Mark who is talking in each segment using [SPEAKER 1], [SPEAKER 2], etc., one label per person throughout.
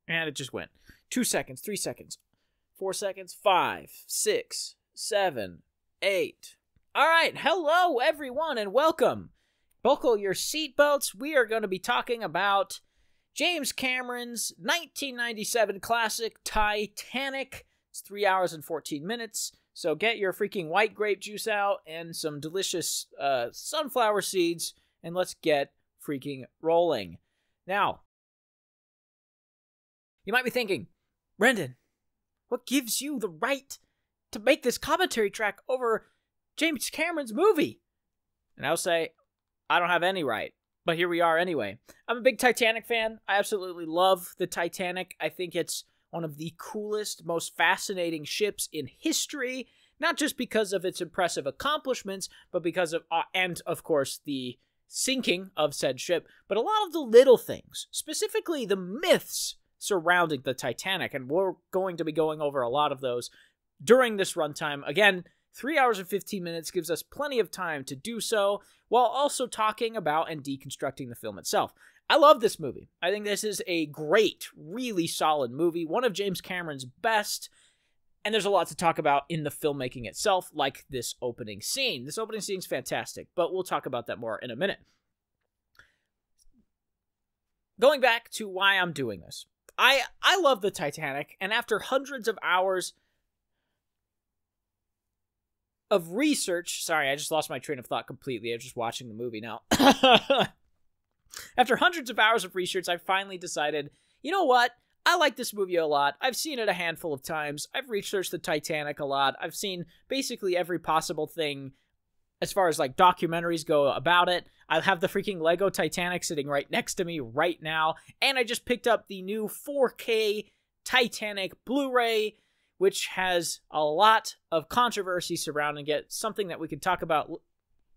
[SPEAKER 1] And it just went. 2 seconds, 3 seconds, 4 seconds, 5, 6, 7, 8. All right, hello everyone and welcome. Buckle your seatbelts. We are going to be talking about James Cameron's 1997 classic, Titanic. It's 3 hours and 14 minutes. So get your freaking white grape juice out and some delicious sunflower seeds, and let's get freaking rolling. Now, you might be thinking, Rendan, what gives you the right to make this commentary track over James Cameron's movie? And I'll say, I don't have any right, but here we are anyway. I'm a big Titanic fan. I absolutely love the Titanic. I think it's one of the coolest, most fascinating ships in history, not just because of its impressive accomplishments, but because of, and of course, the sinking of said ship, but a lot of the little things, specifically the myths surrounding the Titanic, and we're going to be going over a lot of those during this runtime. Again, 3 hours and 15 minutes gives us plenty of time to do so, while also talking about and deconstructing the film itself. I love this movie. I think this is a great, really solid movie, one of James Cameron's best, and there's a lot to talk about in the filmmaking itself, like this opening scene. This opening scene is fantastic, but we'll talk about that more in a minute. Going back to why I'm doing this. I love the Titanic, and after hundreds of hours of research... Sorry, I just lost my train of thought completely. I'm just watching the movie now. After hundreds of hours of research, I finally decided, you know what? I like this movie a lot. I've seen it a handful of times. I've researched the Titanic a lot. I've seen basically every possible thing as far as like documentaries go about it. I have the freaking Lego Titanic sitting right next to me right now. And I just picked up the new 4K Titanic Blu-ray, which has a lot of controversy surrounding it. Something that we can talk about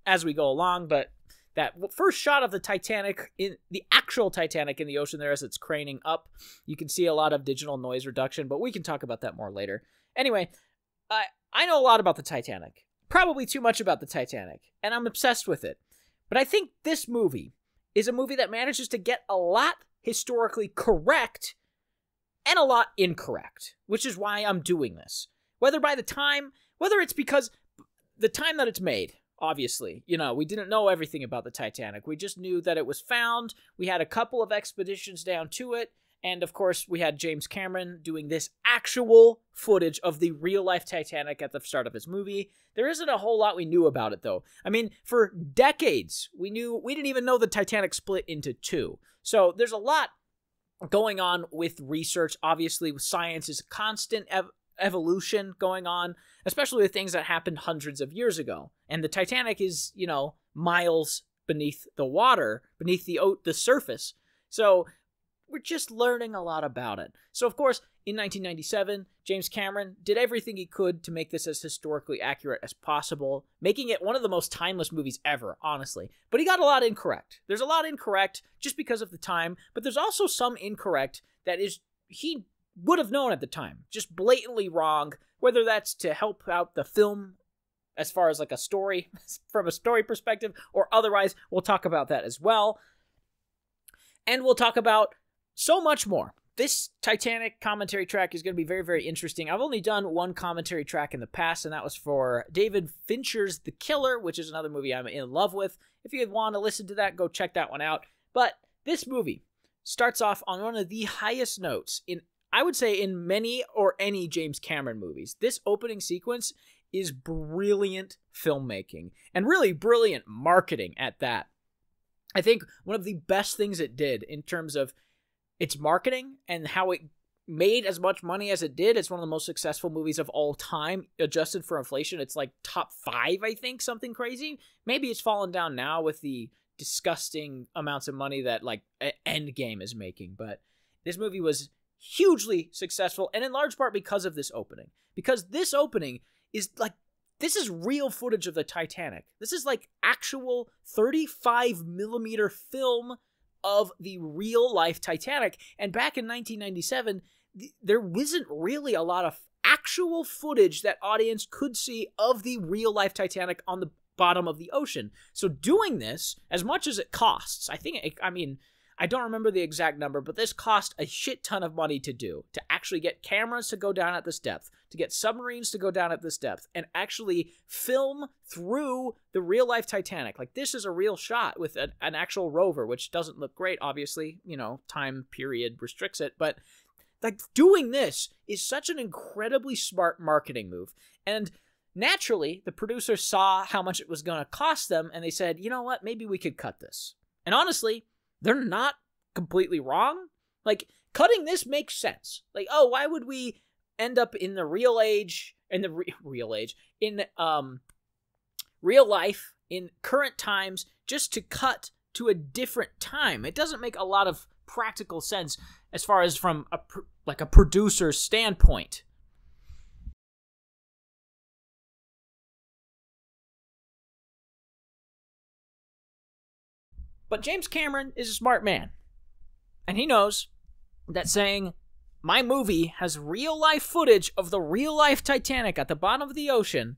[SPEAKER 1] as we go along, but that first shot of the Titanic, in the actual Titanic in the ocean there as it's craning up, you can see a lot of digital noise reduction, but we can talk about that more later. Anyway, I know a lot about the Titanic. Probably too much about the Titanic, and I'm obsessed with it. But I think this movie is a movie that manages to get a lot historically correct and a lot incorrect, which is why I'm doing this. Whether it's because the time that it's made, obviously, you know, we didn't know everything about the Titanic. We just knew that it was found. We had a couple of expeditions down to it. And of course, we had James Cameron doing this actual footage of the real-life Titanic at the start of his movie. There isn't a whole lot we knew about it, though. I mean, for decades, we didn't even know the Titanic split into two. So there's a lot going on with research. Obviously, science is a constant evolution going on, especially with things that happened hundreds of years ago. And the Titanic is, you know, miles beneath the water, beneath the surface. So we're just learning a lot about it. So, of course, in 1997, James Cameron did everything he could to make this as historically accurate as possible, making it one of the most timeless movies ever, honestly. But he got a lot incorrect. There's a lot incorrect just because of the time, but there's also some incorrect that is he would have known at the time. Just blatantly wrong, whether that's to help out the film as far as like a story, from a story perspective, or otherwise. We'll talk about that as well. And we'll talk about so much more. This Titanic commentary track is going to be very, very interesting. I've only done one commentary track in the past, and that was for David Fincher's The Killer, which is another movie I'm in love with. If you want to listen to that, go check that one out. But this movie starts off on one of the highest notes in, I would say, in many or any James Cameron movies. This opening sequence is brilliant filmmaking, and really brilliant marketing at that. I think one of the best things it did in terms of its marketing and how it made as much money as it did. It's one of the most successful movies of all time, adjusted for inflation. It's like top 5, I think, something crazy. Maybe it's fallen down now with the disgusting amounts of money that like Endgame is making. But this movie was hugely successful, and in large part because of this opening. Because this opening is like, this is real footage of the Titanic. This is like actual 35mm film of the real-life Titanic. And back in 1997, there wasn't really a lot of actual footage that audience could see of the real-life Titanic on the bottom of the ocean. So doing this, as much as it costs, I I don't remember the exact number, but this cost a shit ton of money to do, to actually get cameras to go down at this depth, to get submarines to go down at this depth, and actually film through the real-life Titanic. Like, this is a real shot with an actual rover, which doesn't look great, obviously. You know, time period restricts it, but like, doing this is such an incredibly smart marketing move. And naturally, the producer saw how much it was going to cost them, and they said, you know what, maybe we could cut this. And honestly, they're not completely wrong. Like, cutting this makes sense. Like, oh, why would we end up in the real age, in real life, in current times, just to cut to a different time? It doesn't make a lot of practical sense as far as from a producer's standpoint. But James Cameron is a smart man. And he knows that saying, my movie has real-life footage of the real-life Titanic at the bottom of the ocean,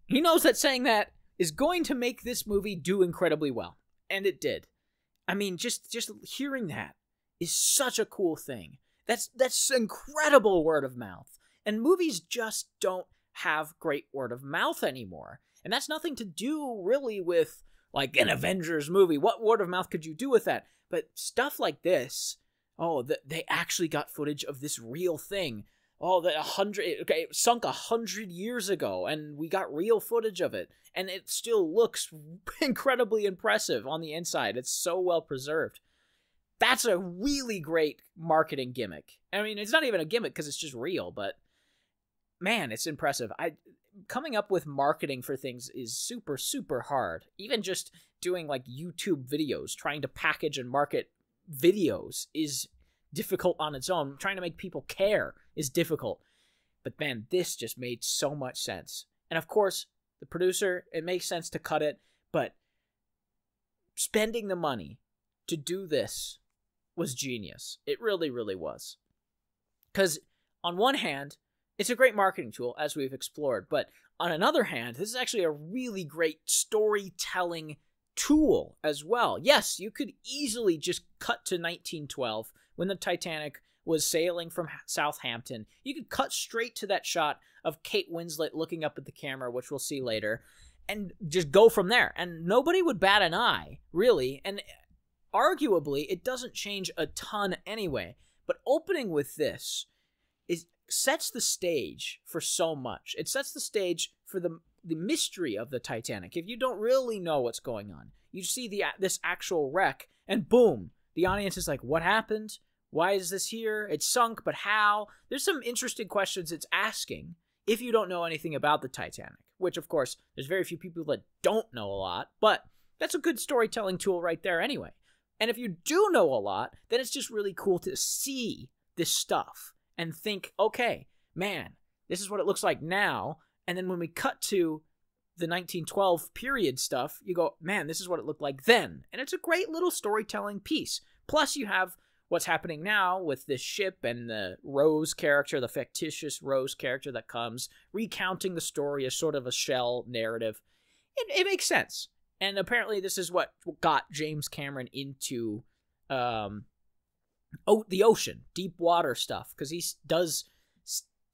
[SPEAKER 1] he knows that saying that is going to make this movie do incredibly well. And it did. I mean, just hearing that is such a cool thing. That's incredible word of mouth. And movies just don't have great word of mouth anymore. And that's nothing to do, really, with like an Avengers movie. What word of mouth could you do with that? But stuff like this, they actually got footage of this real thing. It sunk 100 years ago, and we got real footage of it. And it still looks incredibly impressive on the inside. It's so well preserved. That's a really great marketing gimmick. I mean, it's not even a gimmick because it's just real, but man, it's impressive. Coming up with marketing for things is super, super hard. Even just doing like YouTube videos, trying to package and market videos is difficult on its own. Trying to make people care is difficult. But man, this just made so much sense. And of course, the producer, it makes sense to cut it, but spending the money to do this was genius. It really, really was. Because on one hand, it's a great marketing tool, as we've explored, but on another hand, this is actually a really great storytelling tool as well. Yes, you could easily just cut to 1912 when the Titanic was sailing from Southampton. You could cut straight to that shot of Kate Winslet looking up at the camera, which we'll see later, and just go from there. And nobody would bat an eye, really, and arguably, it doesn't change a ton anyway. But opening with this sets the stage for so much. It sets the stage for the mystery of the Titanic. If you don't really know what's going on, you see this actual wreck, and boom, the audience is like, what happened? Why is this here? It's sunk, but how? There's some interesting questions it's asking if you don't know anything about the Titanic, which, of course, there's very few people that don't know a lot, but that's a good storytelling tool right there anyway. And if you do know a lot, then it's just really cool to see this stuff and think, okay, man, this is what it looks like now. And then when we cut to the 1912 period stuff, you go, man, this is what it looked like then. And it's a great little storytelling piece. Plus you have what's happening now with this ship and the Rose character, the fictitious Rose character that comes, recounting the story as sort of a shell narrative. It makes sense. And apparently this is what got James Cameron into the ocean, deep water stuff, because he does,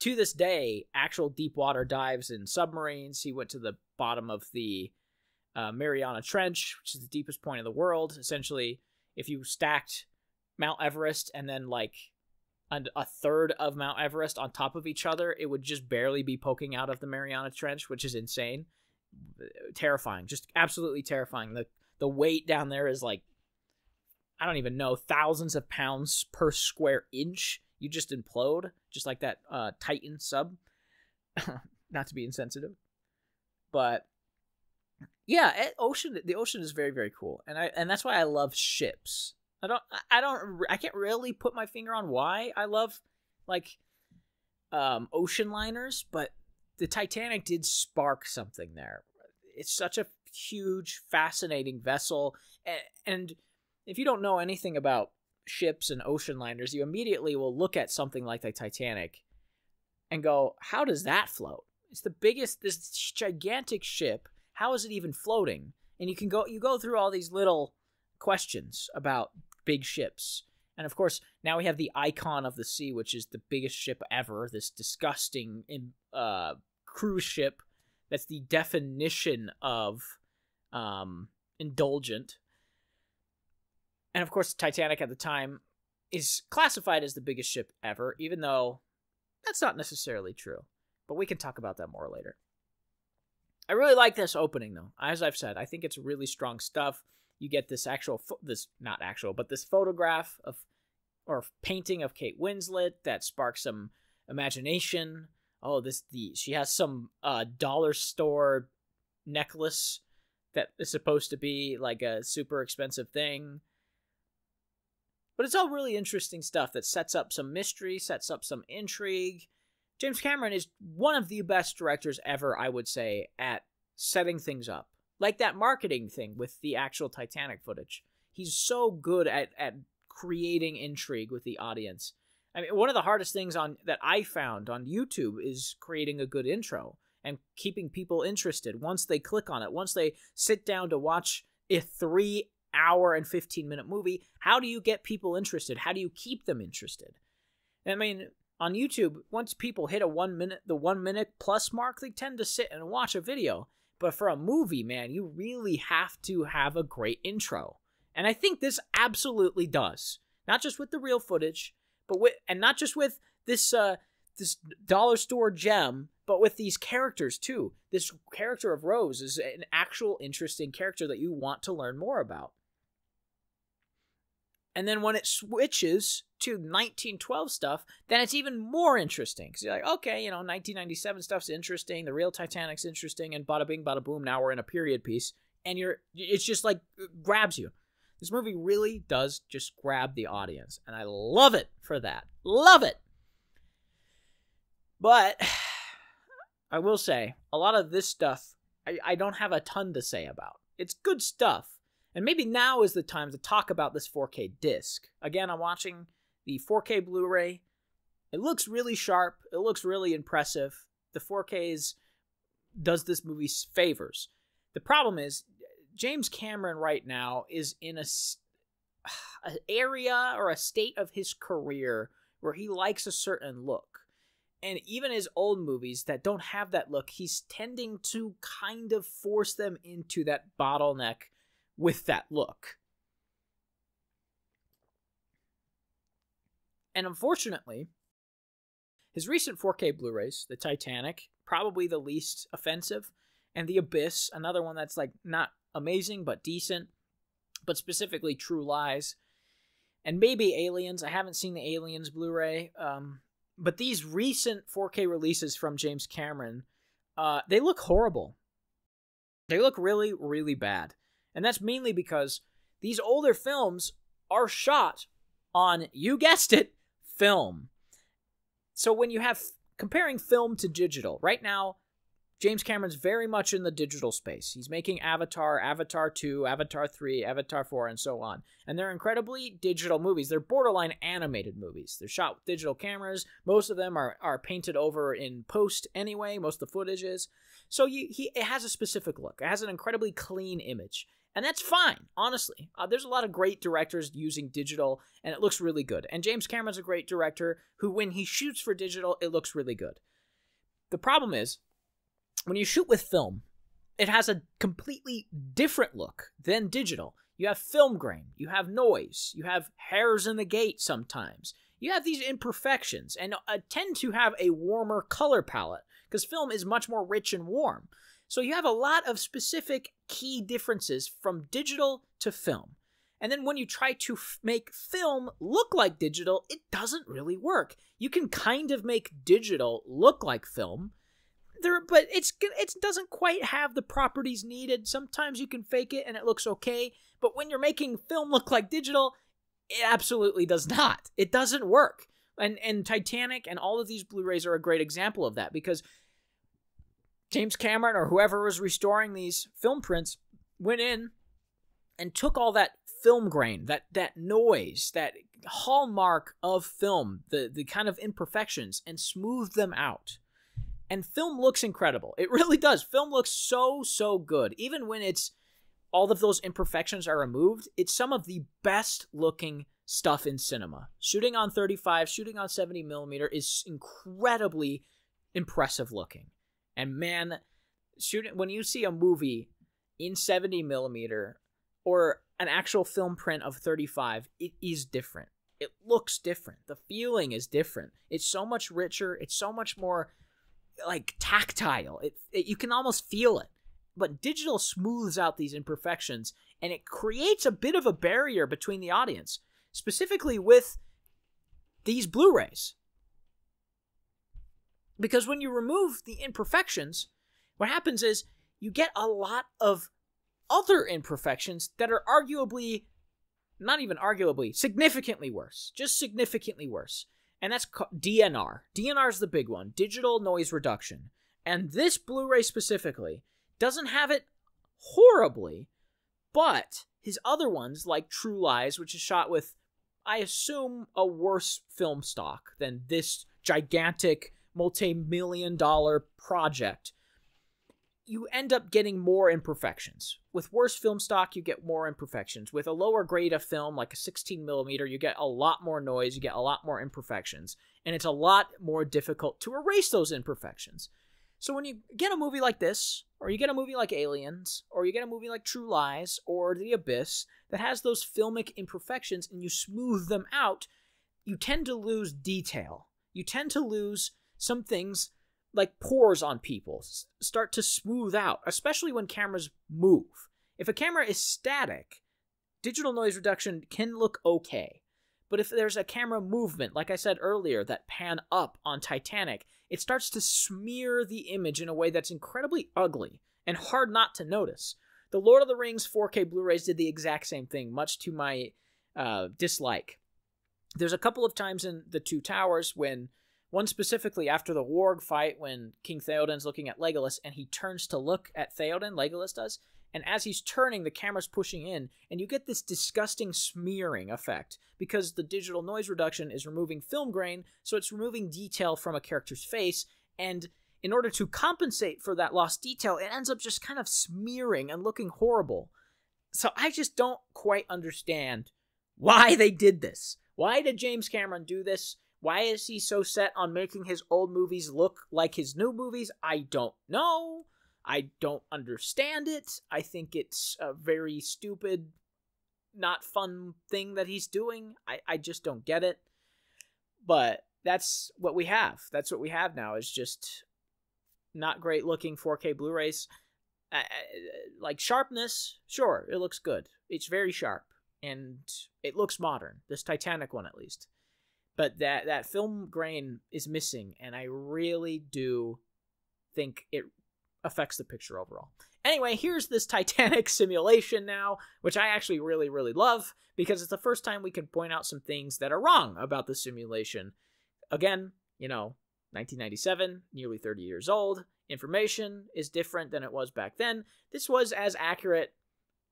[SPEAKER 1] to this day, actual deep water dives in submarines. He went to the bottom of the Mariana Trench, which is the deepest point in the world. Essentially, if you stacked Mount Everest and then like a third of Mount Everest on top of each other, it would just barely be poking out of the Mariana Trench, which is insane. Terrifying, just absolutely terrifying. The weight down there is like, I don't even know, thousands of pounds per square inch. You just implode, just like that Titan sub. Not to be insensitive, but yeah, the ocean is very, very cool, and that's why I love ships. I can't really put my finger on why I love like ocean liners, but the Titanic did spark something there. It's such a huge, fascinating vessel, and if you don't know anything about ships and ocean liners, you immediately will look at something like the Titanic and go, how does that float? It's the biggest, this gigantic ship. How is it even floating? And you go through all these little questions about big ships. And of course, now we have the Icon of the Sea, which is the biggest ship ever, this disgusting cruise ship that's the definition of indulgent. And of course, the Titanic at the time is classified as the biggest ship ever, even though that's not necessarily true. But we can talk about that more later. I really like this opening, though. As I've said, I think it's really strong stuff. You get this this photograph of, or painting of Kate Winslet that sparks some imagination. Oh, she has some dollar store necklace that is supposed to be like a super expensive thing. But it's all really interesting stuff that sets up some mystery, sets up some intrigue. James Cameron is one of the best directors ever, I would say, at setting things up. Like that marketing thing with the actual Titanic footage. He's so good at creating intrigue with the audience. I mean, one of the hardest things that I found on YouTube is creating a good intro and keeping people interested once they click on it, once they sit down to watch a 3-hour and 15-minute movie. How do you get people interested? How do you keep them interested? I mean, on YouTube, once people hit the 1 minute plus mark, they tend to sit and watch a video. But for a movie, man, you really have to have a great intro. And I think this absolutely does. Not just with the real footage, and not just with this dollar store gem, but with these characters too. This character of Rose is an actual interesting character that you want to learn more about. And then when it switches to 1912 stuff, then it's even more interesting. Because you're like, okay, 1997 stuff's interesting, the real Titanic's interesting, and bada bing, bada boom, now we're in a period piece. And it's just like, grabs you. This movie really does just grab the audience. And I love it for that. Love it! But I will say, a lot of this stuff, I don't have a ton to say about. It's good stuff. And maybe now is the time to talk about this 4K disc. Again, I'm watching the 4K Blu-ray. It looks really sharp. It looks really impressive. The 4K does this movie favors. The problem is, James Cameron right now is in an area or a state of his career where he likes a certain look. And even his old movies that don't have that look, he's tending to kind of force them into that bottleneck with that look. And unfortunately, his recent 4K Blu-rays, the Titanic, probably the least offensive, and the Abyss, another one that's like not amazing but decent, but specifically True Lies, and maybe Aliens. I haven't seen the Aliens Blu-ray, but these recent 4K releases from James Cameron, they look horrible. They look really, really bad. And that's mainly because these older films are shot on, you guessed it, film. So when you have comparing film to digital, right now, James Cameron's very much in the digital space. He's making Avatar, Avatar 2, Avatar 3, Avatar 4, and so on. And they're incredibly digital movies. They're borderline animated movies. They're shot with digital cameras. Most of them are painted over in post anyway. Most of the footage is. So it has a specific look. It has an incredibly clean image. And that's fine, honestly. There's a lot of great directors using digital, and it looks really good. And James Cameron's a great director who, when he shoots for digital, it looks really good. The problem is, when you shoot with film, it has a completely different look than digital. You have film grain, you have noise, you have hairs in the gate sometimes. You have these imperfections, and tend to have a warmer color palette, because film is much more rich and warm. So you have a lot of specific key differences from digital to film. And then when you try to make film look like digital, it doesn't really work. You can kind of make digital look like film, but it doesn't quite have the properties needed. Sometimes you can fake it and it looks okay, but when you're making film look like digital, it absolutely does not. It doesn't work. And Titanic and all of these Blu-rays are a great example of that, because James Cameron or whoever was restoring these film prints went in and took all that film grain, that noise, that hallmark of film, the kind of imperfections, and smoothed them out. And film looks incredible. It really does. Film looks so, so good. Even when it's all of those imperfections are removed, it's some of the best looking stuff in cinema. Shooting on 35, shooting on 70 millimeter is incredibly impressive looking. And man, when you see a movie in 70 millimeter or an actual film print of 35, it is different. It looks different. The feeling is different. It's so much richer. It's so much more like tactile. You can almost feel it. But digital smooths out these imperfections, and it creates a bit of a barrier between the audience, specifically with these Blu-rays. Because when you remove the imperfections, what happens is you get a lot of other imperfections that are arguably, not even arguably, significantly worse. Just significantly worse. And that's DNR. DNR is the big one. Digital noise reduction. And this Blu-ray specifically doesn't have it horribly, but his other ones, like True Lies, which is shot with, I assume, a worse film stock than this gigantic multi-million-dollar project, you end up getting more imperfections. With worse film stock, you get more imperfections. With a lower grade of film, like a 16 millimeter, you get a lot more noise, you get a lot more imperfections, and it's a lot more difficult to erase those imperfections. So when you get a movie like this, or you get a movie like Aliens, or you get a movie like True Lies, or The Abyss, that has those filmic imperfections, and you smooth them out, you tend to lose detail. You tend to lose some things like pores on people start to smooth out, especially when cameras move. If a camera is static, digital noise reduction can look okay. But if there's a camera movement, like I said earlier, that pan up on Titanic, it starts to smear the image in a way that's incredibly ugly and hard not to notice. The Lord of the Rings 4K Blu-rays did the exact same thing, much to my dislike. There's a couple of times in The Two Towers when, one specifically after the warg fight, when King Theoden's looking at Legolas and he turns to look at Theoden, Legolas does, and as he's turning, the camera's pushing in, and you get this disgusting smearing effect, because the digital noise reduction is removing film grain, so it's removing detail from a character's face, and in order to compensate for that lost detail, it ends up just kind of smearing and looking horrible. So I just don't quite understand why they did this. Why did James Cameron do this? Why is he so set on making his old movies look like his new movies? I don't know. I don't understand it. I think it's a very stupid, not fun thing that he's doing. I just don't get it. But that's what we have. That's what we have now, is just not great looking 4K Blu-rays. Like sharpness, sure, it looks good. It's very sharp. And it looks modern. This Titanic one, at least. But that film grain is missing, and I really do think it affects the picture overall. Anyway, here's this Titanic simulation now, which I actually really, really love, because it's the first time we can point out some things that are wrong about the simulation. Again, 1997, nearly 30 years old. Information is different than it was back then. This was as accurate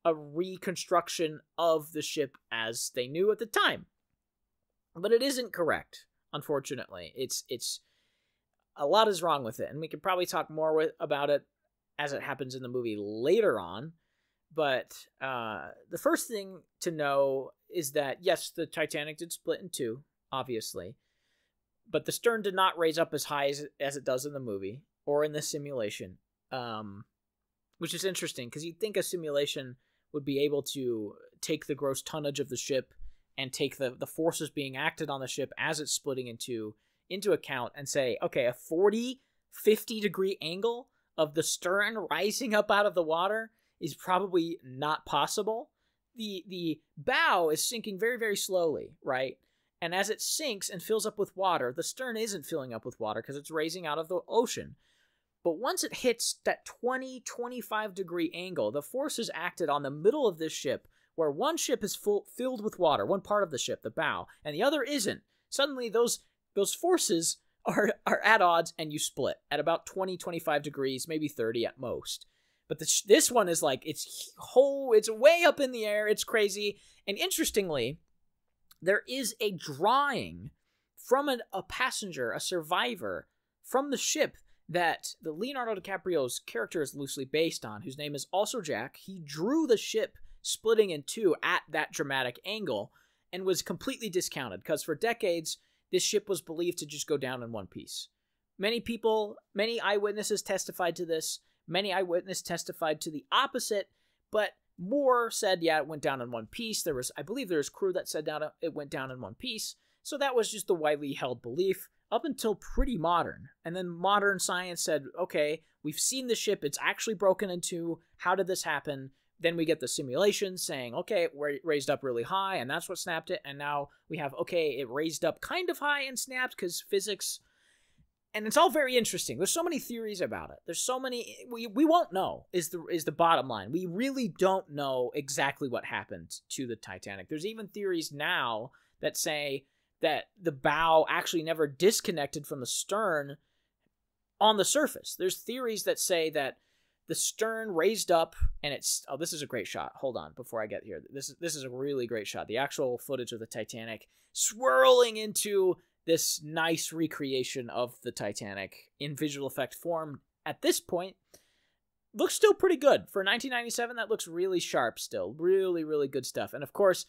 [SPEAKER 1] a reconstruction of the ship as they knew at the time. But it isn't correct, unfortunately. It's a lot is wrong with it, and we could probably talk more about it as it happens in the movie later on. But the first thing to know is that, yes, the Titanic did split in two, obviously, but the stern did not raise up as high as it does in the movie or in the simulation, which is interesting, because you'd think a simulation would be able to take the gross tonnage of the ship and take the forces being acted on the ship as it's splitting into account and say, okay, a 40, 50 degree angle of the stern rising up out of the water is probably not possible. The bow is sinking very, very slowly, right? And as it sinks and fills up with water, the stern isn't filling up with water because it's raising out of the ocean. But once it hits that 20, 25 degree angle, the forces acted on the middle of this ship, where one ship is filled with water, one part of the ship, the bow, and the other isn't. Suddenly those forces are at odds, and you split at about 20, 25 degrees, maybe 30 at most. But this one is like, it's way up in the air, it's crazy. And interestingly, there is a drawing from a passenger, a survivor, from the ship that the Leonardo DiCaprio's character is loosely based on, whose name is also Jack. He drew the ship splitting in two at that dramatic angle and was completely discounted because for decades, this ship was believed to just go down in one piece. Many eyewitnesses testified to this. Many eyewitnesses testified to the opposite, but more said, yeah, it went down in one piece. I believe there was crew that said it went down in one piece. So that was just the widely held belief up until pretty modern. And then modern science said, okay, we've seen the ship. It's actually broken in two. How did this happen? Then we get the simulations saying, okay, it raised up really high, and that's what snapped it. And now we have, okay, it raised up kind of high and snapped because physics. And it's all very interesting. There's so many theories about it. There's so many. We won't know is the bottom line. We really don't know exactly what happened to the Titanic. There's even theories now that say that the bow actually never disconnected from the stern on the surface. There's theories that say that the stern raised up and it's... Oh, this is a great shot. Hold on before I get here. This is a really great shot. The actual footage of the Titanic swirling into this nice recreation of the Titanic in visual effect form at this point looks still pretty good. For 1997, that looks really sharp still. Really, really good stuff. And of course,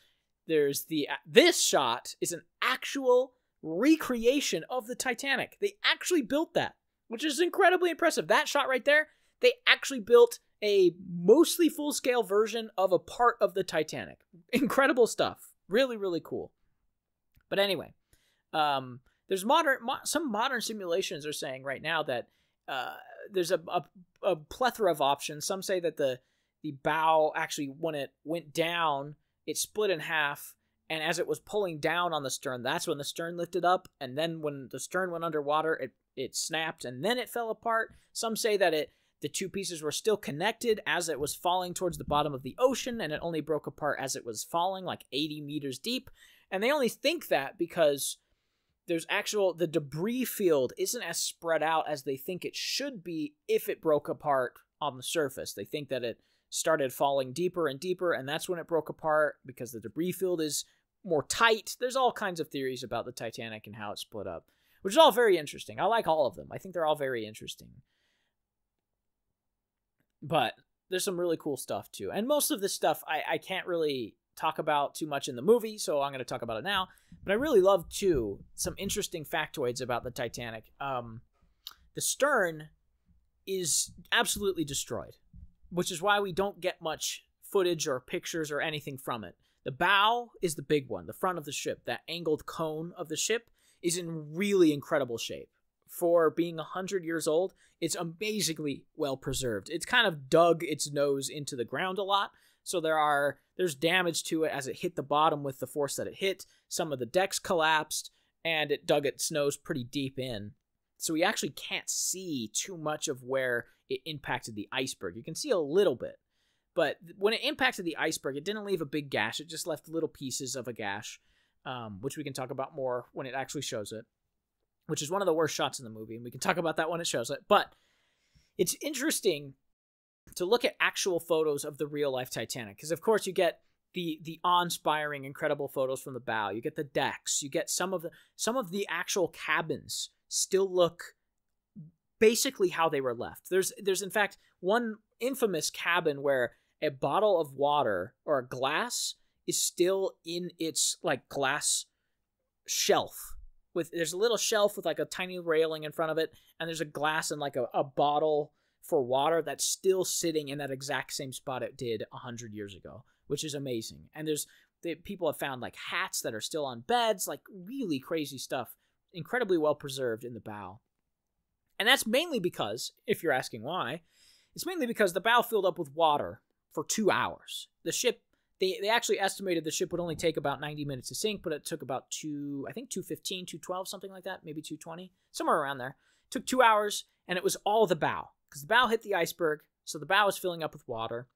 [SPEAKER 1] this shot is an actual recreation of the Titanic. They actually built that, which is incredibly impressive. That shot right there, they actually built a mostly full-scale version of a part of the Titanic. Incredible stuff. Really, really cool. But anyway, there's some modern simulations are saying right now that there's a plethora of options. Some say that the bow actually, when it went down, it split in half, and as it was pulling down on the stern, that's when the stern lifted up, and then when the stern went underwater, it snapped, and then it fell apart. Some say that the two pieces were still connected as it was falling towards the bottom of the ocean, and it only broke apart as it was falling, like 80 meters deep. And they only think that because the debris field isn't as spread out as they think it should be if it broke apart on the surface. They think that it started falling deeper and deeper, and that's when it broke apart because the debris field is more tight. There's all kinds of theories about the Titanic and how it split up, which is all very interesting. I like all of them. I think they're all very interesting. But there's some really cool stuff, too. And most of this stuff I can't really talk about too much in the movie, so I'm going to talk about it now. But I really love, too, some interesting factoids about the Titanic. The stern is absolutely destroyed, which is why we don't get much footage or pictures or anything from it. The bow is the big one, the front of the ship. That angled cone of the ship is in really incredible shape. For being 100 years old, it's amazingly well preserved. It's kind of dug its nose into the ground a lot, so there's damage to it as it hit the bottom with the force that it hit. Some of the decks collapsed, and it dug its nose pretty deep in. So we actually can't see too much of where it impacted the iceberg. You can see a little bit, but when it impacted the iceberg, it didn't leave a big gash. It just left little pieces of a gash, which we can talk about more when it actually shows it, which is one of the worst shots in the movie, and we can talk about that when it shows it. But it's interesting to look at actual photos of the real-life Titanic, because of course you get the awe-inspiring, incredible photos from the bow. You get the decks. You get some of the actual cabins still look basically how they were left. There's in fact one infamous cabin where a bottle of water or a glass is still in its like glass shelf. There's a little shelf with like a tiny railing in front of it, and there's a glass and like a bottle for water that's still sitting in that exact same spot it did 100 years ago, which is amazing. And people have found like hats that are still on beds, like really crazy stuff, incredibly well preserved in the bow. And that's mainly because, if you're asking why, it's mainly because the bow filled up with water for 2 hours. The ship, they actually estimated the ship would only take about 90 minutes to sink, but it took about 2:15, 2:12, something like that, maybe 2:20, somewhere around there. It took 2 hours, and it was all the bow, because the bow hit the iceberg, so the bow was filling up with water.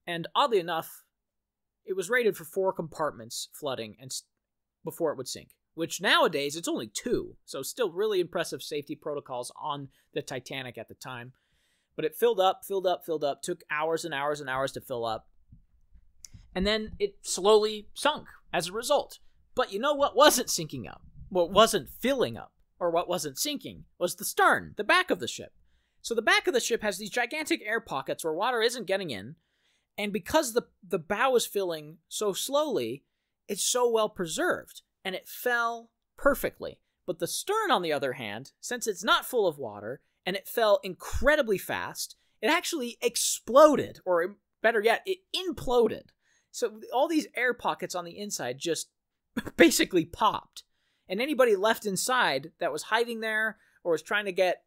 [SPEAKER 1] And oddly enough, it was rated for 4 compartments flooding and before it would sink, which nowadays it's only 2, so still really impressive safety protocols on the Titanic at the time. But it filled up, took hours and hours and hours to fill up, and then it slowly sunk as a result. But you know what wasn't sinking up? What wasn't filling up? or what wasn't sinking, was the stern, the back of the ship. So the back of the ship has these gigantic air pockets where water isn't getting in, and because the bow is filling so slowly, it's so well preserved, and it fell perfectly. But the stern, on the other hand, since it's not full of water, and it fell incredibly fast, it actually exploded, or better yet, it imploded. So all these air pockets on the inside just basically popped. And anybody left inside that was hiding there or was trying to get,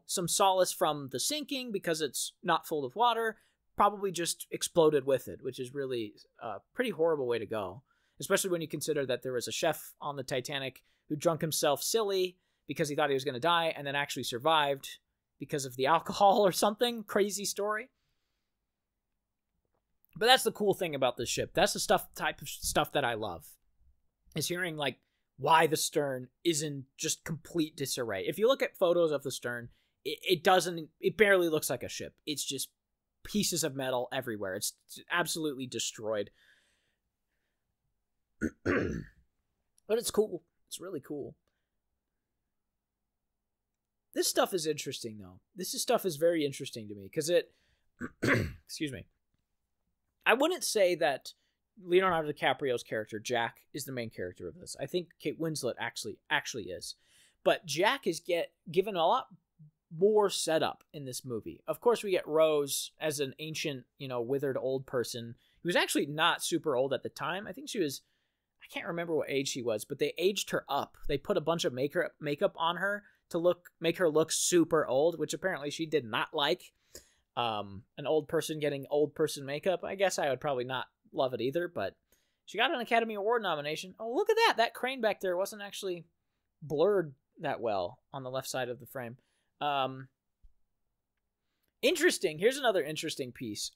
[SPEAKER 1] some solace from the sinking because it's not full of water, probably just exploded with it, which is really a pretty horrible way to go. Especially when you consider that there was a chef on the Titanic who drunk himself silly because he thought he was going to die and then actually survived because of the alcohol or something. Crazy story. But that's the cool thing about this ship. That's the type of stuff that I love. Is hearing, why the stern is in just complete disarray. If you look at photos of the stern, it barely looks like a ship. It's just pieces of metal everywhere. It's absolutely destroyed. But it's cool. It's really cool. This stuff is interesting, though. Stuff is very interesting to me because it... excuse me. I wouldn't say that Leonardo DiCaprio's character, Jack, is the main character of this. I think Kate Winslet actually is. But Jack is given a lot more setup in this movie. Of course, we get Rose as an ancient, withered old person who was actually not super old at the time. I think she was... I can't remember what age she was, but they aged her up. They put a bunch of makeup on her to make her look super old, which apparently she did not like. An old person getting old person makeup. I guess I would probably not love it either, but she got an Academy Award nomination. Oh, look at that. That crane back there wasn't actually blurred that well on the left side of the frame. Interesting. Here's another interesting piece.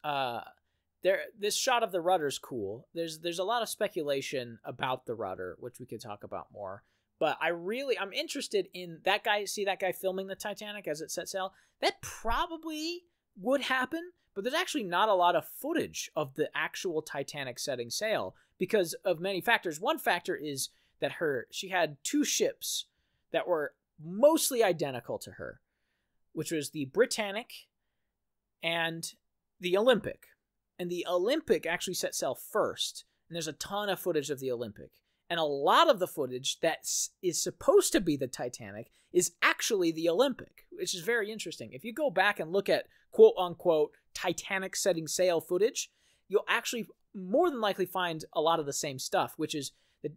[SPEAKER 1] This shot of the rudder's cool. There's a lot of speculation about the rudder, which we could talk about more. But I'm interested in that guy. See that guy filming the Titanic as it set sail? That probably would happen, but there's actually not a lot of footage of the actual Titanic setting sail because of many factors. One factor is that she had two ships that were mostly identical to her, which was the Britannic and the Olympic. And the Olympic actually set sail first, and there's a ton of footage of the Olympic. And a lot of the footage that is supposed to be the Titanic is actually the Olympic, which is very interesting. If you go back and look at quote-unquote Titanic setting sail footage, you'll actually more than likely find a lot of the same stuff, which is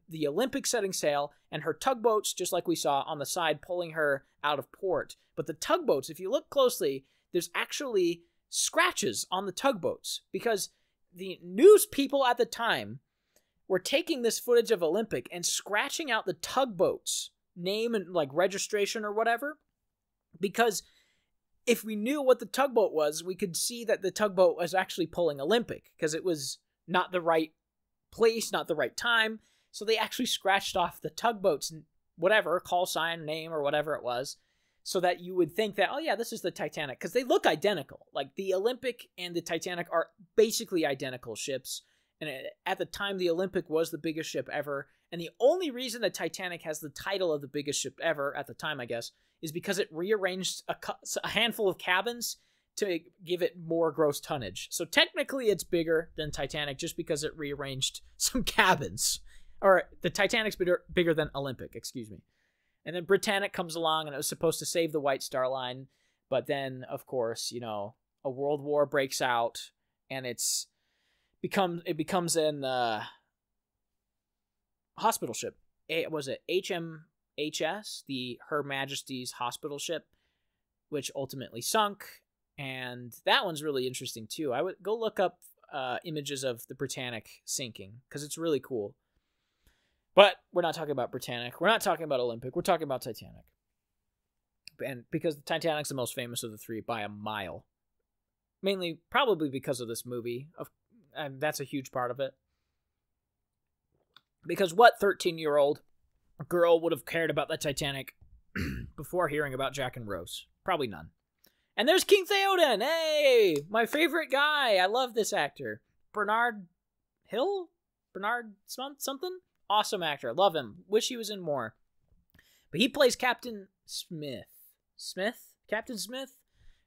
[SPEAKER 1] the Olympic setting sail and her tugboats, just like we saw on the side, pulling her out of port. But the tugboats, if you look closely, there's actually scratches on the tugboats because the news people at the time were taking this footage of Olympic and scratching out the tugboat's name and registration or whatever, because if we knew what the tugboat was, we could see that the tugboat was actually pulling Olympic because it was not the right place, not the right time. So they actually scratched off the tugboat's whatever, call sign, name, or whatever it was, so that you would think that, oh yeah, this is the Titanic, because they look identical. The Olympic and the Titanic are basically identical ships. And at the time, the Olympic was the biggest ship ever. And the only reason the Titanic has the title of the biggest ship ever, at the time, I guess, is because it rearranged a handful of cabins to give it more gross tonnage. So technically, it's bigger than Titanic just because it rearranged some cabins. Or the Titanic's bigger than Olympic, excuse me. And then Britannic comes along, and it was supposed to save the White Star Line. But then, of course, a world war breaks out, and it becomes an hospital ship. Was it HMHS, Her Majesty's hospital ship, which ultimately sunk. And that one's really interesting too. I would go look up images of the Britannic sinking because it's really cool. But we're not talking about Britannic. We're not talking about Olympic. We're talking about Titanic. And because the Titanic's the most famous of the three by a mile. Mainly, probably because of this movie. And that's a huge part of it. Because what 13-year-old girl would have cared about the Titanic before hearing about Jack and Rose? Probably none. And there's King Theoden! Hey! My favorite guy! I love this actor. Bernard Hill? Bernard something? Awesome actor. Love him. Wish he was in more. But he plays Captain Smith. Captain Smith,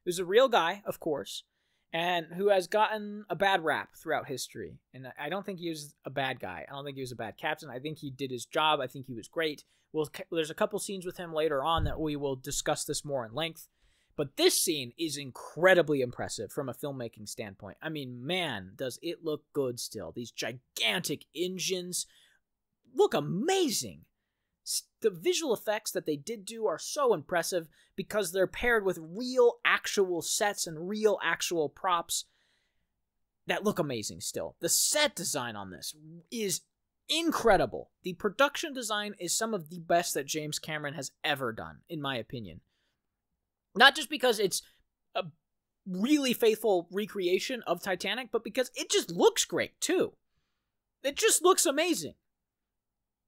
[SPEAKER 1] who's a real guy, of course, and who has gotten a bad rap throughout history. And I don't think he was a bad guy. I don't think he was a bad captain. I think he did his job. I think he was great. There's a couple scenes with him later on that we will discuss this more in length. But this scene is incredibly impressive from a filmmaking standpoint. I mean, man, does it look good still. These gigantic engines look amazing. The visual effects that they did do are so impressive because they're paired with real actual sets and real actual props that look amazing still. The set design on this is incredible. The production design is some of the best that James Cameron has ever done, in my opinion. Not just because it's a really faithful recreation of Titanic, but because it just looks great, too. It just looks amazing.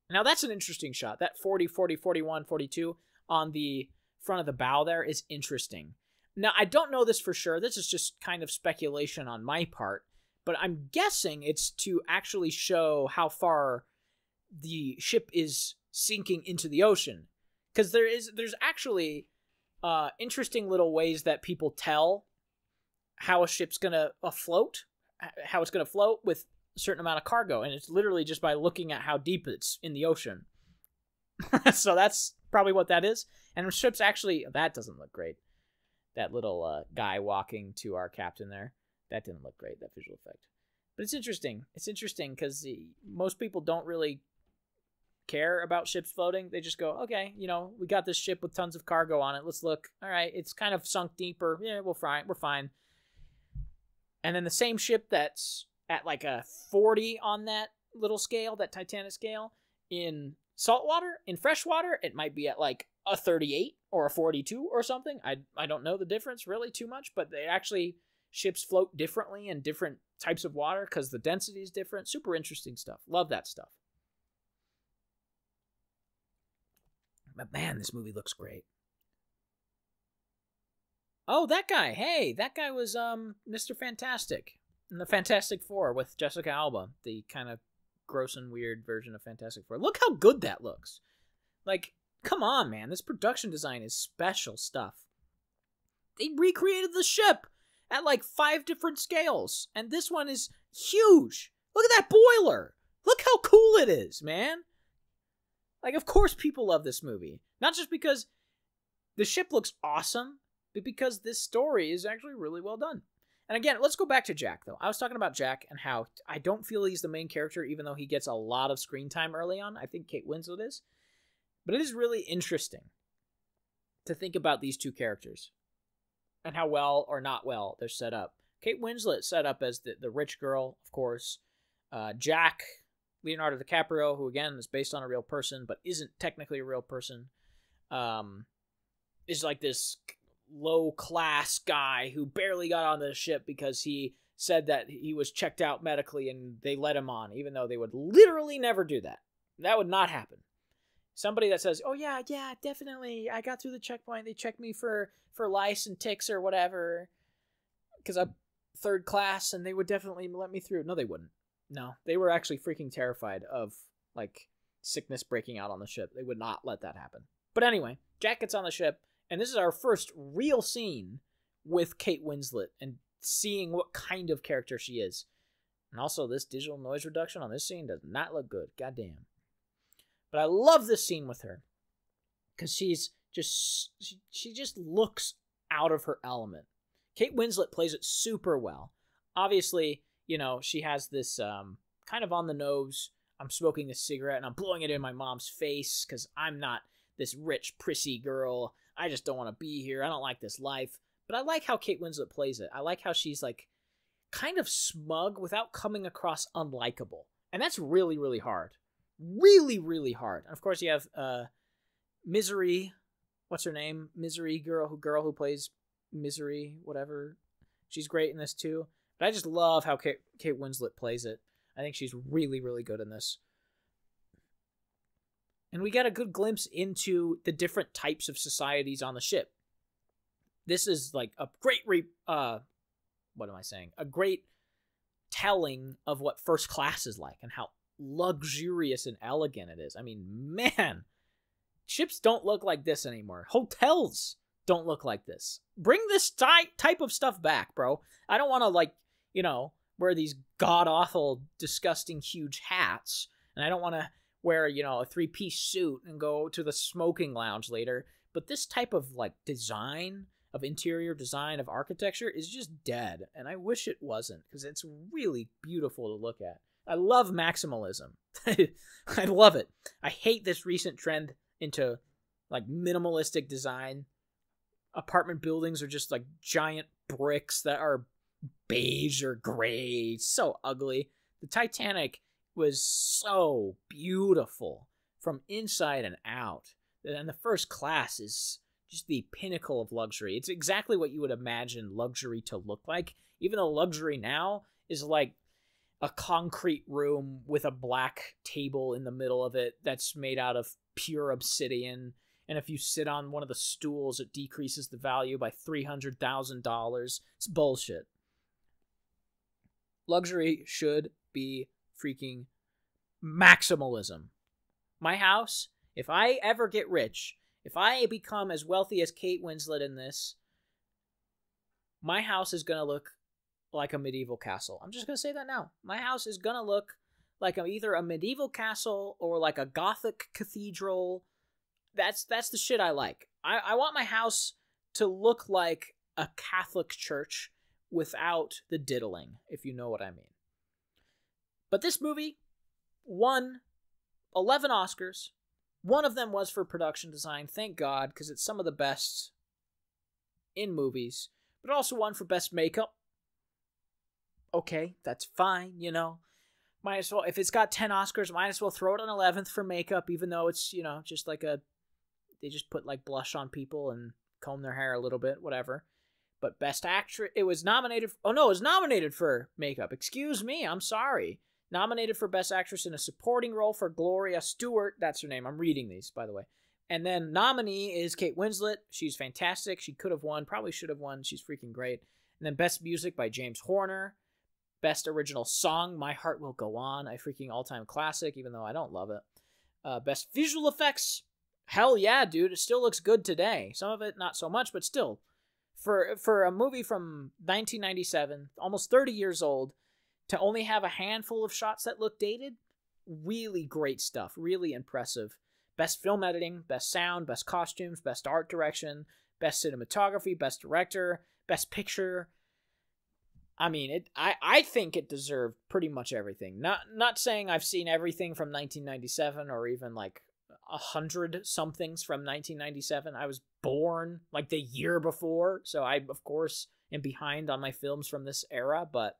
[SPEAKER 1] Now, that's an interesting shot. That 40, 40, 41, 42 on the front of the bow there is interesting. Now, I don't know this for sure. This is just kind of speculation on my part. But I'm guessing it's to actually show how far the ship is sinking into the ocean. Because there's actually interesting little ways that people tell how a ship's going to float. How it's going to float with a certain amount of cargo, and it's literally just by looking at how deep it's in the ocean. So that's probably what that is. And the ship's actually, that doesn't look great. That little guy walking to our captain there, that didn't look great, that visual effect. But it's interesting. It's interesting because most people don't really care about ships floating. They just go, okay, we got this ship with tons of cargo on it. Let's look. All right, it's kind of sunk deeper. Yeah, we're fine. And then the same ship that's at like a 40 on that little scale, that Titanic scale, in saltwater, in freshwater, it might be at like a 38 or a 42 or something. I don't know the difference really too much, but they actually, ships float differently in different types of water because the density is different. Super interesting stuff. Love that stuff. But man, this movie looks great. Oh, that guy. Hey, that guy was Mr. Fantastic in the Fantastic Four with Jessica Alba, the kind of gross and weird version of Fantastic Four. Look how good that looks. Like, come on, man. This production design is special stuff. They recreated the ship at like 5 different scales, and this one is huge. Look at that boiler. Look how cool it is, man. Like, of course people love this movie. Not just because the ship looks awesome, but because this story is actually really well done. And again, let's go back to Jack, though. I was talking about Jack and how I don't feel he's the main character, even though he gets a lot of screen time early on. I think Kate Winslet is. But it is really interesting to think about these two characters and how well or not well they're set up. Kate Winslet set up as the rich girl, of course. Jack, Leonardo DiCaprio, who again is based on a real person, but isn't technically a real person, is like this low-class guy who barely got on the ship because he said that he was checked out medically and they let him on, even though they would literally never do that. That would not happen. Somebody that says, oh yeah, definitely, I got through the checkpoint, they checked me for lice and ticks or whatever, because I'm third class, and they would definitely let me through. No, they wouldn't. No, they were actually freaking terrified of, like, sickness breaking out on the ship. They would not let that happen. But anyway, Jack gets on the ship, and this is our first real scene with Kate Winslet and seeing what kind of character she is. And also, this digital noise reduction on this scene does not look good. Goddamn. But I love this scene with her because she just looks out of her element. Kate Winslet plays it super well. Obviously, she has this kind of on the nose, I'm smoking a cigarette and I'm blowing it in my mom's face because I'm not this rich, prissy girl. I just don't want to be here. I don't like this life. But I like how Kate Winslet plays it. I like how she's like kind of smug without coming across unlikable. And that's really, really hard. Really, really hard. And of course you have Misery. What's her name? Misery girl who plays Misery, whatever. She's great in this too. But I just love how Kate Winslet plays it. I think she's really, really good in this. And we get a good glimpse into the different types of societies on the ship. This is like a great a great telling of what first class is like and how luxurious and elegant it is. I mean, man, ships don't look like this anymore. Hotels don't look like this. Bring this type of stuff back, bro. I don't want to, like, you know, wear these god-awful, disgusting, huge hats. And I don't want to wear, you know, a 3-piece suit and go to the smoking lounge later. But this type of, like, design, of interior design, of architecture is just dead. And I wish it wasn't, because it's really beautiful to look at. I love maximalism. I love it. I hate this recent trend into, like, minimalistic design. Apartment buildings are just, like, giant bricks that are beige or gray. It's so ugly. The Titanic was so beautiful from inside and out. And the first class is just the pinnacle of luxury. It's exactly what you would imagine luxury to look like. Even though luxury now is like a concrete room with a black table in the middle of it that's made out of pure obsidian. And if you sit on one of the stools, it decreases the value by $300,000. It's bullshit. Luxury should be freaking maximalism. My house, if I ever get rich, if I become as wealthy as Kate Winslet in this, my house is going to look like a medieval castle. I'm just going to say that now. My house is going to look like either a medieval castle or like a Gothic cathedral. That's the shit I like. I want my house to look like a Catholic church without the diddling, if you know what I mean. But this movie won 11 Oscars. One of them was for production design, thank God, because it's some of the best in movies. But it also won for best makeup. Okay, that's fine, you know. Might as well, if it's got 10 Oscars, might as well throw it on 11th for makeup, even though it's, you know, just like they just put like blush on people and comb their hair a little bit, whatever. But best actress, it was nominated for makeup. Excuse me, I'm sorry. Nominated for best actress in a supporting role for Gloria Stewart. That's her name. I'm reading these, by the way. And then nominee is Kate Winslet. She's fantastic. She could have won, probably should have won. She's freaking great. And then best music by James Horner. Best original song, My Heart Will Go On. A freaking all-time classic, even though I don't love it. Best visual effects. Hell yeah, dude. It still looks good today. Some of it, not so much, but still. For a movie from 1997, almost 30 years old, to only have a handful of shots that look dated, really great stuff. Really impressive. Best film editing, best sound, best costumes, best art direction, best cinematography, best director, best picture. I mean, I think it deserved pretty much everything. Not saying I've seen everything from 1997 or even like 100 somethings from 1997. I was born like the year before, so I, of course, am behind on my films from this era, but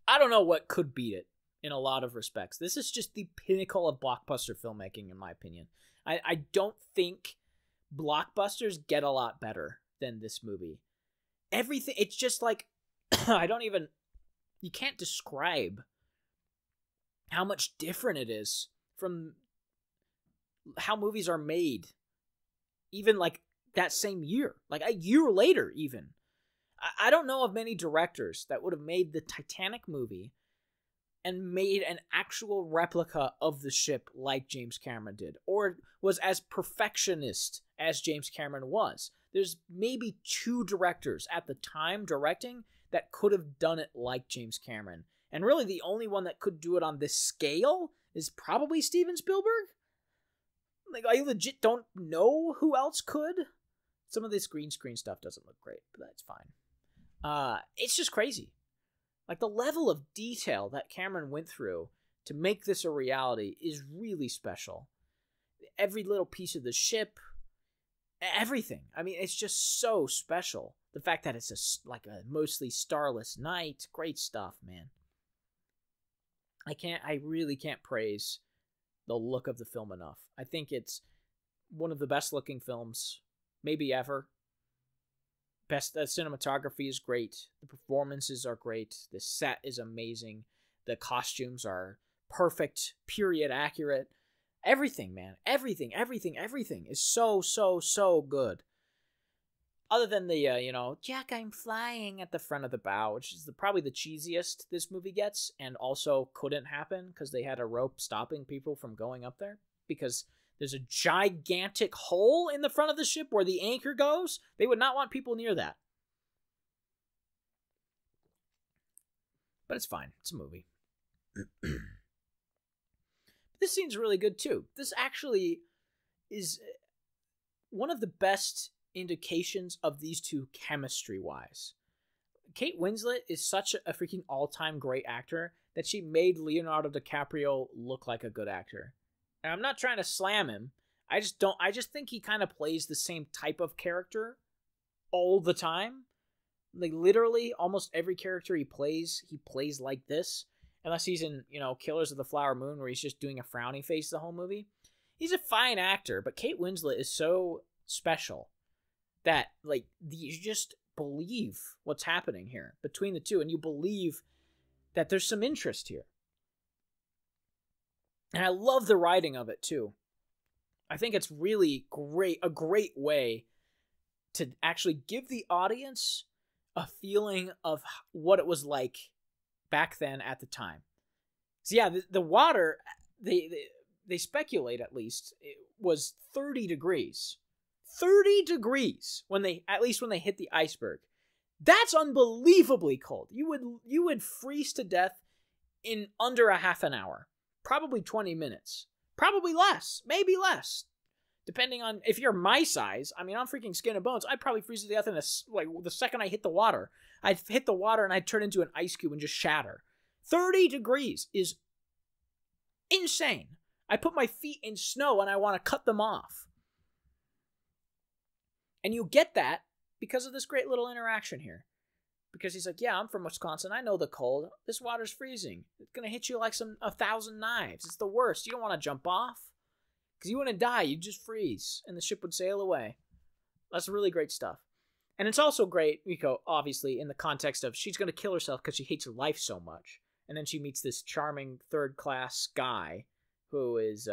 [SPEAKER 1] I don't know what could beat it in a lot of respects. This is just the pinnacle of blockbuster filmmaking, in my opinion. I don't think blockbusters get a lot better than this movie. Everything, it's just like, you can't describe how much different it is from how movies are made, even like that same year, like a year later even. I don't know of many directors that would have made the Titanic movie and made an actual replica of the ship like James Cameron did, or was as perfectionist as James Cameron was. There's maybe 2 directors at the time directing that could have done it like James Cameron. And really the only one that could do it on this scale is probably Steven Spielberg. Like, I legit don't know who else could. Some of this green screen stuff doesn't look great, but that's fine. It's just crazy. Like, the level of detail that Cameron went through to make this a reality is really special. Every little piece of the ship, everything. I mean, it's just so special. The fact that it's a mostly starless night, great stuff, man. I really can't praise the look of the film enough. I think it's one of the best looking films, maybe ever. Best cinematography is great. The performances are great. The set is amazing. The costumes are perfect, period accurate. Everything, man. Everything is so good. Other than the, Jack, I'm flying at the front of the bow, which is probably the cheesiest this movie gets, and also couldn't happen because they had a rope stopping people from going up there, because There's a gigantic hole in the front of the ship where the anchor goes. They would not want people near that. But it's fine. It's a movie. This scene's really good, too. This actually is one of the best indications of these two chemistry-wise. Kate Winslet is such a freaking all-time great actor that she made Leonardo DiCaprio look like a good actor. And I'm not trying to slam him. I just think he kind of plays the same type of character all the time. Like, literally, almost every character he plays like this. Unless he's in, Killers of the Flower Moon, where he's just doing a frowny face the whole movie. He's a fine actor, but Kate Winslet is so special that, like, you just believe what's happening here between the two, and you believe that there's some interest here. And I love the writing of it, too. I think it's really a great way to actually give the audience a feeling of what it was like back then at the time. So yeah, the water, they speculate at least, it was 30 degrees. 30 degrees when they hit the iceberg. That's unbelievably cold. You would freeze to death in under a half an hour. Probably 20 minutes. Probably less. Maybe less. Depending on if you're my size. I mean, I'm freaking skin and bones. I'd probably freeze to death in the second I hit the water. I'd hit the water and I'd turn into an ice cube and just shatter. 30 degrees is insane. I put my feet in snow and I want to cut them off. And you get that because of this great little interaction here. Because he's like, yeah, I'm from Wisconsin. I know the cold. This water's freezing. It's going to hit you like 1,000 knives. It's the worst. You don't want to jump off. Because you wouldn't die. You'd just freeze. And the ship would sail away. That's really great stuff. And it's also great, Rico, obviously, in the context of she's going to kill herself because she hates her life so much. And then she meets this charming third-class guy who is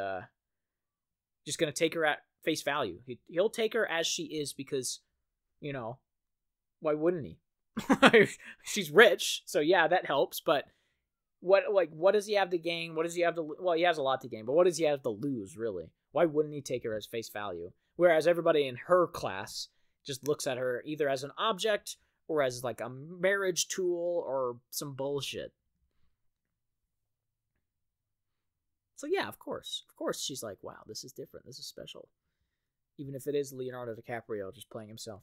[SPEAKER 1] just going to take her at face value. He'll take her as she is because, why wouldn't he? She's rich, so yeah, that helps, but what does he have to gain? What does he have to... Well, he has a lot to gain, but what does he have to lose, really? Why wouldn't he take her as face value? Whereas everybody in her class just looks at her either as an object or as like a marriage tool or some bullshit. So yeah, of course she's like, wow, this is different, this is special. Even if it is Leonardo DiCaprio just playing himself.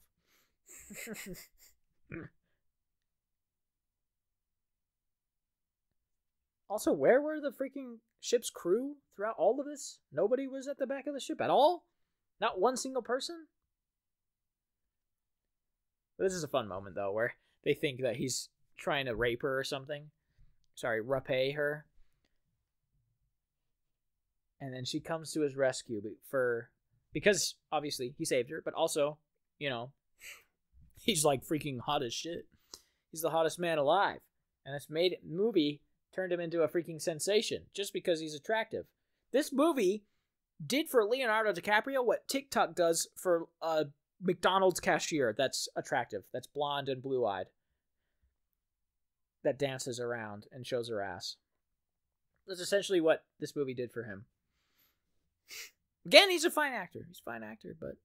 [SPEAKER 1] Also, where were the freaking ship's crew throughout all of this? Nobody was at the back of the ship at all? Not one single person? This is a fun moment, though, where they think that he's trying to rape her or something. Sorry, rape her. And then she comes to his rescue because, obviously, he saved her, but also, he's like freaking hot as shit. He's the hottest man alive. And this movie turned him into a freaking sensation just because he's attractive. This movie did for Leonardo DiCaprio what TikTok does for a McDonald's cashier that's attractive, that's blonde and blue-eyed, that dances around and shows her ass. That's essentially what this movie did for him. Again, he's a fine actor. He's a fine actor, but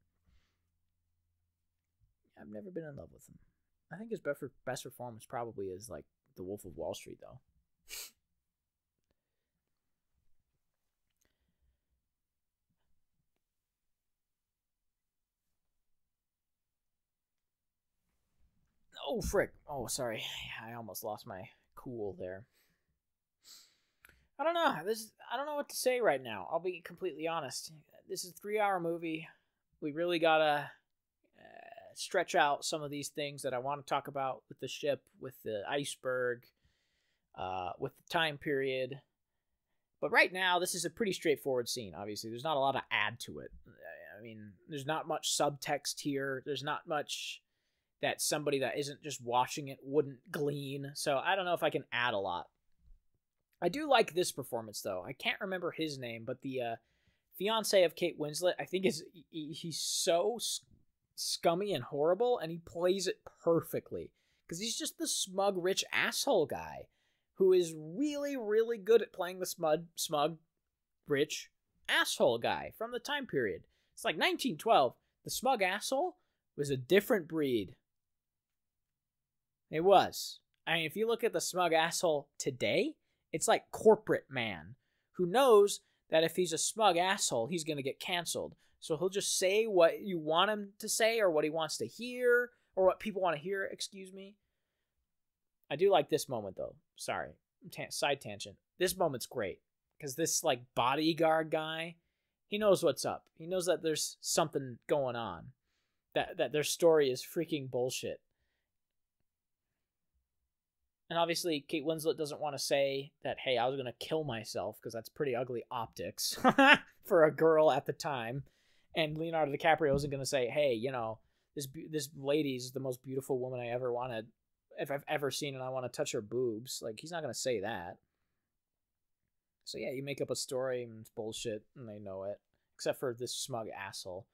[SPEAKER 1] I've never been in love with him. I think his best performance probably is like The Wolf of Wall Street, though. Oh, frick. Oh, sorry. I almost lost my cool there. I don't know. I don't know what to say right now. I'll be completely honest. This is a 3-hour movie. We really gotta stretch out some of these things that I want to talk about with the ship, with the iceberg, with the time period. But right now, this is a pretty straightforward scene, obviously. There's not a lot to add to it. I mean, there's not much subtext here. There's not much that somebody that isn't just watching it wouldn't glean. So I don't know if I can add a lot. I do like this performance, though. I can't remember his name, but the fiance of Kate Winslet, I think he's so scummy and horrible, and he plays it perfectly. Because he's just the smug, rich asshole guy who is really, really good at playing the smug, rich asshole guy from the time period. It's like 1912. The smug asshole was a different breed. It was. I mean, if you look at the smug asshole today, it's like corporate man who knows that if he's a smug asshole, he's going to get canceled. So he'll just say what you want him to say or what he wants to hear or what people want to hear, excuse me. I do like this moment, though. Sorry. Side tangent. This moment's great because this, like, bodyguard guy, he knows what's up. He knows that there's something going on, that their story is freaking bullshit. And obviously, Kate Winslet doesn't want to say that, hey, I was going to kill myself, because that's pretty ugly optics for a girl at the time. And Leonardo DiCaprio isn't going to say, hey, you know, this lady's the most beautiful woman if I've ever seen, and I want to touch her boobs. Like, he's not going to say that. So yeah, you make up a story and it's bullshit, and they know it. Except for this smug asshole,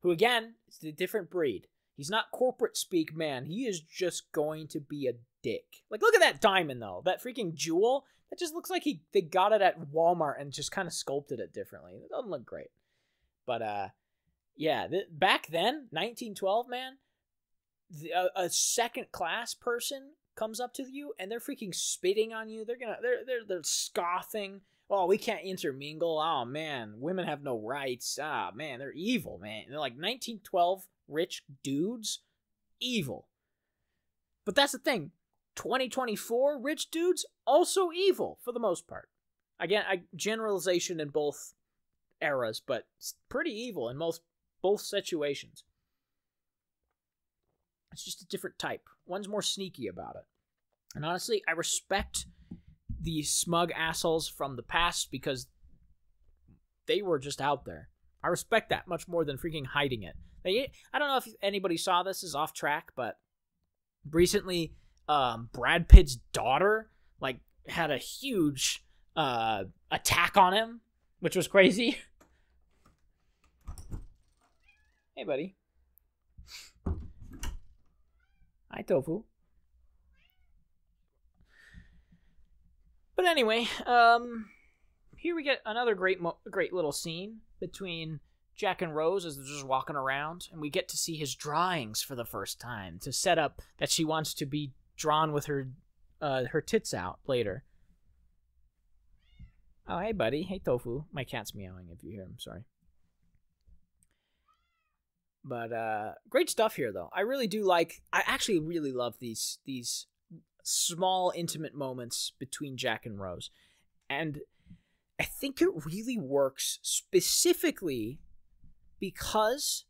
[SPEAKER 1] who again is a different breed. He's not corporate speak, man. He is just going to be a dick. Like, look at that diamond, though. That freaking jewel. That just looks like they got it at Walmart and just kind of sculpted it differently. It doesn't look great. But, yeah, back then, 1912, man, a second-class person comes up to you and they're freaking spitting on you. They're scoffing. Oh, we can't intermingle. Oh, man, women have no rights. Ah, man, they're evil, man. They're like 1912 rich dudes. Evil. But that's the thing. 2024 rich dudes, also evil for the most part. Again, generalization in both eras, but pretty evil in both situations. It's just a different type. One's more sneaky about it. And honestly, I respect the smug assholes from the past because they were just out there. I respect that much more than freaking hiding it. I don't know if anybody saw this, is off track, but recently Brad Pitt's daughter had a huge attack on him, which was crazy. Hey, buddy. Hi, Tofu. But anyway, here we get another great little scene between Jack and Rose as they're just walking around, and we get to see his drawings for the first time to set up that she wants to be drawn with her tits out later. Oh, hey, buddy. Hey, Tofu. My cat's meowing if you hear him. Sorry. But great stuff here, though. I actually really love these small, intimate moments between Jack and Rose. And I think it really works specifically because,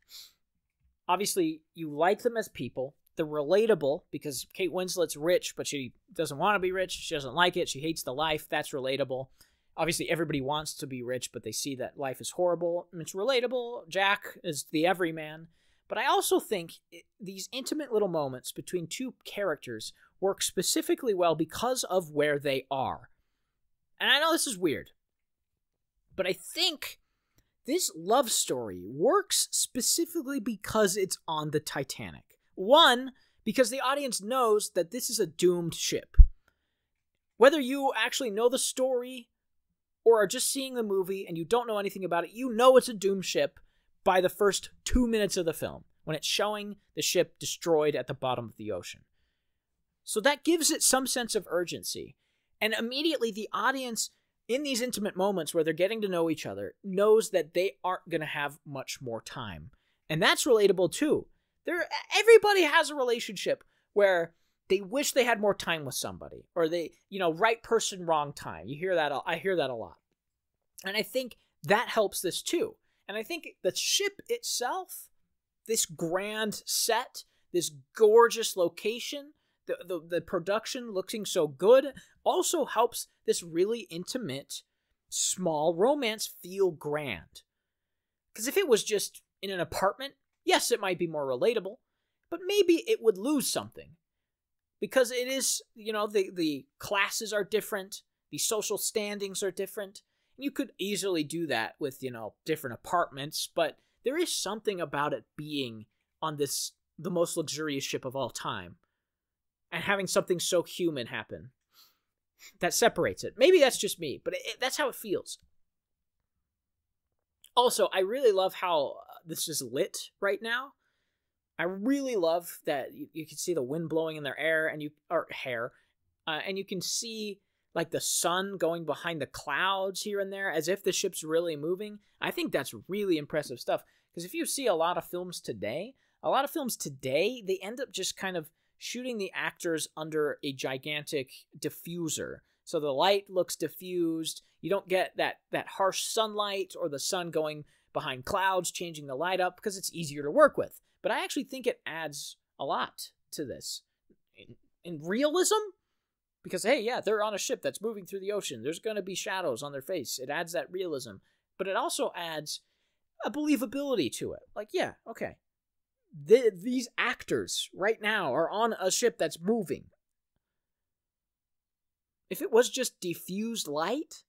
[SPEAKER 1] obviously, you like them as people. They're relatable because Kate Winslet's rich, but she doesn't want to be rich. She doesn't like it. She hates the life. That's relatable. Obviously, everybody wants to be rich, but they see that life is horrible. And it's relatable. Jack is the everyman. But I also think these intimate little moments between two characters work specifically well because of where they are. And I know this is weird, but I think this love story works specifically because it's on the Titanic. One, because the audience knows that this is a doomed ship. Whether you actually know the story or are just seeing the movie and you don't know anything about it, you know it's a doomed ship by the first 2 minutes of the film, when it's showing the ship destroyed at the bottom of the ocean. So that gives it some sense of urgency. And immediately the audience, in these intimate moments where they're getting to know each other, knows that they aren't going to have much more time. And that's relatable too. Everybody has a relationship where they wish they had more time with somebody, or they, right person, wrong time. You hear that. I hear that a lot. And I think that helps this too. And I think the ship itself, this grand set, this gorgeous location, the production looking so good, also helps this really intimate, small romance feel grand. Because if it was just in an apartment, yes, it might be more relatable, but maybe it would lose something. Because it is, the classes are different, the social standings are different. You could easily do that with, different apartments, but there is something about it being on the most luxurious ship of all time and having something so human happen that separates it. Maybe that's just me, but that's how it feels. Also, I really love how this is lit right now. I really love that you can see the wind blowing in their hair, and and you can see like the sun going behind the clouds here and there, as if the ship's really moving. I think that's really impressive stuff. Because if you see a lot of films today, they end up just kind of shooting the actors under a gigantic diffuser. So the light looks diffused. You don't get that harsh sunlight or the sun going behind clouds, changing the light up, because it's easier to work with. But I actually think it adds a lot to this. In realism, because, hey, yeah, they're on a ship that's moving through the ocean. There's going to be shadows on their face. It adds that realism. But it also adds a believability to it. Like, yeah, okay. These actors right now are on a ship that's moving. If it was just diffused light,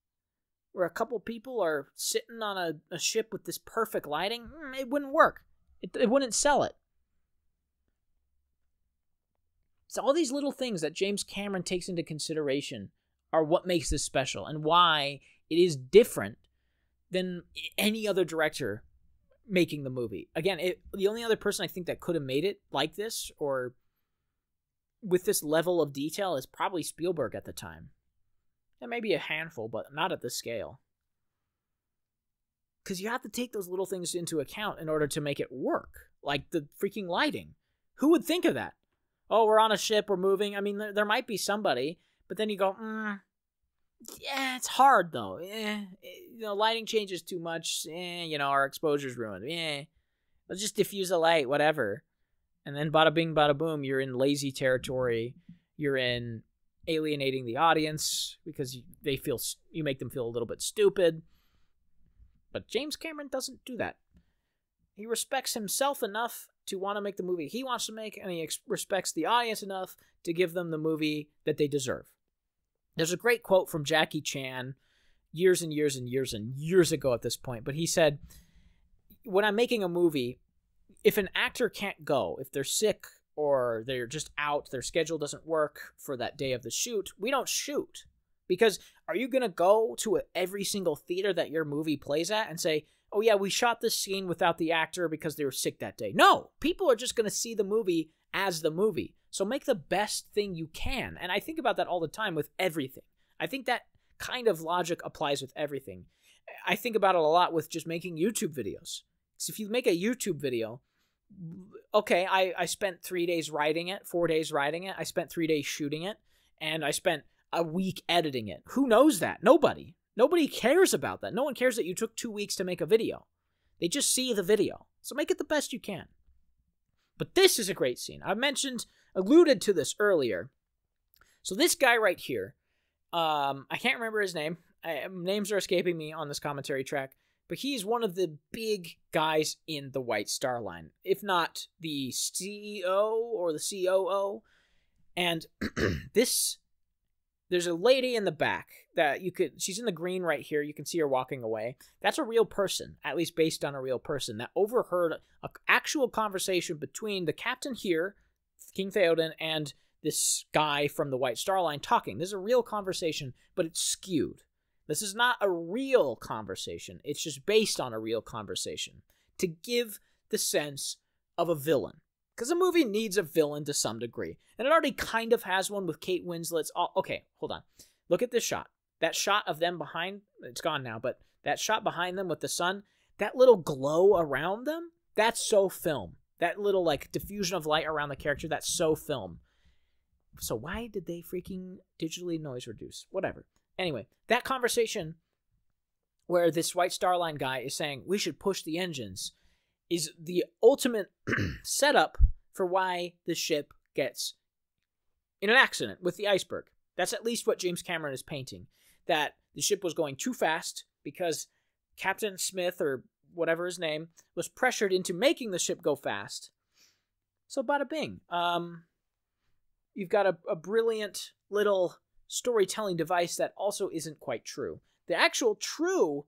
[SPEAKER 1] where a couple people are sitting on a ship with this perfect lighting, it wouldn't work. It wouldn't sell it. So all these little things that James Cameron takes into consideration are what makes this special, and why it is different than any other director making the movie. Again, the only other person I think that could have made it like this, or with this level of detail, is probably Spielberg at the time. And maybe a handful, but not at this scale. Because you have to take those little things into account in order to make it work. Like the freaking lighting. Who would think of that? Oh, we're on a ship, we're moving. I mean, there might be somebody, but then you go, yeah, it's hard though. Lighting changes too much. Our exposure's ruined. Let's just diffuse the light, whatever. And then bada bing, bada boom, you're in lazy territory. You're in alienating the audience because you make them feel a little bit stupid. But James Cameron doesn't do that. He respects himself enough to want to make the movie he wants to make, and he respects the audience enough to give them the movie that they deserve. There's a great quote from Jackie Chan years and years and years and years ago at this point, but he said, when I'm making a movie, if an actor can't go, if they're sick or they're just out, their schedule doesn't work for that day of the shoot, we don't shoot. Because are you going to go to every single theater that your movie plays at and say, oh yeah, we shot this scene without the actor because they were sick that day? No, people are just going to see the movie as the movie. So make the best thing you can. And I think about that all the time with everything. I think that kind of logic applies with everything. I think about it a lot with just making YouTube videos. Because if you make a YouTube video, okay, I spent 3 days writing it, 4 days writing it, I spent 3 days shooting it, and I spent a week editing it. Who knows that? Nobody. Nobody cares about that. No one cares that you took 2 weeks to make a video. They just see the video. So make it the best you can. But this is a great scene. I alluded to this earlier. So this guy right here, I can't remember his name. Names are escaping me on this commentary track. But he's one of the big guys in the White Star Line, if not the CEO or the COO. And there's a lady in the back that she's in the green right here. You can see her walking away. That's a real person, at least based on a real person, that overheard an actual conversation between the captain here, King Theoden, and this guy from the White Star Line talking. This is a real conversation, but it's skewed. This is not a real conversation. It's just based on a real conversation to give the sense of a villain. Because a movie needs a villain to some degree. And it already kind of has one with Kate Winslet's... Okay, hold on. Look at this shot. That shot of them behind... It's gone now, but that shot behind them with the sun, that little glow around them, that's so film. That little, like, diffusion of light around the character, that's so film. So why did they freaking digitally noise reduce? Whatever. Anyway, that conversation where this White Star Line guy is saying, we should push the engines, is the ultimate setup for why the ship gets in an accident with the iceberg. That's at least what James Cameron is painting. That the ship was going too fast because Captain Smith, or whatever his name, was pressured into making the ship go fast. So bada bing. You've got a brilliant little storytelling device that also isn't quite true. The actual true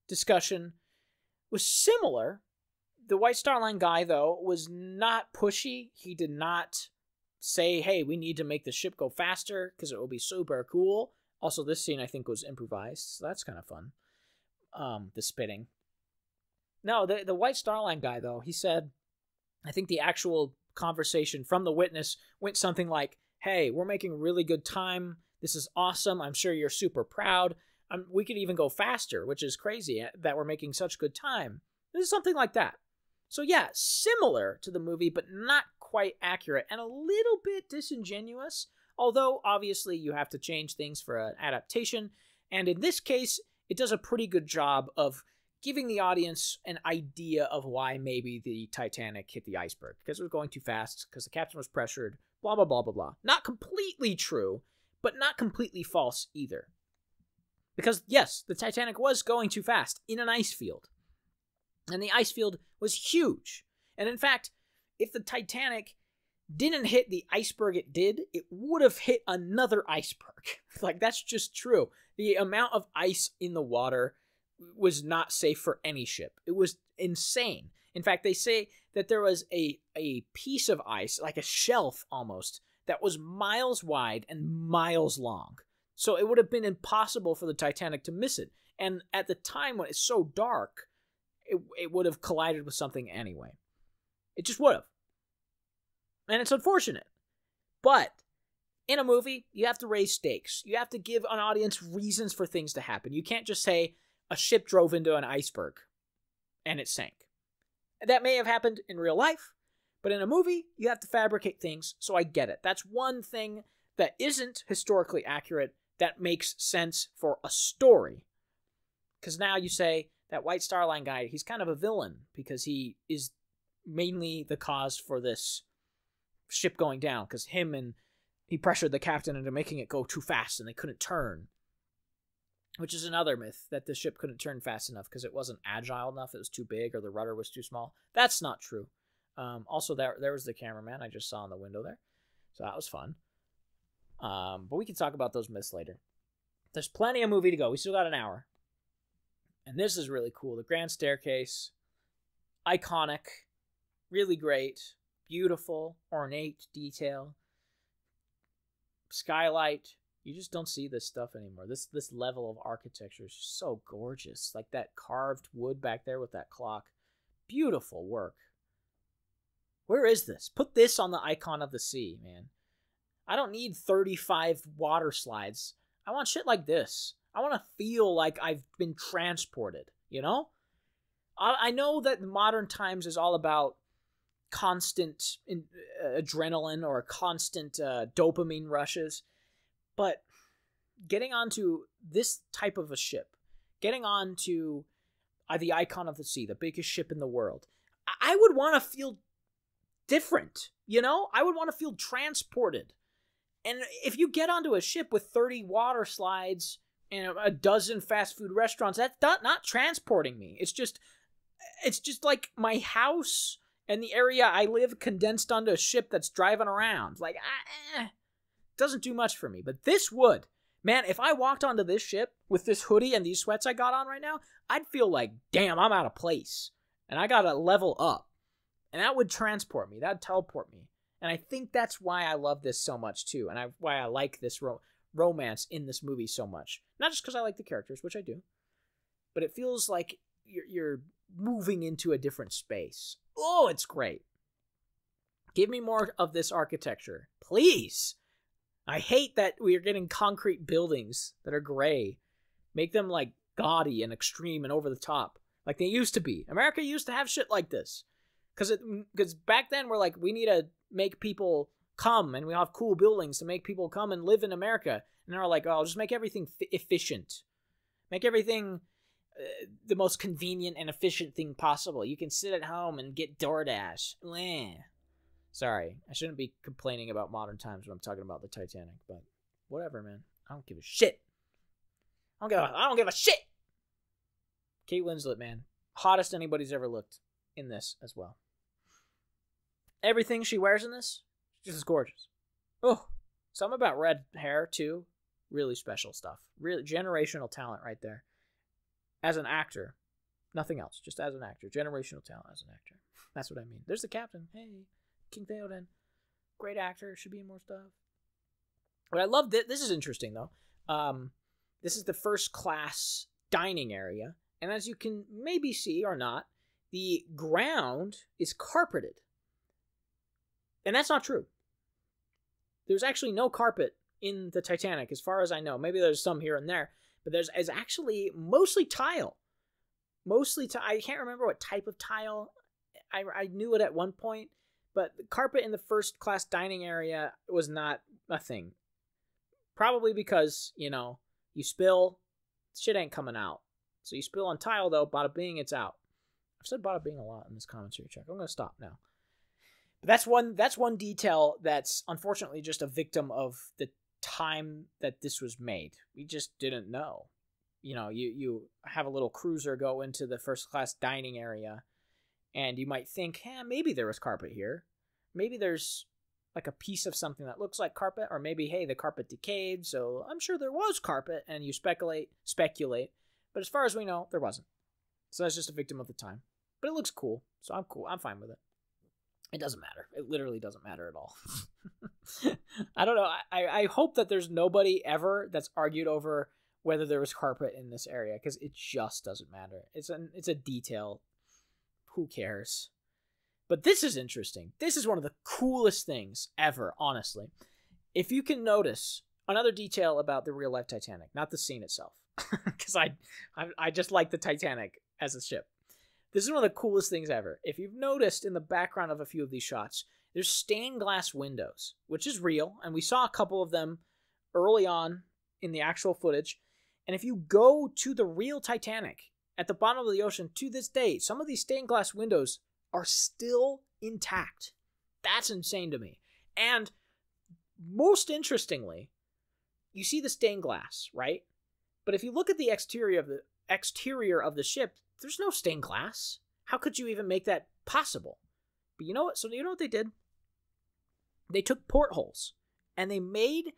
[SPEAKER 1] discussion was similar. The White Star Line guy, though, was not pushy. He did not say, hey, we need to make the ship go faster because it will be super cool. Also, this scene, I think, was improvised, so that's kind of fun. The spitting. No, the White Star Line guy, though, he said, I think the actual conversation from the witness went something like, hey, we're making really good time. This is awesome. I'm sure you're super proud. We could even go faster, which is crazy that we're making such good time. This is something like that. So yeah, similar to the movie, but not quite accurate and a little bit disingenuous. Although, obviously, you have to change things for an adaptation. And in this case, it does a pretty good job of giving the audience an idea of why maybe the Titanic hit the iceberg. Because it was going too fast, because the captain was pressured, blah, blah, blah, blah, blah. Not completely true, but not completely false either. Because, yes, the Titanic was going too fast in an ice field. And the ice field was huge. And in fact, if the Titanic didn't hit the iceberg it did, it would have hit another iceberg. Like, that's just true. The amount of ice in the water was not safe for any ship. It was insane. In fact, they say that there was a piece of ice, like a shelf almost, that was miles wide and miles long. So it would have been impossible for the Titanic to miss it. And at the time when it's so dark, it would have collided with something anyway. It just would have. And it's unfortunate. But in a movie, you have to raise stakes. You have to give an audience reasons for things to happen. You can't just say a ship drove into an iceberg and it sank. That may have happened in real life, but in a movie, you have to fabricate things, so I get it. That's one thing that isn't historically accurate that makes sense for a story. Because now you say, that White Star Line guy, he's kind of a villain because he is mainly the cause for this ship going down, because he pressured the captain into making it go too fast and they couldn't turn. Which is another myth, that the ship couldn't turn fast enough because it wasn't agile enough, it was too big, or the rudder was too small. That's not true. Also, there was the cameraman I just saw in the window there. So that was fun. But we can talk about those myths later. There's plenty of movie to go. We still got an hour. And this is really cool. The Grand Staircase. Iconic. Really great. Beautiful. Ornate detail. Skylight. You just don't see this stuff anymore. This level of architecture is just so gorgeous. Like that carved wood back there with that clock. Beautiful work. Where is this? Put this on the icon of the sea, man. I don't need 35 water slides. I want shit like this. I want to feel like I've been transported, you know? I know that modern times is all about constant adrenaline or constant dopamine rushes. But getting onto this type of a ship, getting onto the icon of the sea, the biggest ship in the world, I would want to feel different, you know? I would want to feel transported. And if you get onto a ship with 30 water slides and a dozen fast food restaurants, that's not transporting me. It's just like my house and the area I live condensed onto a ship that's driving around. Like, doesn't do much for me, but this would. Man, if I walked onto this ship with this hoodie and these sweats I got on right now, I'd feel like, damn, I'm out of place. And I gotta level up. And that would transport me. That would teleport me. And I think that's why I love this so much, too. And why I like this romance in this movie so much. Not just because I like the characters, which I do. But it feels like you're moving into a different space. Oh, it's great. Give me more of this architecture. Please. I hate that we are getting concrete buildings that are gray. Make them like gaudy and extreme and over the top, like they used to be. America used to have shit like this, because back then we're like, we need to make people come, and we have cool buildings to make people come and live in America. And they're like, oh, just make everything efficient, make everything the most convenient and efficient thing possible. You can sit at home and get DoorDash. Sorry, I shouldn't be complaining about modern times when I'm talking about the Titanic, but whatever, man. I don't give a shit. I don't give a shit. Kate Winslet, man. Hottest anybody's ever looked in this as well. Everything she wears in this, just as gorgeous. Oh, something about red hair, too. Really special stuff. Really generational talent right there. As an actor. Nothing else. Just as an actor. Generational talent as an actor. That's what I mean. There's the captain. Hey. King Theoden, great actor, should be in more stuff. But I love this. This is interesting though. This is the first class dining area, and as you can maybe see or not, the ground is carpeted. And that's not true. There's actually no carpet in the Titanic, as far as I know. Maybe there's some here and there, but there's actually mostly tile. I can't remember what type of tile. I knew it at one point, but the carpet in the first class dining area was not a thing. Probably because, you spill, shit ain't coming out. So you spill on tile, though, bada bing, it's out. I've said bada bing a lot in this commentary track. I'm going to stop now. But that's one detail that's unfortunately just a victim of the time that this was made. We just didn't know. You have a little cruiser go into the first class dining area, and you might think, maybe there was carpet here. Maybe there's like a piece of something that looks like carpet, or maybe, hey, the carpet decayed, so I'm sure there was carpet, and you speculate. But as far as we know, there wasn't. So that's just a victim of the time. But it looks cool, so I'm cool. I'm fine with it. It doesn't matter. It literally doesn't matter at all. I don't know. I hope that there's nobody ever that's argued over whether there was carpet in this area, because it just doesn't matter. It's a detail. Who cares? But this is interesting. This is one of the coolest things ever, honestly. If you can notice another detail about the real life Titanic, not the scene itself, because I just like the Titanic as a ship. This is one of the coolest things ever. If you've noticed in the background of a few of these shots, there's stained glass windows, which is real, and we saw a couple of them early on in the actual footage. And if you go to the real Titanic at the bottom of the ocean to this day, some of these stained glass windows are still intact. That's insane to me. And most interestingly, you see the stained glass, right? But if you look at the exterior of the ship, there's no stained glass. How could you even make that possible? But you know what? So you know what they did? They took portholes and they made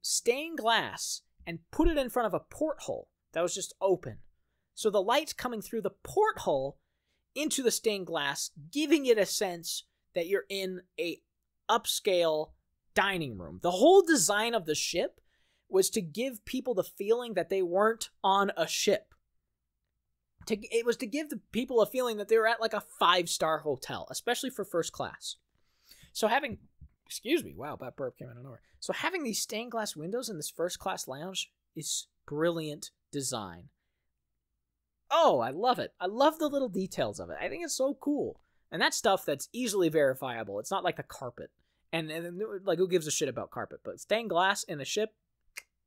[SPEAKER 1] stained glass and put it in front of a porthole that was just open. So the light's coming through the porthole into the stained glass, giving it a sense that you're in a upscale dining room. The whole design of the ship was to give people the feeling that they weren't on a ship. It was to give the people a feeling that they were at like a 5-star hotel, especially for first class. So wow, that burp came out of nowhere. So having these stained glass windows in this first class lounge is brilliant design. Oh, I love it. I love the little details of it. I think it's so cool. And that's stuff that's easily verifiable. It's not like the carpet. And like, who gives a shit about carpet? But stained glass in a ship,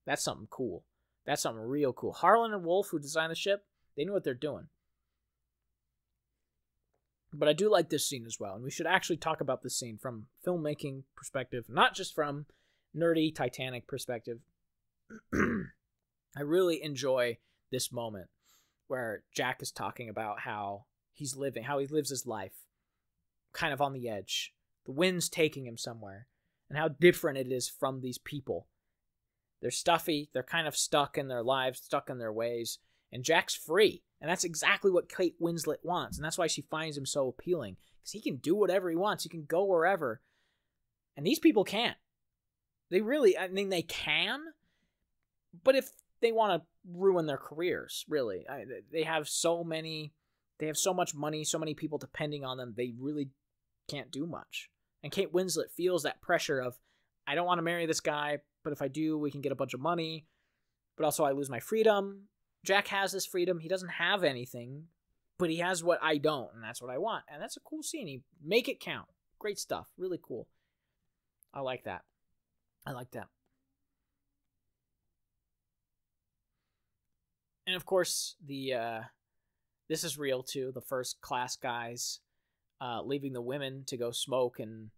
[SPEAKER 1] that's something cool. That's something real cool. Harlan and Wolff, who designed the ship, they knew what they're doing. But I do like this scene as well. And we should actually talk about this scene from filmmaking perspective, not just from nerdy Titanic perspective. I really enjoy this moment where Jack is talking about how he lives his life kind of on the edge. The wind's taking him somewhere, and how different it is from these people. They're stuffy, they're kind of stuck in their lives, stuck in their ways, and Jack's free. And that's exactly what Kate Winslet wants, and that's why she finds him so appealing, because he can do whatever he wants, he can go wherever. And these people can't. They can, but if they want to ruin their careers, really. They have so much money, so many people depending on them, they really can't do much. And Kate Winslet feels that pressure of, I don't want to marry this guy, but if I do, we can get a bunch of money, but also I lose my freedom. Jack has this freedom. He doesn't have anything, but he has what I don't, and that's what I want. And that's a cool scene. Make it count. Great stuff. Really cool. I like that. And of course, this is real too. The first class guys leaving the women to go smoke and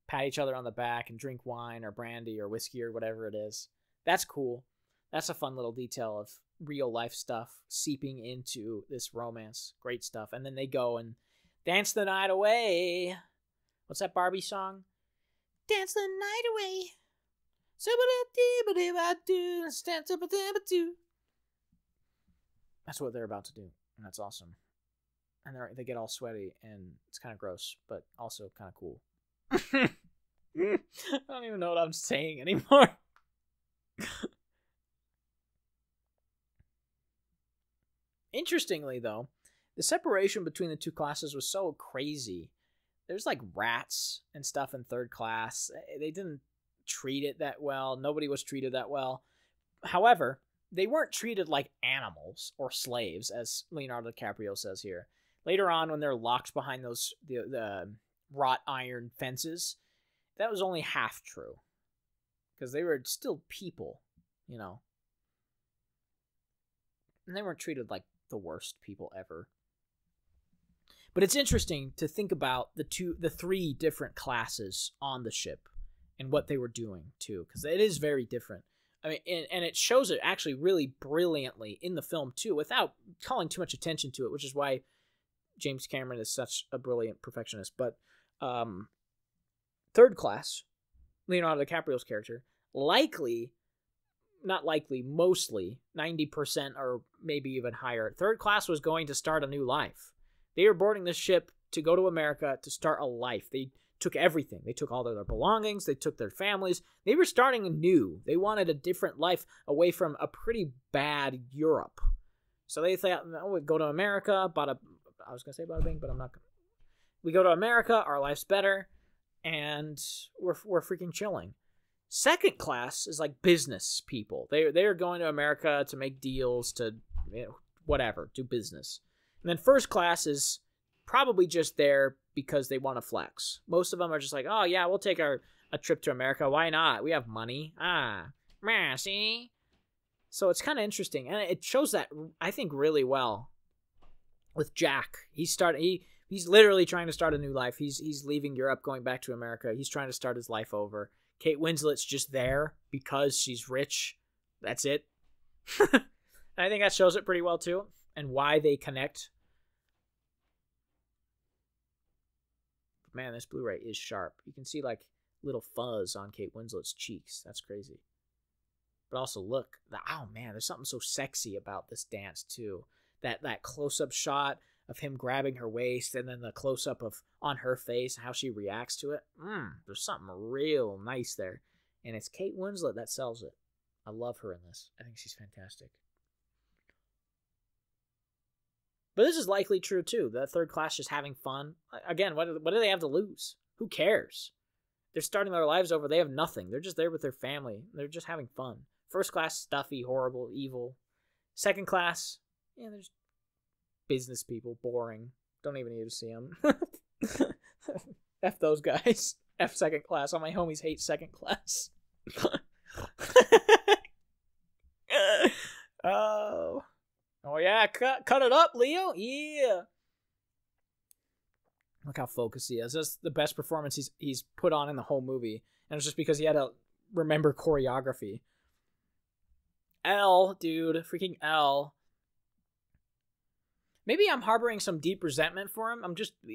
[SPEAKER 1] pat each other on the back and drink wine or brandy or whiskey or whatever it is. That's cool. That's a fun little detail of real life stuff seeping into this romance. Great stuff. And then they go and dance the night away. What's that Barbie song? Dance the night away. That's what they're about to do, and that's awesome. And they get all sweaty, and it's kind of gross, but also kind of cool. I don't even know what I'm saying anymore. Interestingly, though, the separation between the two classes was so crazy. There's like rats and stuff in third class. They didn't treat it that well. Nobody was treated that well. However, they weren't treated like animals or slaves, as Leonardo DiCaprio says here. Later on, when they're locked behind those the wrought iron fences, that was only half true. Because they were still people, you know. And they weren't treated like the worst people ever. But it's interesting to think about the three different classes on the ship and what they were doing too, because it is very different. I mean, and it shows it actually really brilliantly in the film too, without calling too much attention to it, which is why James Cameron is such a brilliant perfectionist. But third class, Leonardo DiCaprio's character, mostly 90% or maybe even higher, third class was going to start a new life. They were boarding this ship to go to America to start a life. They took everything. They took all their belongings. They took their families. They were starting anew. They wanted a different life away from a pretty bad Europe. So they thought, oh, we'd go to America. I was going to say bada bing, but I'm not going to. We go to America. Our life's better. And we're freaking chilling. Second class is like business people. They're going to America to make deals, to whatever, do business. And then first class is probably just there because they want to flex. Most of them are just like, oh yeah, we'll take a trip to America. Why not? We have money. See? So it's kind of interesting. And it shows that, I think, really well with Jack. He's literally trying to start a new life. He's leaving Europe, going back to America. He's trying to start his life over. Kate Winslet's just there because she's rich. That's it. And I think that shows it pretty well too, and why they connect. Man, this Blu-ray is sharp. You can see like little fuzz on Kate Winslet's cheeks. That's crazy. But also look, oh man, there's something so sexy about this dance too. That close-up shot of him grabbing her waist, and then the close-up of on her face, how she reacts to it. There's something real nice there. And it's Kate Winslet that sells it. I love her in this. I think she's fantastic. But this is likely true too. The third class just having fun. Again, what do they have to lose? Who cares? They're starting their lives over. They have nothing. They're just there with their family. They're just having fun. First class, stuffy, horrible, evil. Second class, yeah, there's business people, boring. Don't even need to see them. F those guys. F second class. All my homies hate second class. Oh yeah, cut it up, Leo. Yeah. Look how focused he is. That's the best performance he's put on in the whole movie. And it's just because he had to remember choreography. L, dude. Freaking L. Maybe I'm harboring some deep resentment for him.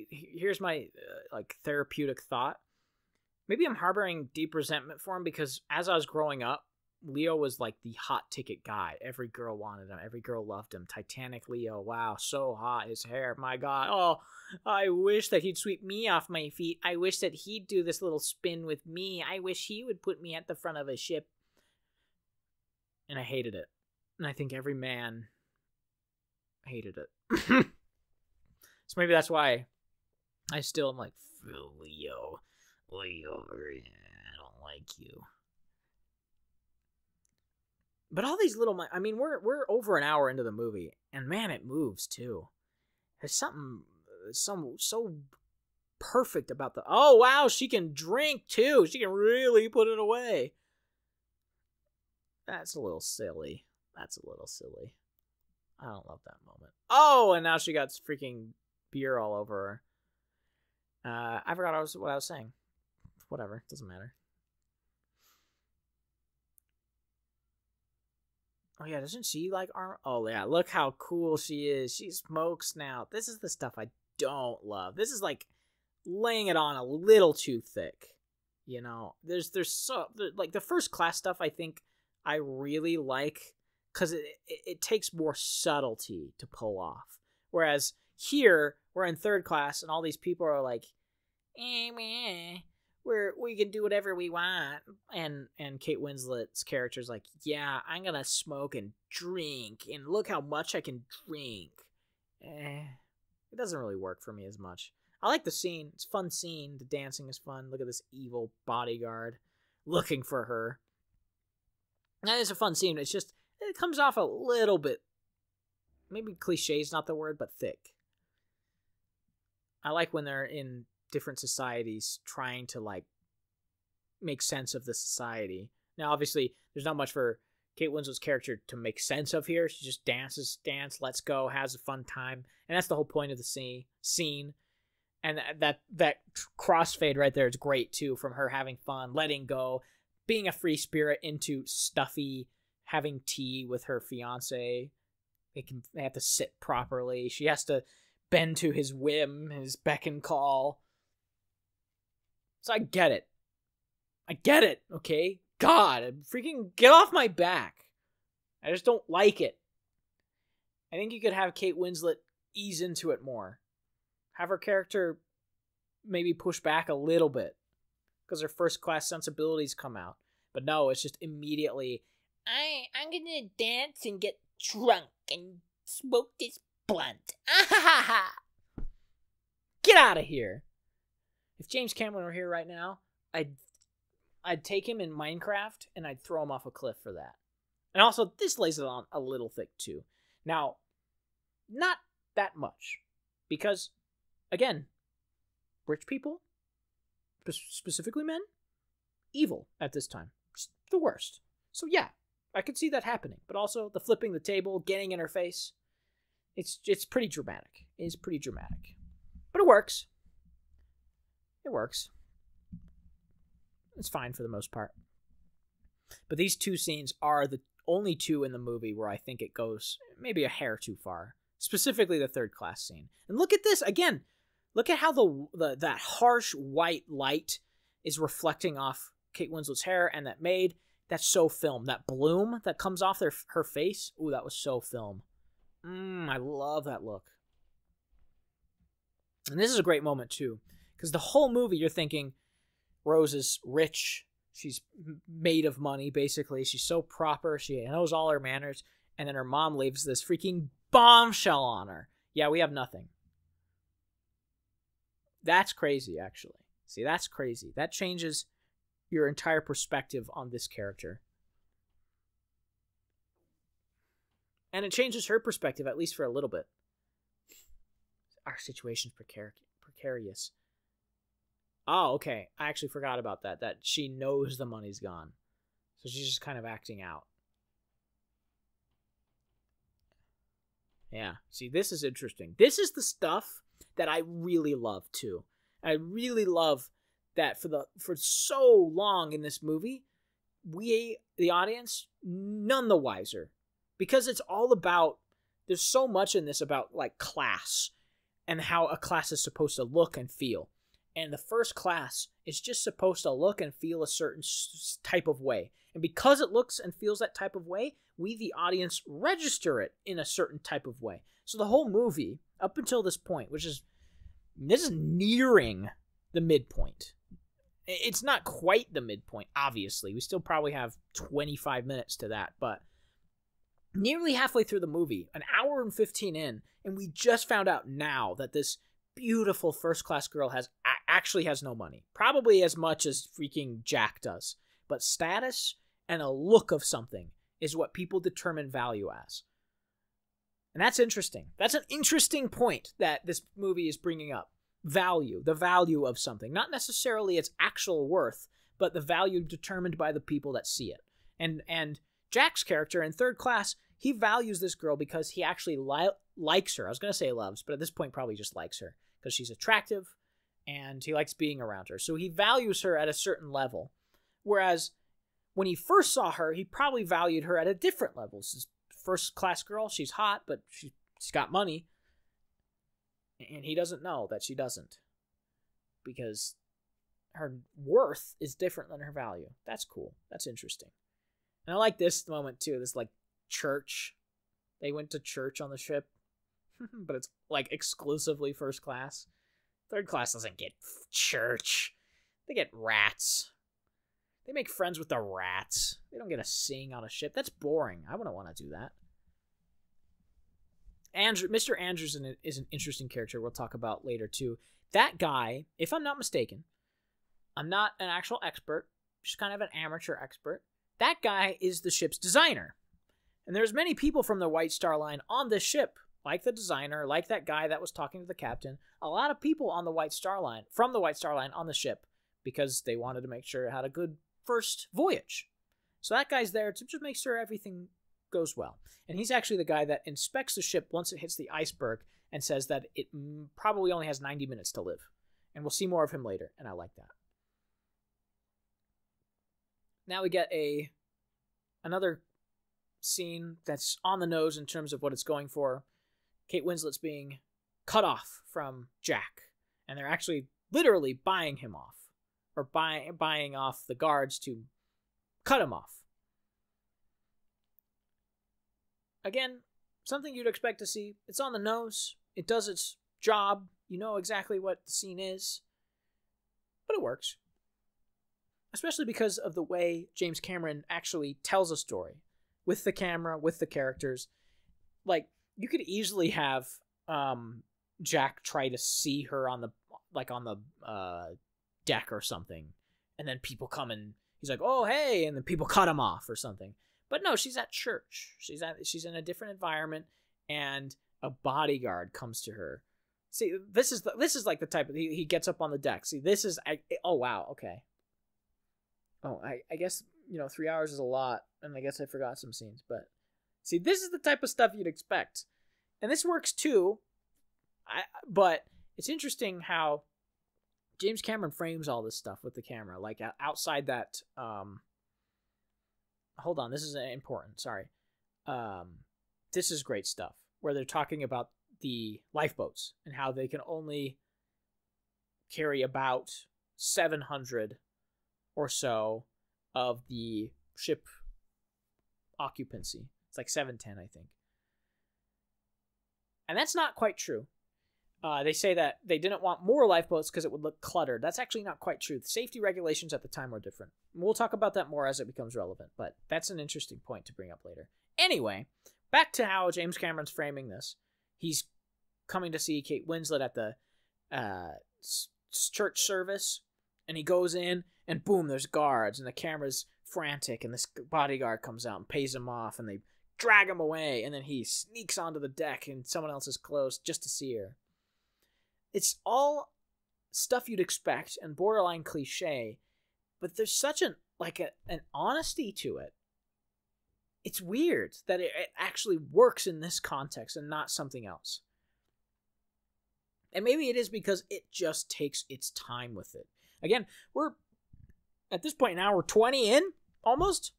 [SPEAKER 1] Here's my therapeutic thought. Maybe I'm harboring deep resentment for him because as I was growing up, Leo was like the hot ticket guy. Every girl wanted him. Every girl loved him. Titanic Leo. Wow, so hot. His hair. My God. Oh, I wish that he'd sweep me off my feet. I wish that he'd do this little spin with me. I wish he would put me at the front of a ship. And I hated it. And I think every man hated it. So maybe that's why I still am like, Leo, I don't like you. But all these little, I mean, we're over an hour into the movie, and man, it moves too. There's something so perfect about the. Oh wow, she can drink too. She can really put it away. That's a little silly. I don't love that moment. Oh, and now she got freaking beer all over her. I forgot what I was saying. Whatever, doesn't matter. Oh yeah, doesn't she like armor? Oh yeah, look how cool she is. She smokes now. This is the stuff I don't love. This is like laying it on a little too thick. You know, there's like the first class stuff I think I really like because it takes more subtlety to pull off. Whereas here we're in third class and all these people are like, meh. We can do whatever we want, and Kate Winslet's character's like, yeah, I'm gonna smoke and drink, and look how much I can drink. It doesn't really work for me as much. I like the scene. It's a fun scene. The dancing is fun. Look at this evil bodyguard looking for her. That is a fun scene. It's just, it comes off a little bit, maybe cliche is not the word, but thick. I like when they're in different societies trying to, like, make sense of the society. Now, obviously, there's not much for Kate Winslet's character to make sense of here. She just dances, let's go, has a fun time. And that's the whole point of the scene. And that crossfade right there is great, too, from her having fun, letting go, being a free spirit into stuffy, having tea with her fiancé. They have to sit properly. She has to bend to his whim, his beck and call. So I get it. Okay? God, freaking get off my back. I just don't like it. I think you could have Kate Winslet ease into it more. Have her character maybe push back a little bit because her first class sensibilities come out. But no, it's just immediately, I'm gonna dance and get drunk and smoke this blunt. Get out of here. If James Cameron were here right now, I'd take him in Minecraft and I'd throw him off a cliff for that. And also, this lays it on a little thick too. Now, not that much. Because, again, rich people, specifically men, evil at this time. Just the worst. So yeah, I could see that happening. But also, the flipping the table, getting in her face, it's pretty dramatic. It's pretty dramatic. But it works. It works. It's fine for the most part. But these two scenes are the only two in the movie where I think it goes maybe a hair too far. Specifically the third class scene. And look at this again. Look at how that harsh white light is reflecting off Kate Winslet's hair and that maid. That's so film. That bloom that comes off her face. Ooh, that was so film. I love that look. And this is a great moment too. Because the whole movie you're thinking Rose is rich. She's made of money, basically. She's so proper. She knows all her manners. And then her mom leaves this freaking bombshell on her. Yeah, we have nothing. That's crazy, actually. See, that's crazy. That changes your entire perspective on this character. And it changes her perspective, at least for a little bit. Our situation's precarious. Oh, okay. I actually forgot about that. That she knows the money's gone. So she's just kind of acting out. Yeah. See, this is interesting. This is the stuff that I really love, too. I really love that for so long in this movie, we, the audience, none the wiser. Because it's all about, there's so much in this about, like, class. And how a class is supposed to look and feel. And the first class is just supposed to look and feel a certain type of way. And because it looks and feels that type of way, we, the audience, register it in a certain type of way. So the whole movie, up until this point, this is nearing the midpoint. It's not quite the midpoint, obviously. We still probably have 25 minutes to that. But nearly halfway through the movie, an hour and 15 in, and we just found out now that this beautiful first-class girl actually has no money. Probably as much as freaking Jack does. But status and a look of something is what people determine value as. And that's interesting. That's an interesting point that this movie is bringing up. Value. The value of something. Not necessarily its actual worth, but the value determined by the people that see it. And Jack's character in third class, he values this girl because he actually likes her. I was going to say loves, but at this point probably just likes her. Because she's attractive, and he likes being around her. So he values her at a certain level. Whereas, when he first saw her, he probably valued her at a different level. This first-class girl, she's hot, but she's got money. And he doesn't know that she doesn't. Because her worth is different than her value. That's cool. That's interesting. And I like this moment, too. This, like, church. They went to church on the ship. But it's, like, exclusively first class. Third class doesn't get church. They get rats. They make friends with the rats. They don't get to sing on a ship. That's boring. I wouldn't want to do that. Mr. Andrews is an interesting character we'll talk about later, too. That guy, if I'm not mistaken, I'm not an actual expert, just kind of an amateur expert. That guy is the ship's designer. And there's many people from the White Star Line on this ship, like the designer, like that guy that was talking to the captain. A lot of people on the White Star Line, from the White Star Line on the ship, because they wanted to make sure it had a good first voyage. So that guy's there to just make sure everything goes well. And he's actually the guy that inspects the ship once it hits the iceberg and says that it probably only has 90 minutes to live. And we'll see more of him later, and I like that. Now we get another scene that's on the nose in terms of what it's going for. Kate Winslet's being cut off from Jack, and they're actually literally buying him off, or buying off the guards to cut him off. Again, something you'd expect to see. It's on the nose. It does its job. You know exactly what the scene is, but it works. Especially because of the way James Cameron actually tells a story. With the camera, with the characters. Like, you could easily have Jack try to see her on the deck or something. And then people come and he's like, oh, hey, and then people cut him off or something. But no, she's at church. She's in a different environment, and a bodyguard comes to her. See, this is like the type of, he gets up on the deck. See, this is, oh, wow, okay. Oh, I guess, 3 hours is a lot, and I guess I forgot some scenes, but see, this is the type of stuff you'd expect. And this works too, but it's interesting how James Cameron frames all this stuff with the camera, like outside that, hold on, this is important, sorry. This is great stuff, where they're talking about the lifeboats and how they can only carry about 700 or so of the ship occupancy. It's like 710, I think. And that's not quite true. They say that they didn't want more lifeboats because it would look cluttered. That's actually not quite true. The safety regulations at the time were different. We'll talk about that more as it becomes relevant, but that's an interesting point to bring up later. Anyway, back to how James Cameron's framing this. He's coming to see Kate Winslet at the church service, and he goes in, and boom, there's guards, and the camera's frantic, and this bodyguard comes out and pays him off, and they drag him away, and then he sneaks onto the deck in someone else's clothes just to see her. It's all stuff you'd expect and borderline cliche, but there's such an honesty to it. It's weird that it actually works in this context and not something else. And maybe it is because it just takes its time with it. Again, we're at this point now, we're 20 in, almost.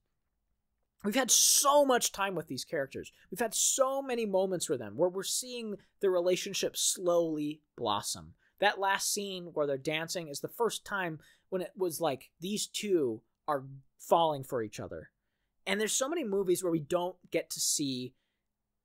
[SPEAKER 1] We've had so much time with these characters. We've had so many moments with them where we're seeing the relationship slowly blossom. That last scene where they're dancing is the first time when it was like these two are falling for each other. And there's so many movies where we don't get to see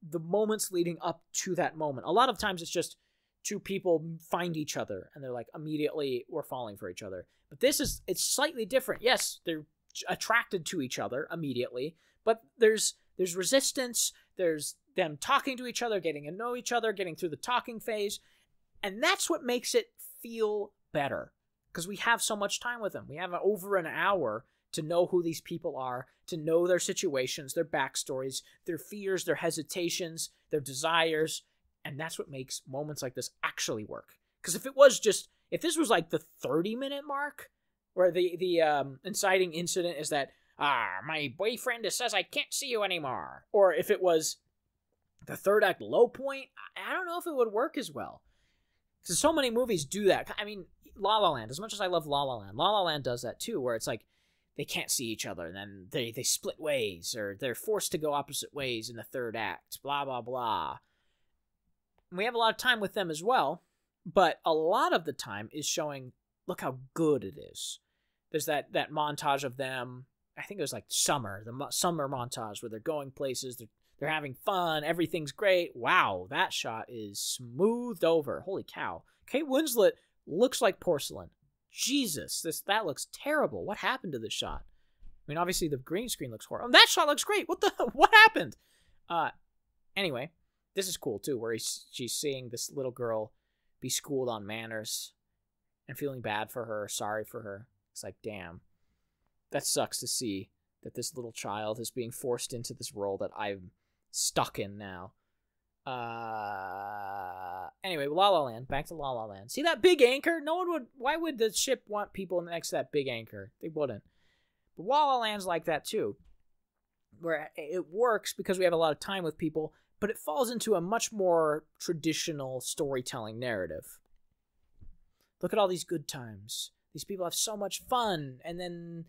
[SPEAKER 1] the moments leading up to that moment. A lot of times it's just two people find each other and they're like, immediately we're falling for each other. But it's slightly different. Yes, they're attracted to each other immediately, but there's resistance, there's them talking to each other, getting to know each other, getting through the talking phase, and that's what makes it feel better, because we have so much time with them. We have over an hour to know who these people are, to know their situations, their backstories, their fears, their hesitations, their desires, and that's what makes moments like this actually work. Because if this was like the 30-minute mark, where the inciting incident is that, my boyfriend says I can't see you anymore. Or if it was the third act low point, I don't know if it would work as well. Because so many movies do that. I mean, La La Land, as much as I love La La Land does that too, where it's like they can't see each other, and then they split ways, or they're forced to go opposite ways in the third act, blah, blah, blah. And we have a lot of time with them as well, but a lot of the time is showing, look how good it is. There's that montage of them, I think it was like summer montage where they're going places, they're having fun, everything's great. Wow, that shot is smoothed over. Holy cow. Kate Winslet looks like porcelain. Jesus, that looks terrible. What happened to this shot? I mean, obviously the green screen looks horrible. That shot looks great. What happened? Anyway, this is cool too, where she's seeing this little girl be schooled on manners and feeling bad for her, sorry for her. It's like, damn, that sucks to see that this little child is being forced into this role that I'm stuck in now. Anyway, La La Land. Back to La La Land. See that big anchor? No one would. Why would the ship want people next to that big anchor? They wouldn't. But La La Land's like that too, where it works because we have a lot of time with people, but it falls into a much more traditional storytelling narrative. Look at all these good times. These people have so much fun, and then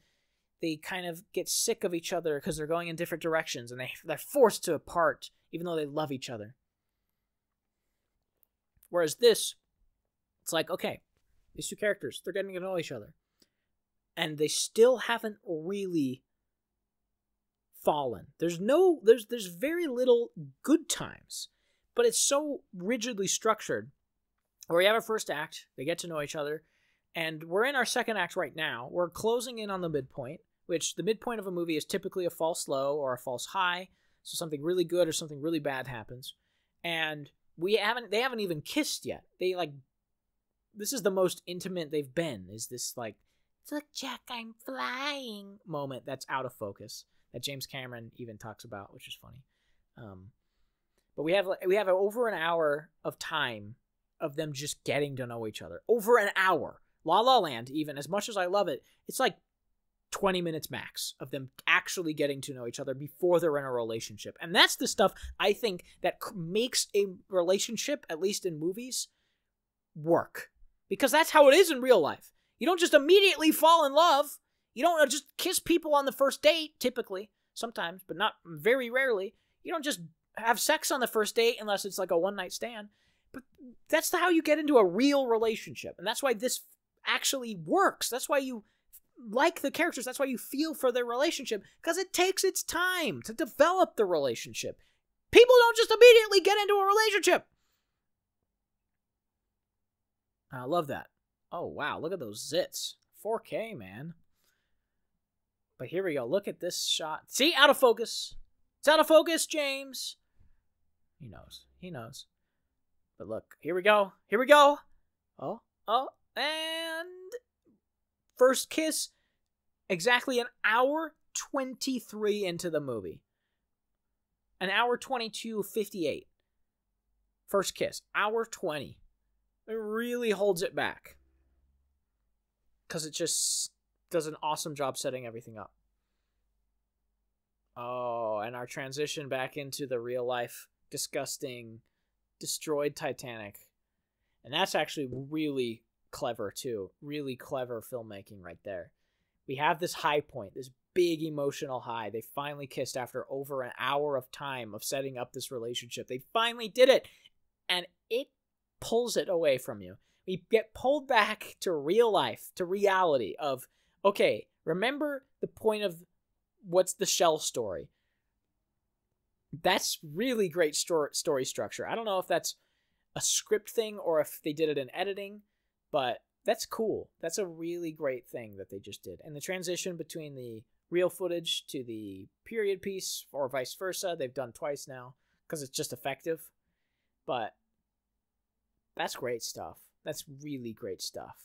[SPEAKER 1] they kind of get sick of each other because they're going in different directions, and they're forced to apart, even though they love each other. Whereas this, it's like, okay, these two characters, they're getting to know each other. And they still haven't really fallen. There's very little good times. But it's so rigidly structured. Where we have our first act, they get to know each other, and we're in our second act right now. We're closing in on the midpoint, which the midpoint of a movie is typically a false low or a false high. So something really good or something really bad happens. And they haven't even kissed yet. This is the most intimate they've been, is this like, look, Jack, I'm flying moment that's out of focus, that James Cameron even talks about, which is funny. But we have over an hour of time of them just getting to know each other. Over an hour. La La Land, even, as much as I love it, it's like 20 minutes max of them actually getting to know each other before they're in a relationship. And that's the stuff I think that makes a relationship, at least in movies, work. Because that's how it is in real life. You don't just immediately fall in love. You don't just kiss people on the first date, typically. Sometimes, but not very rarely. You don't just have sex on the first date unless it's like a one-night stand. But that's how you get into a real relationship. And that's why this actually works. That's why you like the characters. That's why you feel for their relationship. Because it takes its time to develop the relationship. People don't just immediately get into a relationship. I love that. Oh, wow. Look at those zits. 4K, man. But here we go. Look at this shot. See? Out of focus. It's out of focus, James. He knows. He knows. But look. Here we go. Here we go. Oh. And first kiss. Exactly an hour 23 into the movie. An hour 22:58. First kiss. Hour 20. It really holds it back. Because it just does an awesome job setting everything up. Oh, and our transition back into the real life, disgusting, destroyed Titanic. And that's actually really clever, too. Really clever filmmaking right there. We have this high point, this big emotional high. They finally kissed after over an hour of time of setting up this relationship. They finally did it. And it pulls it away from you. We get pulled back to real life, to reality of, okay, remember the point of what's the shell story? That's really great story structure. I don't know if that's a script thing or if they did it in editing, but that's cool. That's a really great thing that they just did. And the transition between the real footage to the period piece or vice versa, they've done twice now because it's just effective. But that's great stuff. That's really great stuff.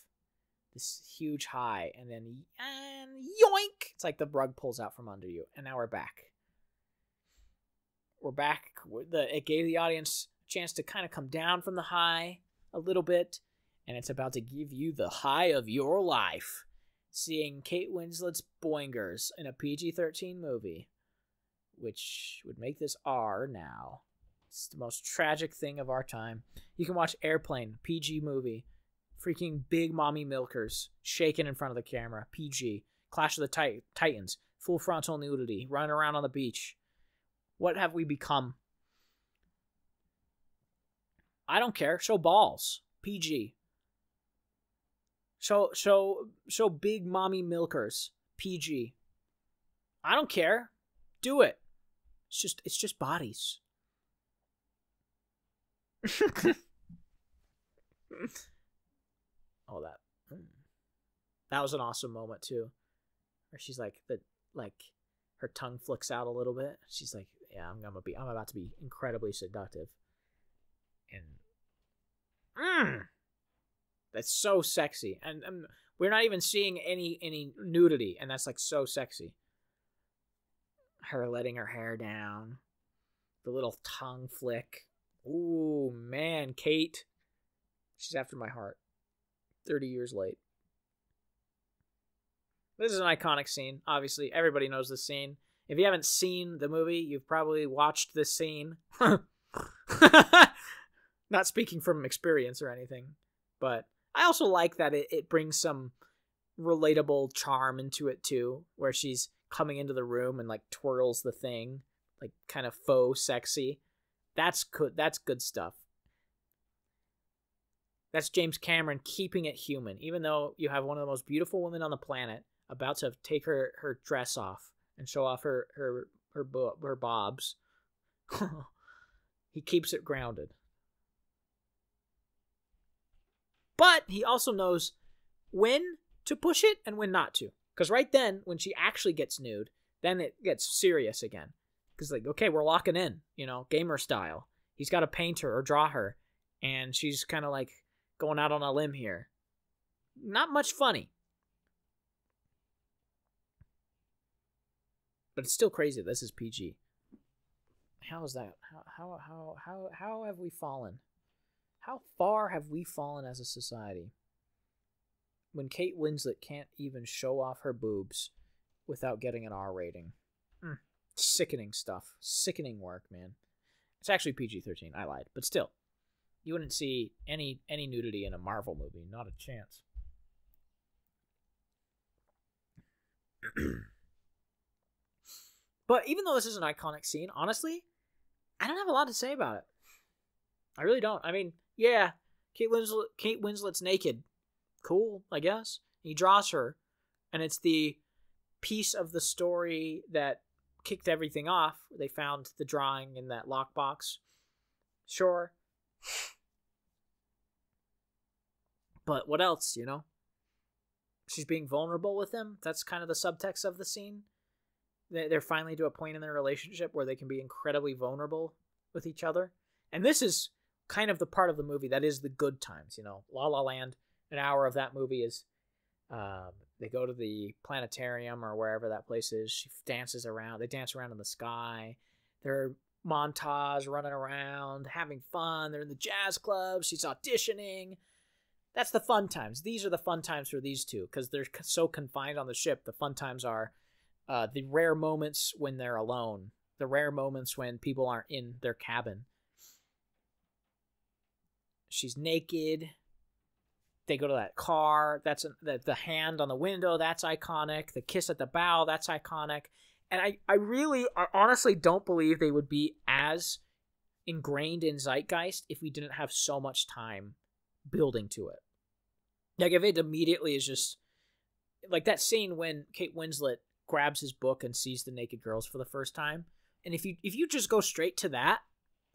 [SPEAKER 1] This huge high, and then yoink! It's like the rug pulls out from under you, and now we're back. We're back. It gave the audience a chance to kind of come down from the high a little bit, and it's about to give you the high of your life. Seeing Kate Winslet's boingers in a PG-13 movie, which would make this R now. It's the most tragic thing of our time. You can watch Airplane, PG movie. Freaking big mommy milkers shaking in front of the camera, PG. Clash of the Titans, full frontal nudity, running around on the beach. What have we become? I don't care. Show balls, PG. Show big mommy milkers, PG. I don't care. Do it. It's just bodies. Oh, that was an awesome moment too, where she's like her tongue flicks out a little bit. She's like, "Yeah, I'm about to be incredibly seductive." And that's so sexy. And we're not even seeing any nudity, and that's like so sexy. Her letting her hair down, the little tongue flick. Ooh, man, Kate. She's after my heart. 30 years late. This is an iconic scene. Obviously, everybody knows this scene. If you haven't seen the movie, you've probably watched this scene. Not speaking from experience or anything, but I also like that it brings some relatable charm into it too, where she's coming into the room and like twirls the thing, like kind of faux sexy. That's good. That's good stuff. That's James Cameron keeping it human, even though you have one of the most beautiful women on the planet about to take her dress off and show off her bobs. He keeps it grounded. But he also knows when to push it and when not to. Because right then, when she actually gets nude, then it gets serious again. Because like, okay, we're locking in, gamer style. He's got to paint her or draw her. And she's kind of like going out on a limb here. Not much funny. But it's still crazy. This is PG. How is that? How have we fallen? How far have we fallen as a society? When Kate Winslet can't even show off her boobs without getting an R rating. Sickening stuff. Sickening work, man. It's actually PG-13. I lied. But still, you wouldn't see any nudity in a Marvel movie. Not a chance. But even though this is an iconic scene, honestly, I don't have a lot to say about it. I really don't. I mean, yeah, Kate Winslet's naked. Cool, I guess. He draws her, and it's the piece of the story that kicked everything off. They found the drawing in that lockbox. Sure. But what else, She's being vulnerable with him. That's kind of the subtext of the scene. They're finally to a point in their relationship where they can be incredibly vulnerable with each other. And this is kind of the part of the movie that is the good times, La La Land. An hour of that movie is they go to the planetarium or wherever that place is. She dances around. They dance around in the sky. They're montage, running around, having fun. They're in the jazz club. She's auditioning. That's the fun times. These are the fun times for these two because they're so confined on the ship. The fun times are the rare moments when they're alone. The rare moments when people aren't in their cabin. She's naked. They go to that car. That's the hand on the window. That's iconic. The kiss at the bow. That's iconic. And I honestly don't believe they would be as ingrained in zeitgeist if we didn't have so much time building to it. Like if it immediately is just like that scene when Kate Winslet grabs his book and sees the naked girls for the first time. And if you just go straight to that,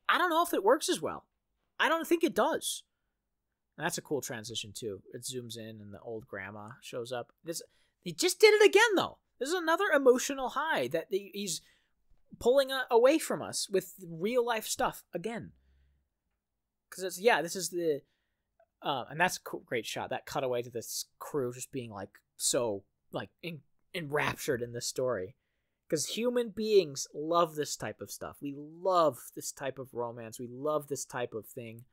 [SPEAKER 1] I don't know if it works as well. I don't think it does. And that's a cool transition too. It zooms in and the old grandma shows up. He just did it again though. This is another emotional high that he's pulling away from us with real life stuff again. Because this is the and that's a cool, great shot. That cutaway to this crew just being like so like enraptured in this story. Because human beings love this type of stuff. We love this type of romance. We love this type of thing.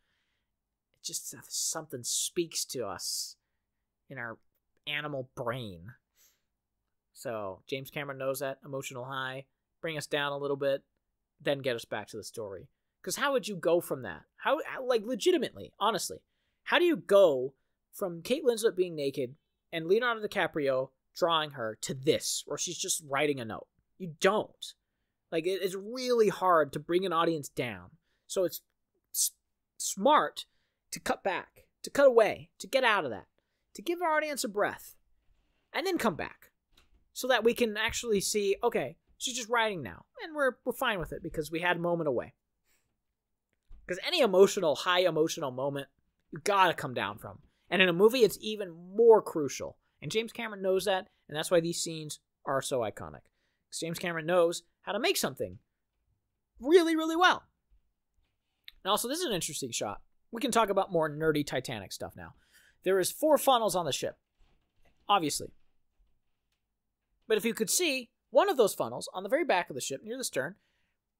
[SPEAKER 1] It just something speaks to us in our animal brain. So James Cameron knows that emotional high, bring us down a little bit, then get us back to the story. Because how would you go from that? How like legitimately, honestly, how do you go from Kate Winslet being naked and Leonardo DiCaprio drawing her to this, where she's just writing a note? You don't. Like, it's really hard to bring an audience down. So it's smart to cut back, to cut away, to get out of that, to give our audience a breath, and then come back. So that we can actually see, okay, she's just writing now, and we're fine with it because we had a moment away. Because any high emotional moment, you gotta come down from. And in a movie, it's even more crucial. And James Cameron knows that, and that's why these scenes are so iconic. Because James Cameron knows how to make something really, really well. And also, this is an interesting shot. We can talk about more nerdy Titanic stuff now. There is 4 funnels on the ship, obviously. But if you could see, one of those funnels on the very back of the ship, near the stern,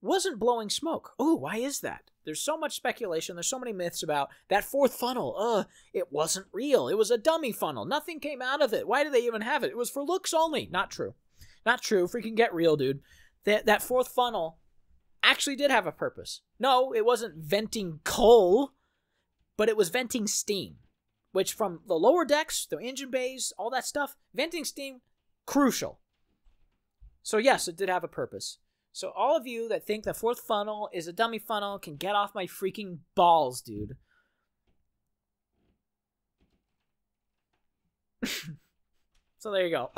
[SPEAKER 1] wasn't blowing smoke. Oh, why is that? There's so much speculation. There's so many myths about that 4th funnel. It wasn't real. It was a dummy funnel. Nothing came out of it. Why did they even have it? It was for looks only. Not true. Not true. Freaking get real, dude. That 4th funnel actually did have a purpose. No, it wasn't venting coal, but it was venting steam, which from the lower decks, the engine bays, all that stuff, venting steam, crucial. So yes, it did have a purpose. So all of you that think the 4th funnel is a dummy funnel can get off my freaking balls, dude. So there you go.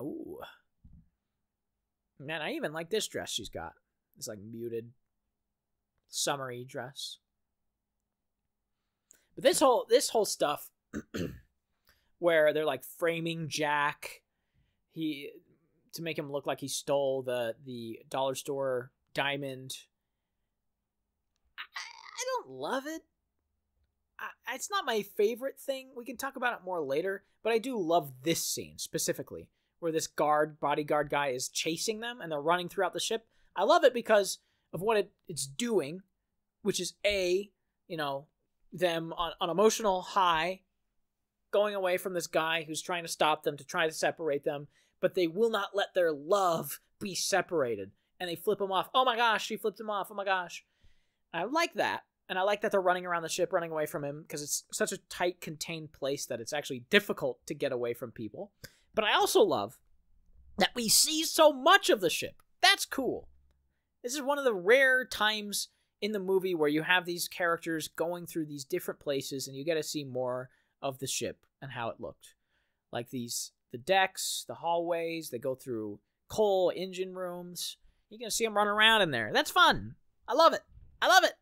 [SPEAKER 1] Ooh. Man, I even like this dress she's got. It's like muted, summery dress. But this whole stuff where they're like framing Jack to make him look like he stole the dollar store diamond. I don't love it. It's not my favorite thing. We can talk about it more later, but I do love this scene specifically, where this bodyguard guy is chasing them and they're running throughout the ship. I love it because of what it's doing, which is them on an emotional high, going away from this guy who's trying to stop them, to try to separate them, but they will not let their love be separated. And they flip him off. Oh my gosh, she flipped him off. Oh my gosh. I like that. And I like that they're running around the ship, running away from him, because it's such a tight, contained place that it's actually difficult to get away from people. But I also love that we see so much of the ship. That's cool. This is one of the rare times in the movie where you have these characters going through these different places and you get to see more of the ship and how it looked. Like the decks, the hallways, they go through coal engine rooms. You can see them run around in there. That's fun. I love it. I love it.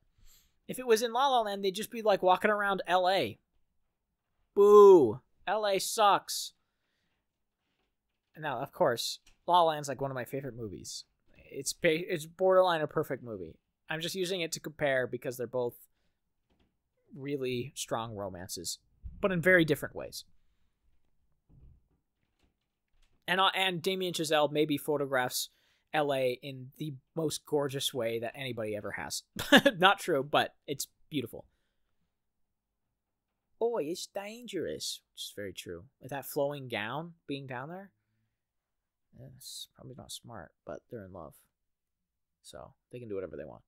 [SPEAKER 1] If it was in La La Land, they'd just be like walking around LA. Boo. LA sucks. Now, of course, La La Land's like one of my favorite movies. It's borderline a perfect movie. I'm just using it to compare because they're both really strong romances, but in very different ways. And Damien Chazelle maybe photographs LA in the most gorgeous way that anybody ever has. Not true, but it's beautiful. Boy, it's dangerous, which is very true. With that flowing gown being down there, it's probably not smart, but they're in love. So they can do whatever they want.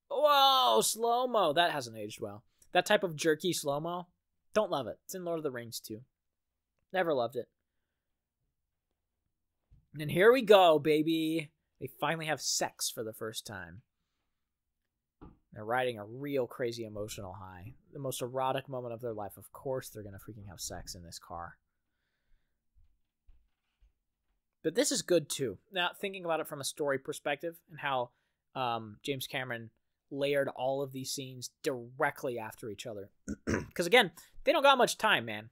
[SPEAKER 1] Whoa, slow-mo. That hasn't aged well. That type of jerky slow-mo, don't love it. It's in Lord of the Rings too. Never loved it. And here we go, baby. They finally have sex for the first time. They're riding a real crazy emotional high. The most erotic moment of their life. Of course they're going to freaking have sex in this car. But this is good too. Now, thinking about it from a story perspective and how James Cameron layered all of these scenes directly after each other. Because again, they don't got much time, man.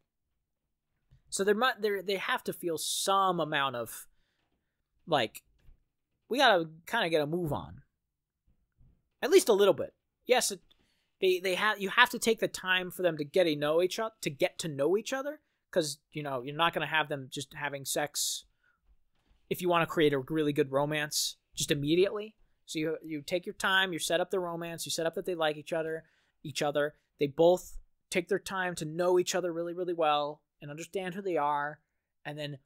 [SPEAKER 1] So they have to feel some amount of, like, we gotta kind of get a move on. At least a little bit. Yes, you have to take the time for them to get to know each other, because you're not gonna have them just having sex if you want to create a really good romance just immediately. So you take your time, you set up the romance, you set up that they like each other. They both take their time to know each other really, really well and understand who they are. And then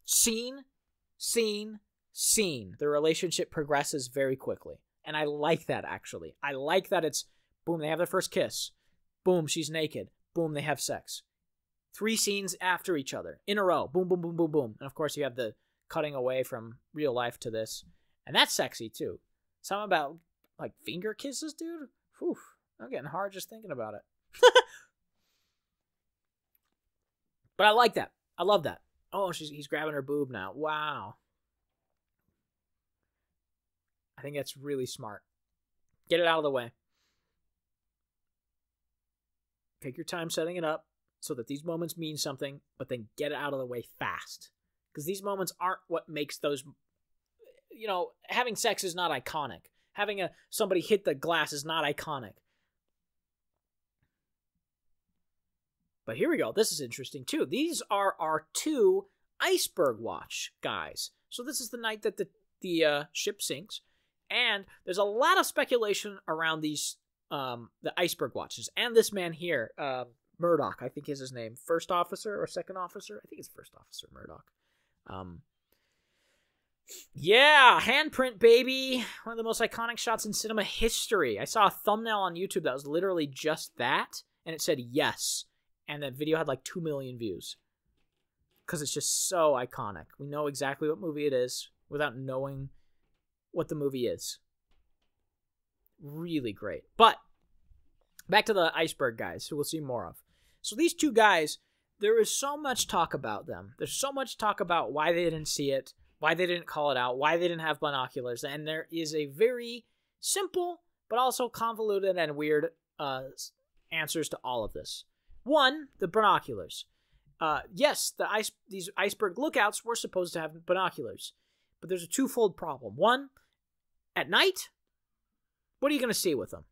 [SPEAKER 1] scene. The relationship progresses very quickly. And I like that, actually. I like that it's, boom, they have their first kiss. Boom, she's naked. Boom, they have sex. 3 scenes after each other, in a row. Boom, boom, boom, boom, boom. And of course you have the cutting away from real life to this. And that's sexy, too. Something about, like, finger kisses, dude? Whew, I'm getting hard just thinking about it. But I like that. I love that. Oh, he's grabbing her boob now. Wow. I think that's really smart. Get it out of the way. Take your time setting it up so that these moments mean something, but then get it out of the way fast. because these moments aren't what makes those, you know, having sex is not iconic. Having somebody hit the glass is not iconic. But here we go. This is interesting too. These are our 2 iceberg watch guys. So this is the night that the ship sinks, and there's a lot of speculation around these the iceberg watches and this man here, Murdoch, I think is his name, first officer or second officer. I think it's first officer Murdoch. Yeah, handprint, baby. One of the most iconic shots in cinema history. I saw a thumbnail on YouTube that was literally just that, and it said yes. And that video had like 2 million views. Because it's just so iconic. We know exactly what movie it is without knowing what the movie is. Really great. But back to the iceberg guys, who we'll see more of. So these 2 guys, there is so much talk about them. There's so much talk about why they didn't see it, why they didn't call it out, why they didn't have binoculars. And there is a very simple, but also convoluted and weird answers to all of this. 1, the binoculars. Yes, these iceberg lookouts were supposed to have binoculars, but there's a twofold problem. 1, at night, what are you going to see with them?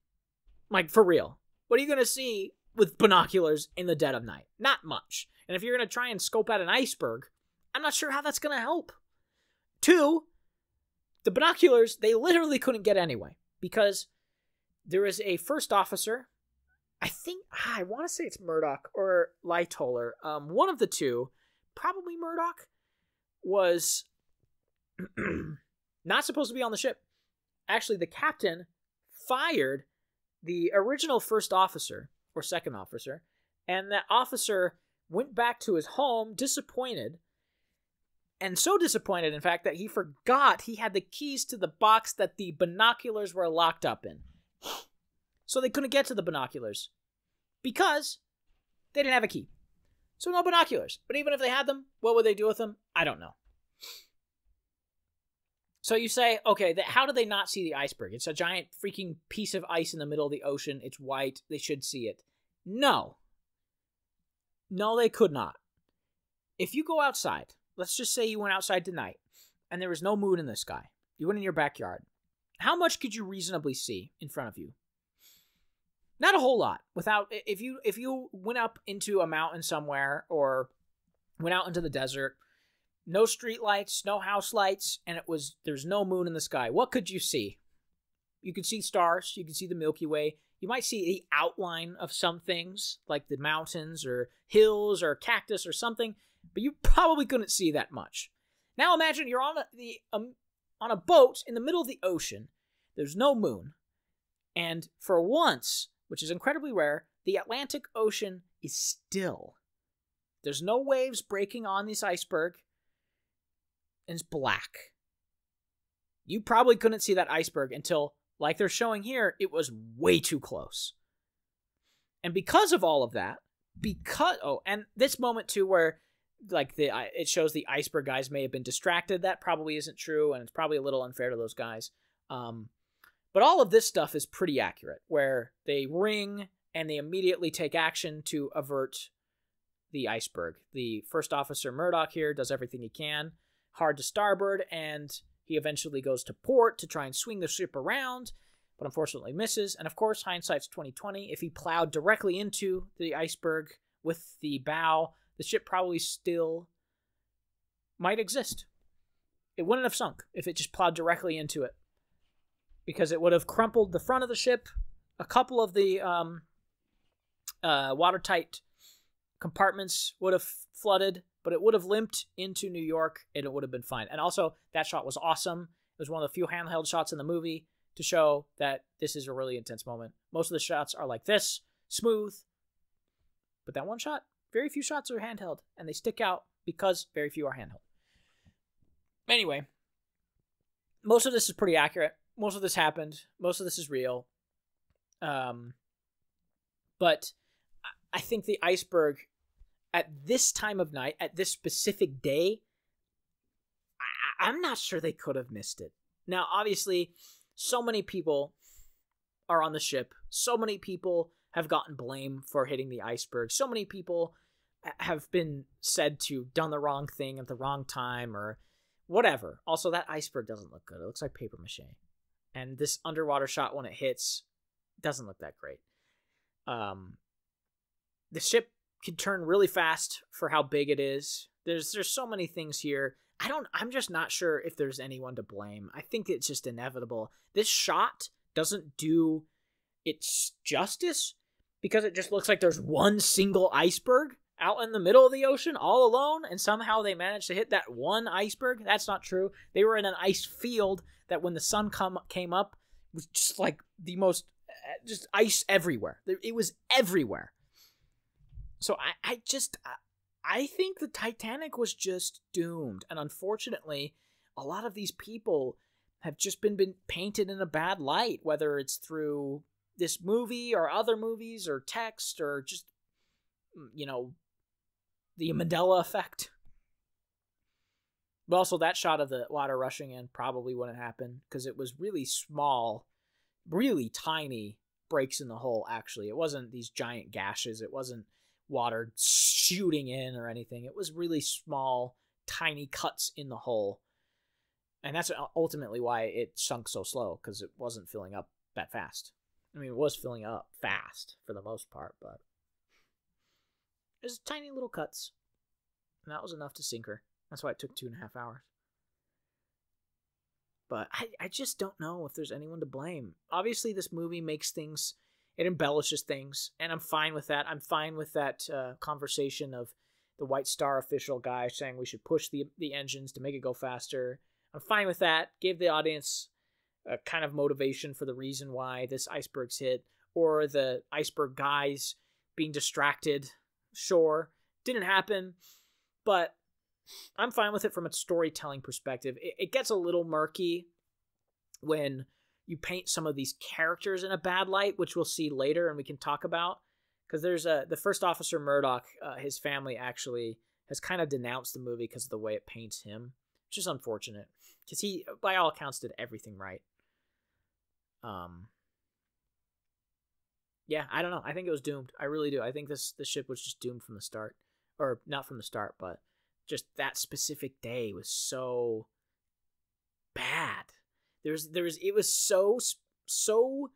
[SPEAKER 1] Like, for real. What are you going to see with binoculars in the dead of night? Not much. And if you're going to try and scope out an iceberg, I'm not sure how that's going to help. 2, the binoculars, they literally couldn't get anyway, because there is a first officer, I want to say it's Murdoch or Lightoller. One of the 2, probably Murdoch, was not supposed to be on the ship. Actually, the captain fired the original first officer or second officer, and that officer went back to his home disappointed, and so disappointed, in fact, that he forgot he had the keys to the box that the binoculars were locked up in. So they couldn't get to the binoculars because they didn't have a key. So no binoculars. But even if they had them, what would they do with them? I don't know. So you say, okay, how do they not see the iceberg? It's a giant freaking piece of ice in the middle of the ocean. It's white. They should see it. No. No, they could not. If you go outside, let's just say you went outside tonight, and there was no moon in the sky. You went in your backyard. How much could you reasonably see in front of you? Not a whole lot. If you went up into a mountain somewhere or went out into the desert, no street lights, no house lights, and there's no moon in the sky, what could you see? You could see stars. You could see the Milky Way. You might see the outline of some things, like the mountains or hills or cactus or something, but you probably couldn't see that much. Now imagine you're on a boat in the middle of the ocean. There's no moon. And for once, which is incredibly rare, the Atlantic Ocean is still. There's no waves breaking on this iceberg. And it's black. You probably couldn't see that iceberg until, like they're showing here, it was way too close. And because of all of that, and this moment too where it shows the iceberg guys may have been distracted, that probably isn't true, and it's probably a little unfair to those guys. But all of this stuff is pretty accurate, where they ring and they immediately take action to avert the iceberg. The first officer, Murdoch, here does everything he can, hard to starboard, and he eventually goes to port to try and swing the ship around, but unfortunately misses. And of course, hindsight's 2020. If he plowed directly into the iceberg with the bow, the ship probably still might exist. It wouldn't have sunk if it just plowed directly into it, because it would have crumpled the front of the ship. A couple of the watertight compartments would have flooded, but it would have limped into New York, and it would have been fine. And also, that shot was awesome. It was one of the few handheld shots in the movie to show that this is a really intense moment. Most of the shots are like this, smooth. But that one shot, very few shots are handheld, and they stick out because very few are handheld. Anyway, most of this is pretty accurate. Most of this happened. Most of this is real. But I think the iceberg at this time of night, at this specific day, I'm not sure they could have missed it. Now, obviously, so many people are on the ship. So many people have gotten blame for hitting the iceberg. So many people have been said to done the wrong thing at the wrong time or whatever. Also, that iceberg doesn't look good. It looks like paper mache. And this underwater shot when it hits doesn't look that great. The ship can turn really fast for how big it is. There's so many things here. I'm just not sure if there's anyone to blame. I think it's just inevitable. This shot doesn't do its justice because it just looks like there's one single iceberg out in the middle of the ocean all alone, and somehow they managed to hit that one iceberg. That's not true. They were in an ice field that when the sun came up was just like the most, just ice everywhere. It was everywhere. So I think the Titanic was just doomed. And unfortunately, a lot of these people have just been painted in a bad light, whether it's through this movie or other movies or text or just, the Mandela effect. But also that shot of the water rushing in probably wouldn't happen because it was really small, really tiny breaks in the hull, actually. It wasn't these giant gashes. It wasn't water shooting in or anything. It was really small, tiny cuts in the hull. And that's ultimately why it sunk so slow, because it wasn't filling up that fast. I mean, it was filling up fast for the most part, but it was tiny little cuts. And that was enough to sink her. That's why it took 2.5 hours. But I just don't know if there's anyone to blame. Obviously, this movie makes things, it embellishes things, and I'm fine with that. I'm fine with that conversation of the White Star official guy saying we should push the engines to make it go faster. I'm fine with that. Give the audience a kind of motivation for the reason why this iceberg's hit, or the iceberg guys being distracted. Sure, didn't happen, but I'm fine with it from a storytelling perspective. It gets a little murky when you paint some of these characters in a bad light, which we'll see later and we can talk about. Because there's the first officer, Murdoch, his family actually has kind of denounced the movie because of the way it paints him, which is unfortunate. Because he, by all accounts, did everything right. Yeah, I don't know. I think it was doomed. I really do. I think the ship was just doomed from the start. Or not from the start, but just that specific day was so bad. It was so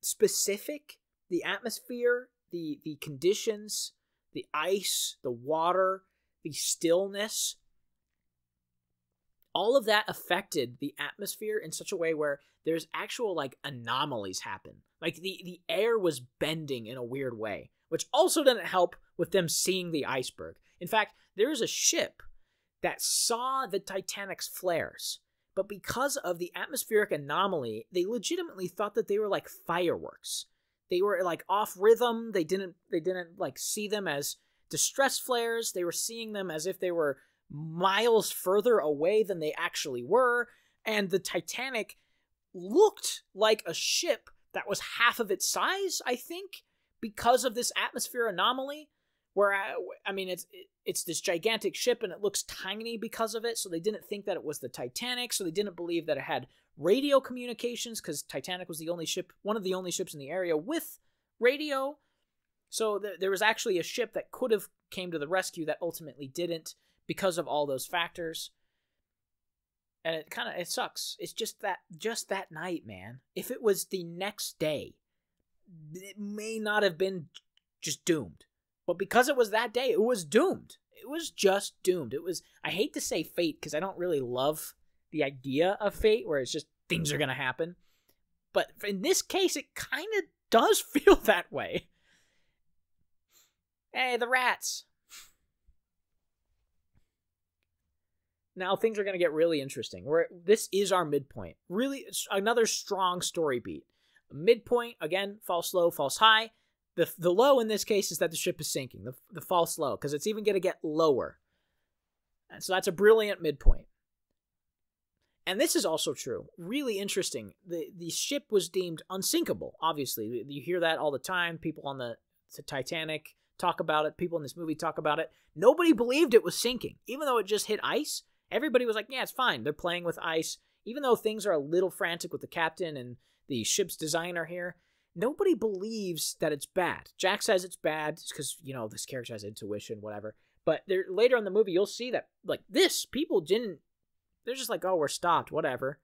[SPEAKER 1] specific. The atmosphere, the conditions, the ice, the water, the stillness, all of that affected the atmosphere in such a way where there's actual like anomalies happen. Like the air was bending in a weird way, which also didn't help with them seeing the iceberg. In fact, there is a ship that saw the Titanic's flares, but because of the atmospheric anomaly, they legitimately thought that they were like fireworks. They were like off rhythm. They didn't like see them as distress flares. They were seeing them as if they were miles further away than they actually were. And the Titanic looked like a ship that was half of its size, I think, because of this atmosphere anomaly. Where I mean, it's this gigantic ship and it looks tiny because of it. So they didn't think that it was the Titanic. So they didn't believe that it had radio communications because Titanic was the only ship, one of the only ships in the area with radio. So there was actually a ship that could have came to the rescue that ultimately didn't because of all those factors. And it sucks. It's just that night, man. If it was the next day, it may not have been just doomed. But because it was that day, it was doomed. It was just doomed. It was, I hate to say fate because I don't really love the idea of fate where it's just things are going to happen. But in this case, it kind of does feel that way. Hey, the rats. Now things are going to get really interesting. This is our midpoint. Really, another strong story beat. Midpoint, again, false low, false high. The low in this case is that the ship is sinking. The false low, because it's even going to get lower. And so that's a brilliant midpoint. And this is also true. Really interesting. The ship was deemed unsinkable, obviously. You hear that all the time. People on the Titanic talk about it. People in this movie talk about it. Nobody believed it was sinking. Even though it just hit ice, everybody was like, yeah, it's fine. They're playing with ice. Even though things are a little frantic with the captain and the ship's designer here, nobody believes that it's bad. Jack says it's bad because, this character has intuition, whatever. But later in the movie, you'll see that, people didn't, they're just like, oh, we're stopped, whatever.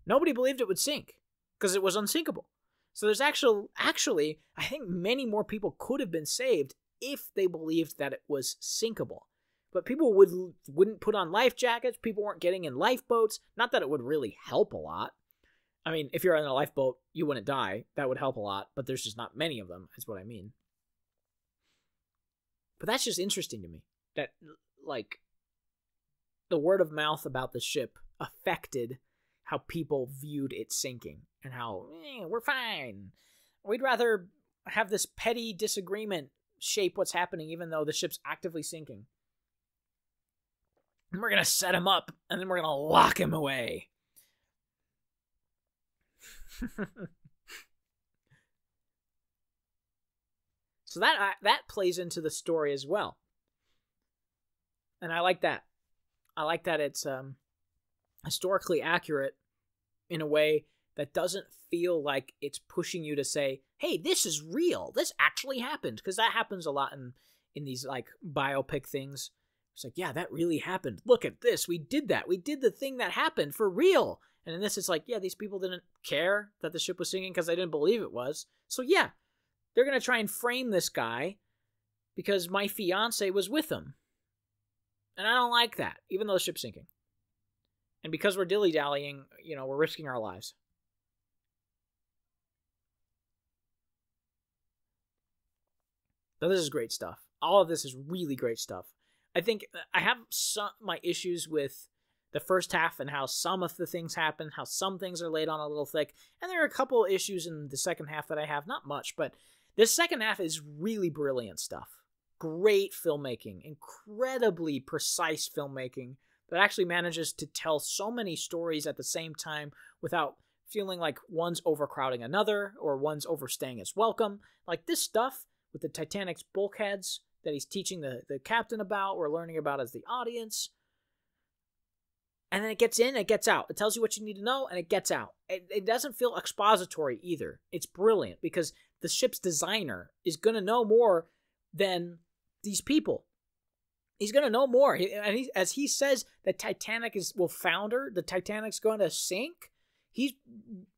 [SPEAKER 1] Nobody believed it would sink because it was unsinkable. So there's actually, I think many more people could have been saved if they believed that it was sinkable. But people wouldn't put on life jackets. People weren't getting in lifeboats. Not that it would really help a lot. I mean, if you're in a lifeboat, you wouldn't die. That would help a lot, but there's just not many of them, is what I mean. But that's just interesting to me. That, the word of mouth about the ship affected how people viewed it sinking. And how, we're fine. We'd rather have this petty disagreement shape what's happening, even though the ship's actively sinking. And we're going to set him up, and then we're going to lock him away. So that plays into the story as well. And I like that. I like that it's historically accurate in a way that doesn't feel like it's pushing you to say, hey, this is real. This actually happened. Because that happens a lot in these biopic things. It's like, yeah, that really happened. Look at this. We did that. We did the thing that happened for real. And in this, it's like, yeah, these people didn't care that the ship was sinking because they didn't believe it was. So yeah, they're going to try and frame this guy because my fiance was with him. And I don't like that, even though the ship's sinking. And because we're dilly-dallying, we're risking our lives. So this is great stuff. All of this is really great stuff. I think I have my issues with the first half and how some of the things happen, how some things are laid on a little thick. And there are a couple issues in the second half that I have. Not much, but this second half is really brilliant stuff. Great filmmaking, incredibly precise filmmaking that actually manages to tell so many stories at the same time without feeling like one's overcrowding another or one's overstaying its welcome. Like this stuff with the Titanic's bulkheads that he's teaching the captain about, we're learning about as the audience. And then it gets in, it gets out. It tells you what you need to know, and it gets out. It doesn't feel expository either. It's brilliant because the ship's designer is going to know more than these people. He's going to know more. As he says that Titanic will founder, the Titanic's going to sink,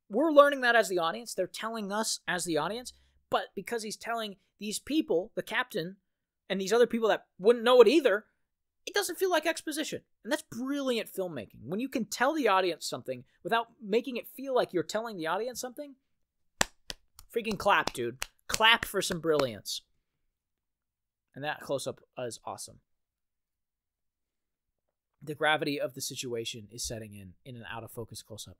[SPEAKER 1] we're learning that as the audience. They're telling us as the audience. But because he's telling these people, the captain, and these other people that wouldn't know it either, it doesn't feel like exposition. And that's brilliant filmmaking. When you can tell the audience something without making it feel like you're telling the audience something, freaking clap, dude. Clap for some brilliance. And that close-up is awesome. The gravity of the situation is setting in an out-of-focus close-up.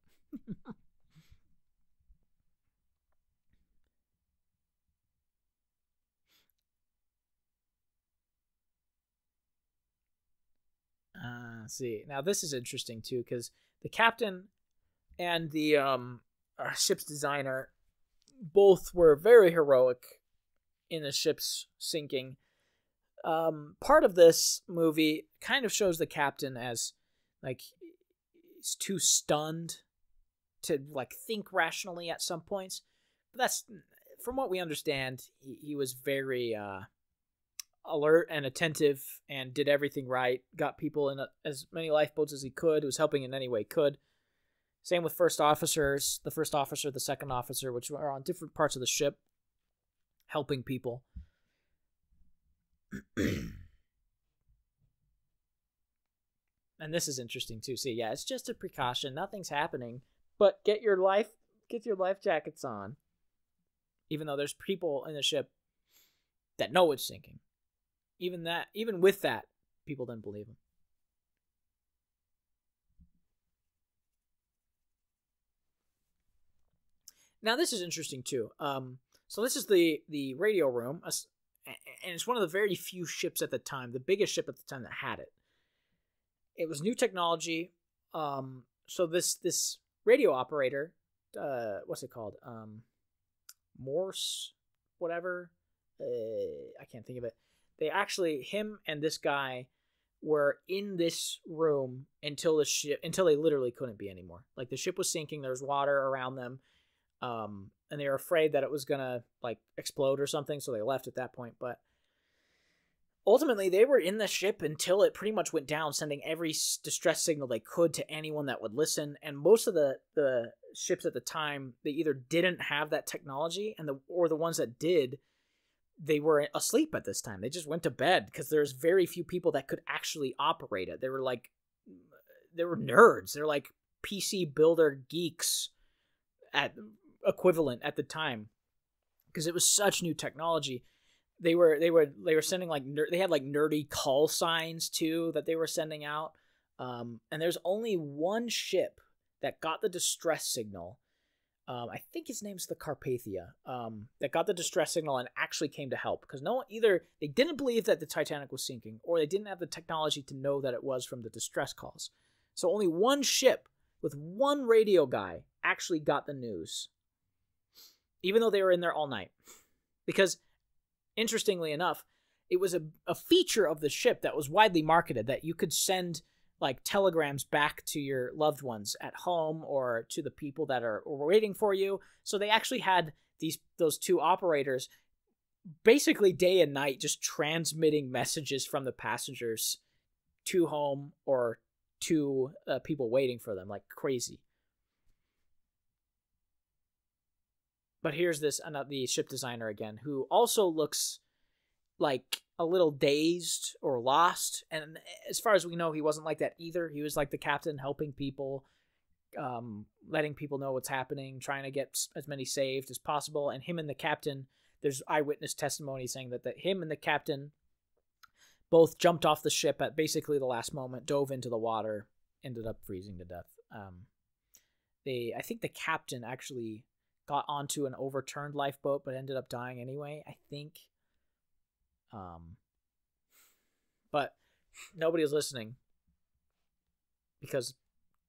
[SPEAKER 1] See, now this is interesting too, because the captain and the ship's designer both were very heroic in the ship's sinking. Part of this movie kind of shows the captain as he's too stunned to think rationally at some points. But that's, from what we understand, he was very alert and attentive and did everything right, got people in as many lifeboats as he could, was helping in any way he could. Same with first officers, the first officer, the second officer, which are on different parts of the ship, helping people. And this is interesting too. See, yeah, it's just a precaution. Nothing's happening, but get your life jackets on. Even though there's people in the ship that know it's sinking. Even with that, people didn't believe him. Now this is interesting too. So this is the radio room, and it's one of the very few ships at the time, the biggest ship at the time that had it. It was new technology. So this radio operator, what's it called? Morse, whatever. I can't think of it. Him and this guy were in this room until they literally couldn't be anymore. Like the ship was sinking. There was water around them. And they were afraid that it was gonna like explode or something, so they left at that point. But ultimately, they were in the ship until it pretty much went down, sending every distress signal they could to anyone that would listen. And most of the ships at the time, they either didn't have that technology, or the ones that did, they were asleep at this time. They just went to bed because there's very few people that could actually operate it. They were nerds. They're like PC builder geeks at equivalent at the time, because it was such new technology. They were sending they had like nerdy call signs too that they were sending out. And there's only one ship that got the distress signal. I think his name's the Carpathia. That got the distress signal and actually came to help, because either they didn't believe that the Titanic was sinking, or they didn't have the technology to know that it was from the distress calls. So only one ship with one radio guy actually got the news, even though they were in there all night. Because, interestingly enough, it was a feature of the ship that was widely marketed, that you could send like telegrams back to your loved ones at home or to the people that are waiting for you. So they actually had those two operators basically day and night just transmitting messages from the passengers to home or to people waiting for them like crazy. But here's the ship designer again, who also looks like a little dazed or lost. And as far as we know, he wasn't like that either. He was like the captain, helping people, letting people know what's happening, trying to get as many saved as possible. And him and the captain, there's eyewitness testimony saying that him and the captain both jumped off the ship at basically the last moment, dove into the water, ended up freezing to death. I think the captain actually got onto an overturned lifeboat, but ended up dying anyway, I think. But nobody was listening, because,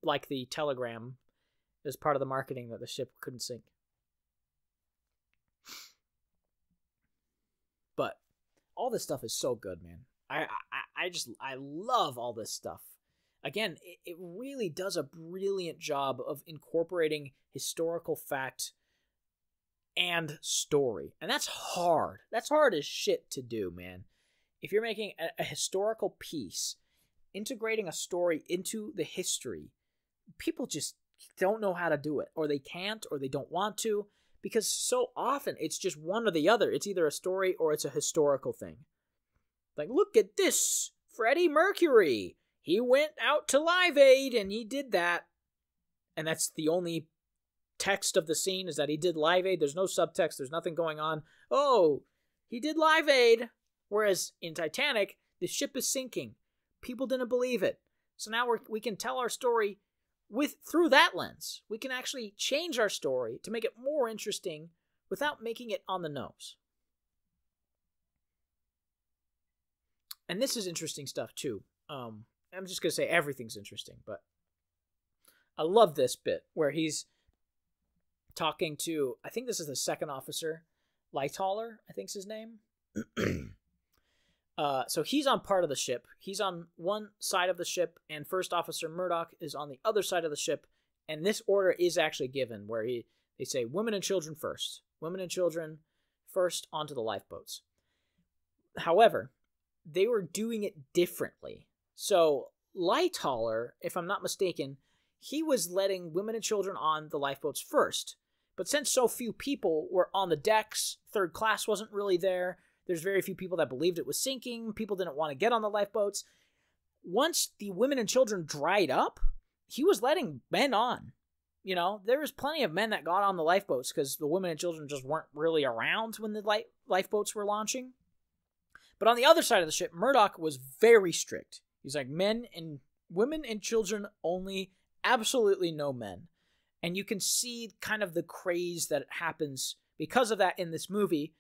[SPEAKER 1] like the telegram, it was part of the marketing that the ship couldn't sink. But all this stuff is so good, man. I love all this stuff. Again, it really does a brilliant job of incorporating historical fact and story. And that's hard. That's hard as shit to do, man. If you're making a historical piece, integrating a story into the history, people just don't know how to do it, or they can't, or they don't want to, because so often it's just one or the other. It's either a story or it's a historical thing. Like, look at this, Freddie Mercury. He went out to Live Aid and he did that. And that's the only text of the scene, is that he did Live Aid. There's no subtext. There's nothing going on. Oh, he did Live Aid. Whereas in Titanic, the ship is sinking. People didn't believe it. So now we can tell our story through that lens. We can actually change our story to make it more interesting without making it on the nose. And this is interesting stuff too. I'm just going to say everything's interesting, but I love this bit where he's talking to, I think this is the second officer, Lightaller, I think's his name. So he's on part of the ship. He's on one side of the ship, and First Officer Murdoch is on the other side of the ship. And this order is actually given, where they say women and children first. Women and children first onto the lifeboats. However, they were doing it differently. So Lightaller, if I'm not mistaken, he was letting women and children on the lifeboats first. But since so few people were on the decks, third class wasn't really there. There's very few people that believed it was sinking. People didn't want to get on the lifeboats. Once the women and children dried up, he was letting men on. You know, there was plenty of men that got on the lifeboats because the women and children just weren't really around when the lifeboats were launching. But on the other side of the ship, Murdoch was very strict. He's like, women and children only, absolutely no men. And you can see kind of the craze that happens because of that in this movie.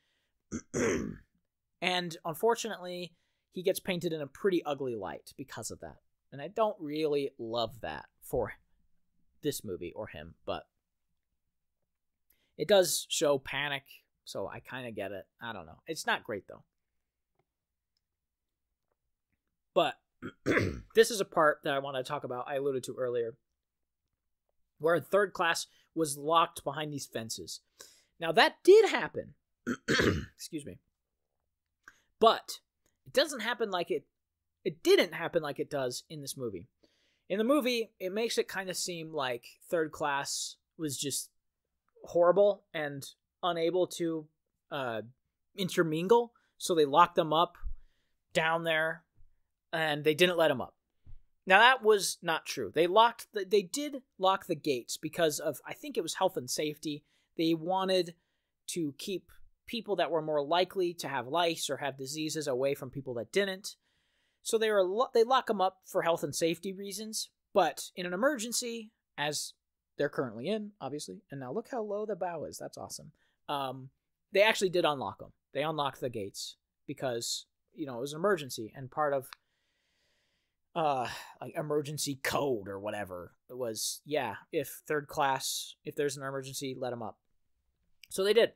[SPEAKER 1] And unfortunately, he gets painted in a pretty ugly light because of that. And I don't really love that for this movie or him, but it does show panic, so I kind of get it. I don't know. It's not great, though. But this is a part that I want to talk about, I alluded to earlier, where in third class, was locked behind these fences. Now, that did happen. Excuse me. But it doesn't happen like it didn't happen like it does in this movie. In the movie, it makes it kind of seem like third class was just horrible and unable to intermingle, so they locked them up down there, and they didn't let them up. Now, that was not true. They did lock the gates because of, I think it was health and safety. They wanted to keep people that were more likely to have lice or have diseases away from people that didn't. So they lock them up for health and safety reasons. But in an emergency, as they're currently in, obviously, and now look how low the bow is. That's awesome. They actually did unlock them. They unlocked the gates because, it was an emergency, and part of like emergency code or whatever it was, if third class, if there's an emergency, let them up. So they did.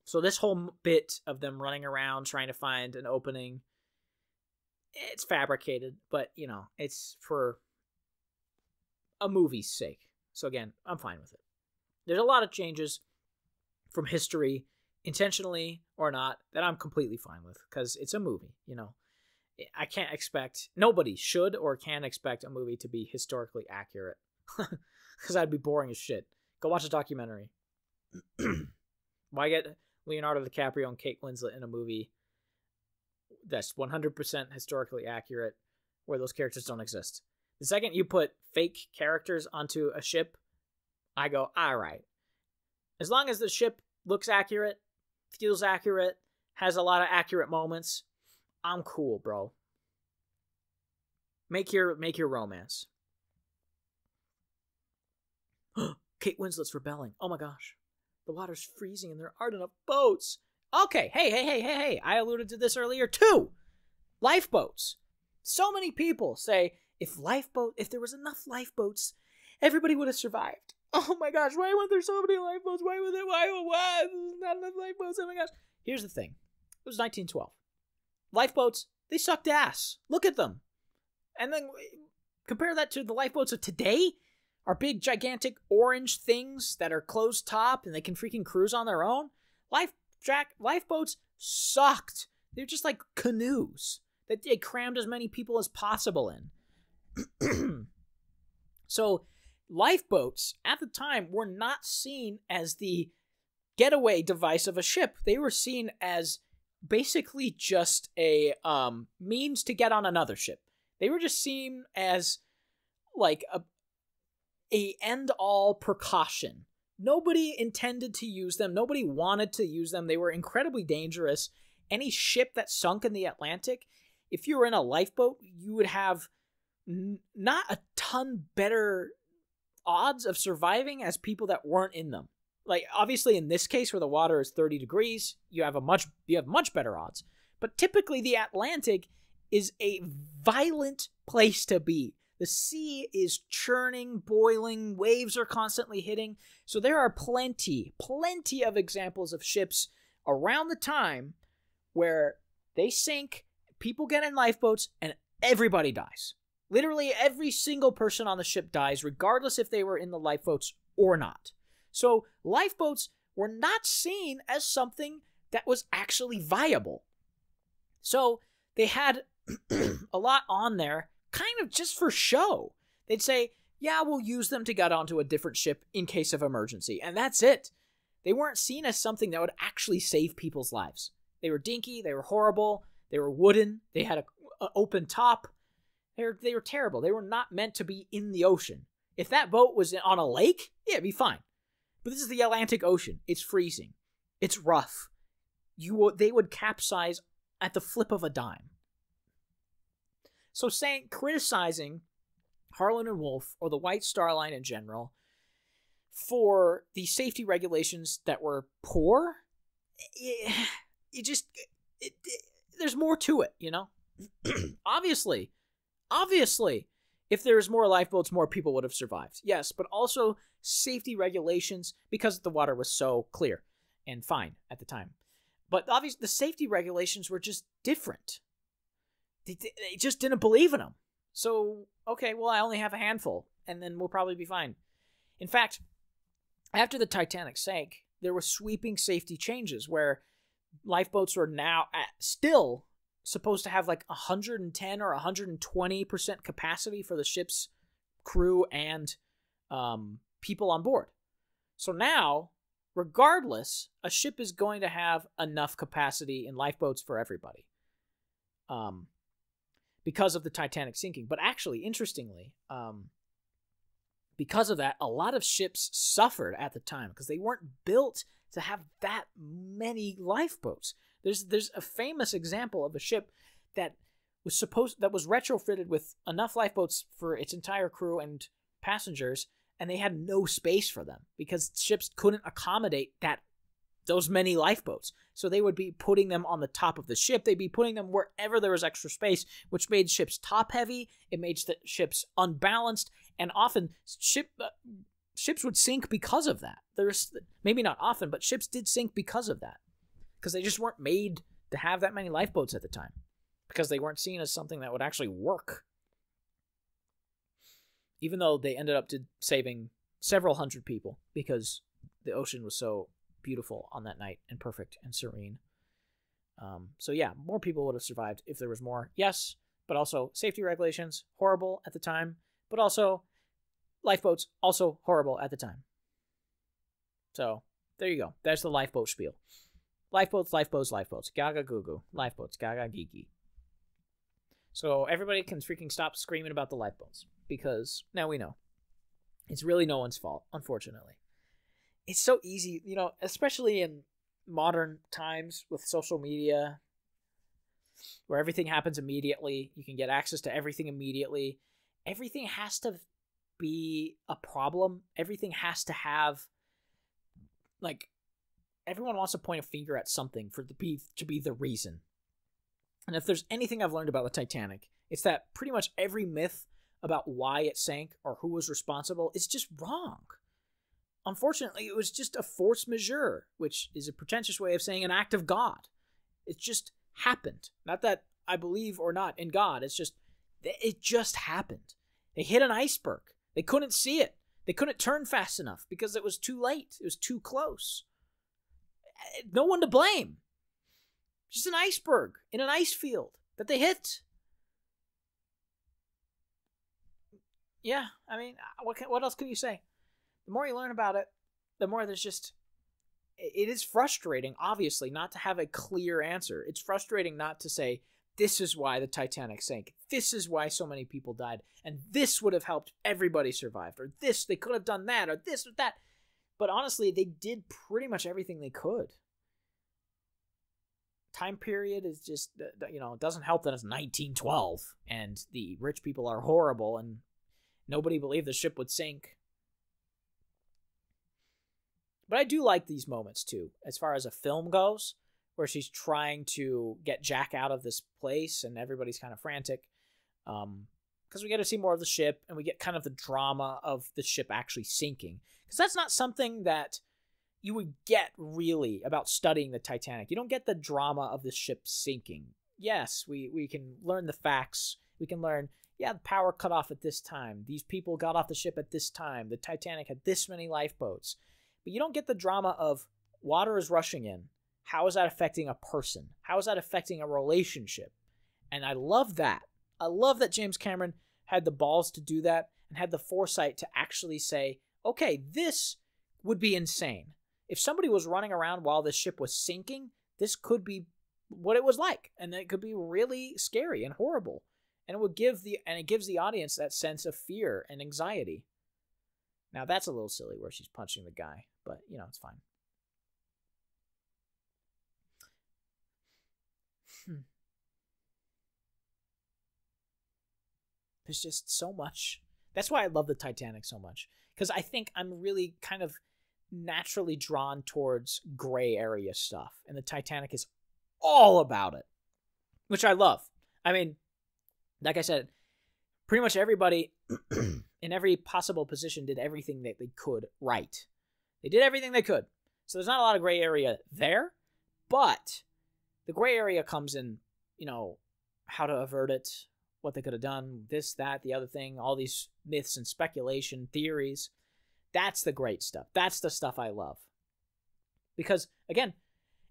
[SPEAKER 1] So this whole bit of them running around trying to find an opening, it's fabricated, but it's for a movie's sake. So again, I'm fine with it. There's a lot of changes from history, intentionally or not, that I'm completely fine with, because it's a movie. I can't expect, nobody should or can expect a movie to be historically accurate, because that'd be boring as shit. Go watch a documentary. Why get Leonardo DiCaprio and Kate Winslet in a movie that's 100% historically accurate where those characters don't exist? The second you put fake characters onto a ship, I go, all right. As long as the ship looks accurate, feels accurate, has a lot of accurate moments, I'm cool, bro. Make your romance. Kate Winslet's rebelling. Oh my gosh. The water's freezing and there aren't enough boats. Okay, hey. I alluded to this earlier too. Lifeboats. So many people say, if there was enough lifeboats, everybody would have survived. Oh my gosh, why weren't there so many lifeboats? Why? There's not enough lifeboats. Oh my gosh. Here's the thing. It was 1912. Lifeboats, they sucked ass. Look at them. And then compare that to the lifeboats of today. Our big, gigantic orange things that are closed top and they can freaking cruise on their own. Lifeboats sucked. They're just like canoes that they crammed as many people as possible in. So lifeboats at the time were not seen as the getaway device of a ship. They were seen as basically just a means to get on another ship. They were just seen as like a end-all precaution. Nobody intended to use them. Nobody wanted to use them. They were incredibly dangerous. Any ship that sunk in the Atlantic, if you were in a lifeboat, you would have not a ton better odds of surviving as people that weren't in them. Like, obviously, in this case, where the water is 30 degrees, you have much better odds. But typically, the Atlantic is a violent place to be. The sea is churning, boiling, waves are constantly hitting. So there are plenty of examples of ships around the time where they sink, people get in lifeboats, and everybody dies. Literally every single person on the ship dies, regardless if they were in the lifeboats or not. So lifeboats were not seen as something that was actually viable. So they had a lot on there, kind of just for show. They'd say, yeah, we'll use them to get onto a different ship in case of emergency. And that's it. They weren't seen as something that would actually save people's lives. They were dinky, they were horrible, they were wooden, they had an open top. They were terrible. They were not meant to be in the ocean. If that boat was on a lake, yeah, it'd be fine. But this is the Atlantic Ocean. It's freezing. It's rough. They would capsize at the flip of a dime. So criticizing Harlan and Wolff, or the White Star Line in general, for the safety regulations that were poor, there's more to it, Obviously, if there was more lifeboats, more people would have survived. Yes, but also safety regulations, because the water was so clear and fine at the time. But obviously, the safety regulations were just different. They just didn't believe in them. So, okay, well, I only have a handful, and then we'll probably be fine. In fact, after the Titanic sank, there were sweeping safety changes where lifeboats were now still supposed to have like 110 or 120% capacity for the ship's crew and people on board. So now, regardless, a ship is going to have enough capacity in lifeboats for everybody because of the Titanic sinking. But actually, interestingly, because of that, a lot of ships suffered at the time because they weren't built to have that many lifeboats. There's a famous example of a ship that was retrofitted with enough lifeboats for its entire crew and passengers, and they had no space for them because ships couldn't accommodate those many lifeboats. So they would be putting them on the top of the ship. They'd be putting them wherever there was extra space, which made ships top heavy. It made the ships unbalanced, and often ships would sink because of that. There's maybe not often, but ships did sink because of that, because they just weren't made to have that many lifeboats at the time, because they weren't seen as something that would actually work. Even though they ended up saving several hundred people because the ocean was so beautiful on that night and perfect and serene. So yeah, more people would have survived if there was more. Yes, but also safety regulations, horrible at the time, but also lifeboats, also horrible at the time. So there you go. There's the lifeboat spiel. Lifeboats, lifeboats, lifeboats. Gaga goo goo. Lifeboats, gaga geeky. So everybody can freaking stop screaming about the lifeboats, because now we know. It's really no one's fault, unfortunately. It's so easy, especially in modern times with social media, where everything happens immediately. You can get access to everything immediately. Everything has to be a problem. Everything has to have, everyone wants to point a finger at something to be the reason. And if there's anything I've learned about the Titanic, it's that pretty much every myth about why it sank or who was responsible is just wrong. Unfortunately, it was just a force majeure, which is a pretentious way of saying an act of God. It just happened. Not that I believe or not in God. It just happened. They hit an iceberg. They couldn't see it. They couldn't turn fast enough because it was too late. It was too close. No one to blame. Just an iceberg in an ice field that they hit. Yeah, I mean, what else can you say? The more you learn about it, the more it is frustrating, obviously, not to have a clear answer. It's frustrating not to say, this is why the Titanic sank. This is why so many people died. And this would have helped everybody survive. Or this, they could have done that. Or this or that. But honestly, they did pretty much everything they could. Time period is just, it doesn't help that it's 1912. And the rich people are horrible. And nobody believed the ship would sink. But I do like these moments, too, as far as a film goes, where she's trying to get Jack out of this place, and everybody's kind of frantic. Because we get to see more of the ship, and we get kind of the drama of the ship actually sinking. Because that's not something that you would get, really, about studying the Titanic. You don't get the drama of the ship sinking. Yes, we can learn the facts. We can learn, the power cut off at this time. These people got off the ship at this time. The Titanic had this many lifeboats. But you don't get the drama of water is rushing in. How is that affecting a person? How is that affecting a relationship? And I love that. I love that James Cameron had the balls to do that and had the foresight to actually say, okay, this would be insane. If somebody was running around while this ship was sinking, this could be what it was like. And it could be really scary and horrible. And it gives the audience that sense of fear and anxiety. Now, that's a little silly where she's punching the guy, but, it's fine. There's just so much. That's why I love the Titanic so much, because I think I'm really kind of naturally drawn towards gray area stuff, and the Titanic is all about it, which I love. I mean, like I said, pretty much everybody in every possible position did everything that they could right. They did everything they could. So there's not a lot of gray area there, but the gray area comes in, how to avert it, what they could have done, this, that, the other thing, all these myths and speculation, theories. That's the great stuff. That's the stuff I love. Because, again,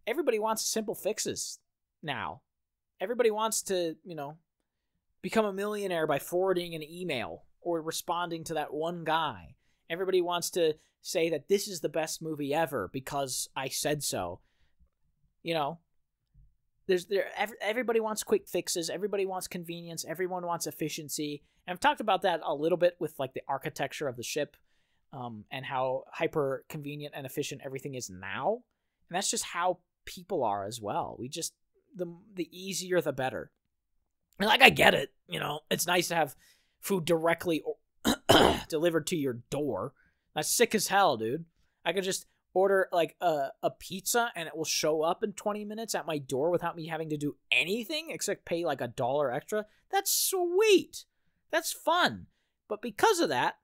[SPEAKER 1] everybody wants simple fixes now. Everybody wants to, become a millionaire by forwarding an email or responding to that one guy. Everybody wants to say that this is the best movie ever because I said so. Everybody wants quick fixes. Everybody wants convenience. Everyone wants efficiency. And I've talked about that a little bit with like the architecture of the ship, and how hyper convenient and efficient everything is now. And that's just how people are as well. We just, the easier the better. And like, I get it. It's nice to have food directly delivered to your door. That's sick as hell, dude. I could just order like a pizza and it will show up in 20 minutes at my door without me having to do anything except pay like $1 extra. That's sweet. That's fun. But because of that,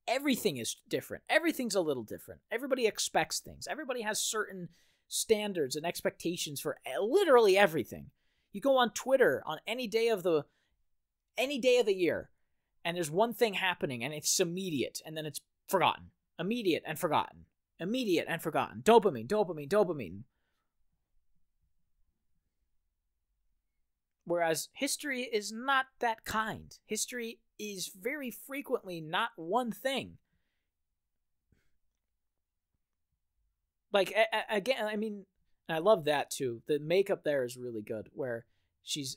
[SPEAKER 1] everything is different. Everything's a little different. Everybody expects things. Everybody has certain standards and expectations for literally everything. You go on Twitter on any day of the year, and there's one thing happening, and it's immediate, and then it's forgotten. Immediate and forgotten. Immediate and forgotten. Dopamine, dopamine, dopamine. Whereas history is not that kind. History is very frequently not one thing. Like, again, I mean, I love that too. The makeup there is really good, where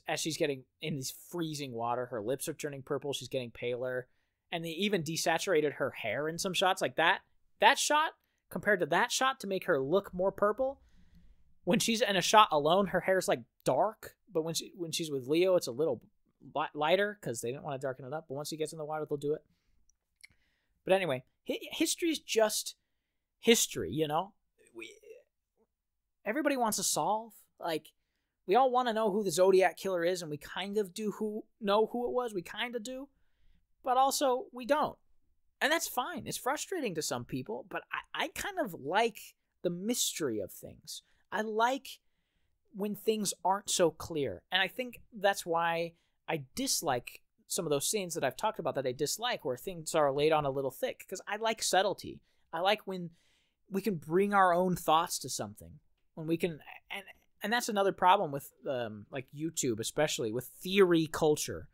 [SPEAKER 1] as she's getting in this freezing water, her lips are turning purple, she's getting paler, and they even desaturated her hair in some shots. Like that shot compared to that shot to make her look more purple. When she's in a shot alone, her hair's like dark, but when she's with Leo, it's a little lighter because they didn't want to darken it up. But once he gets in the water, they'll do it. But anyway, history is just history, Everybody wants to solve. Like, we all want to know who the Zodiac Killer is, and we kind of know who it was. We kind of do. But also, we don't. And that's fine. It's frustrating to some people, but I kind of like the mystery of things. I like when things aren't so clear. And I think that's why I dislike some of those scenes that I've talked about that I dislike, where things are laid on a little thick, because I like subtlety. I like when we can bring our own thoughts to something. When we can, and that's another problem with like YouTube, especially with theory culture.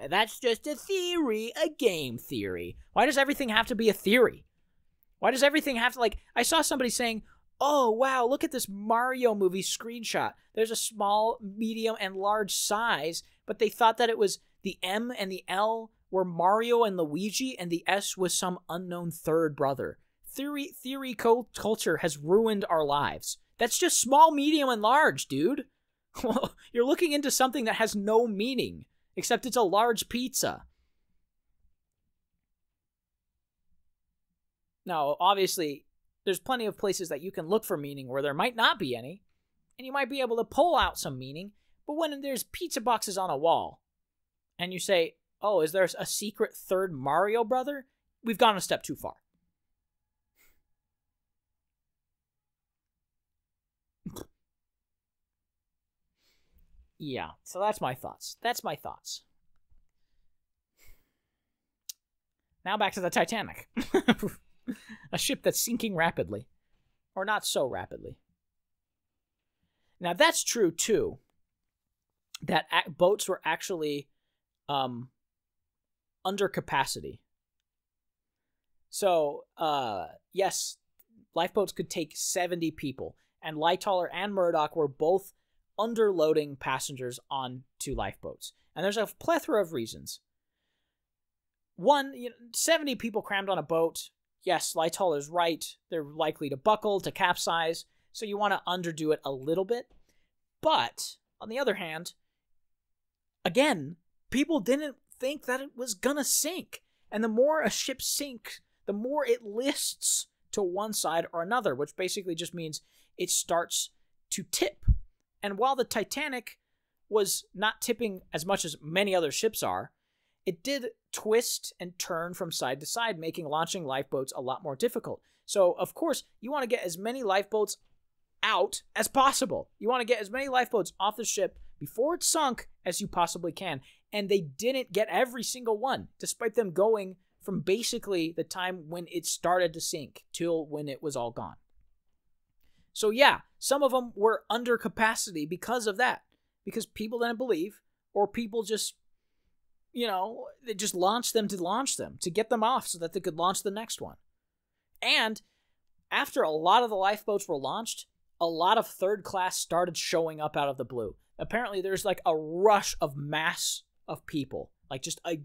[SPEAKER 1] That's just a theory, a game theory. Why does everything have to be a theory? Why does everything have to, like, I saw somebody saying, oh, wow, look at this Mario movie screenshot. There's a small, medium, and large size, but they thought that it was the M and the L were Mario and Luigi, and the S was some unknown third brother. Theory culture has ruined our lives. That's just small, medium, and large, dude. Well, you're looking into something that has no meaning, except it's a large pizza. Now, obviously, there's plenty of places that you can look for meaning where there might not be any, and you might be able to pull out some meaning, but when there's pizza boxes on a wall, and you say, oh, is there a secret third Mario brother? We've gone a step too far. Yeah, so that's my thoughts. Now back to the Titanic. A ship that's sinking rapidly. Or not so rapidly. Now that's true, too. That boats were actually under capacity. So, yes, lifeboats could take 70 people. And Lightoller and Murdoch were both underloading passengers onto lifeboats. And there's a plethora of reasons. One, 70 people crammed on a boat. Yes, Lightoller's right. They're likely to buckle, to capsize. So you want to underdo it a little bit. But, on the other hand, again, people didn't think that it was gonna sink. And the more a ship sinks, the more it lists to one side or another, which basically just means it starts to tip. And while the Titanic was not tipping as much as many other ships are, it did twist and turn from side to side, making launching lifeboats a lot more difficult. So, of course, you want to get as many lifeboats out as possible. You want to get as many lifeboats off the ship before it's sunk as you possibly can. And they didn't get every single one, despite them going from basically the time when it started to sink till when it was all gone. So yeah, some of them were under capacity because of that. Because people didn't believe, or people just, they just launched them to get them off so that they could launch the next one. And after a lot of the lifeboats were launched, a lot of third class started showing up out of the blue. Apparently there's like a rush of mass of people, like just a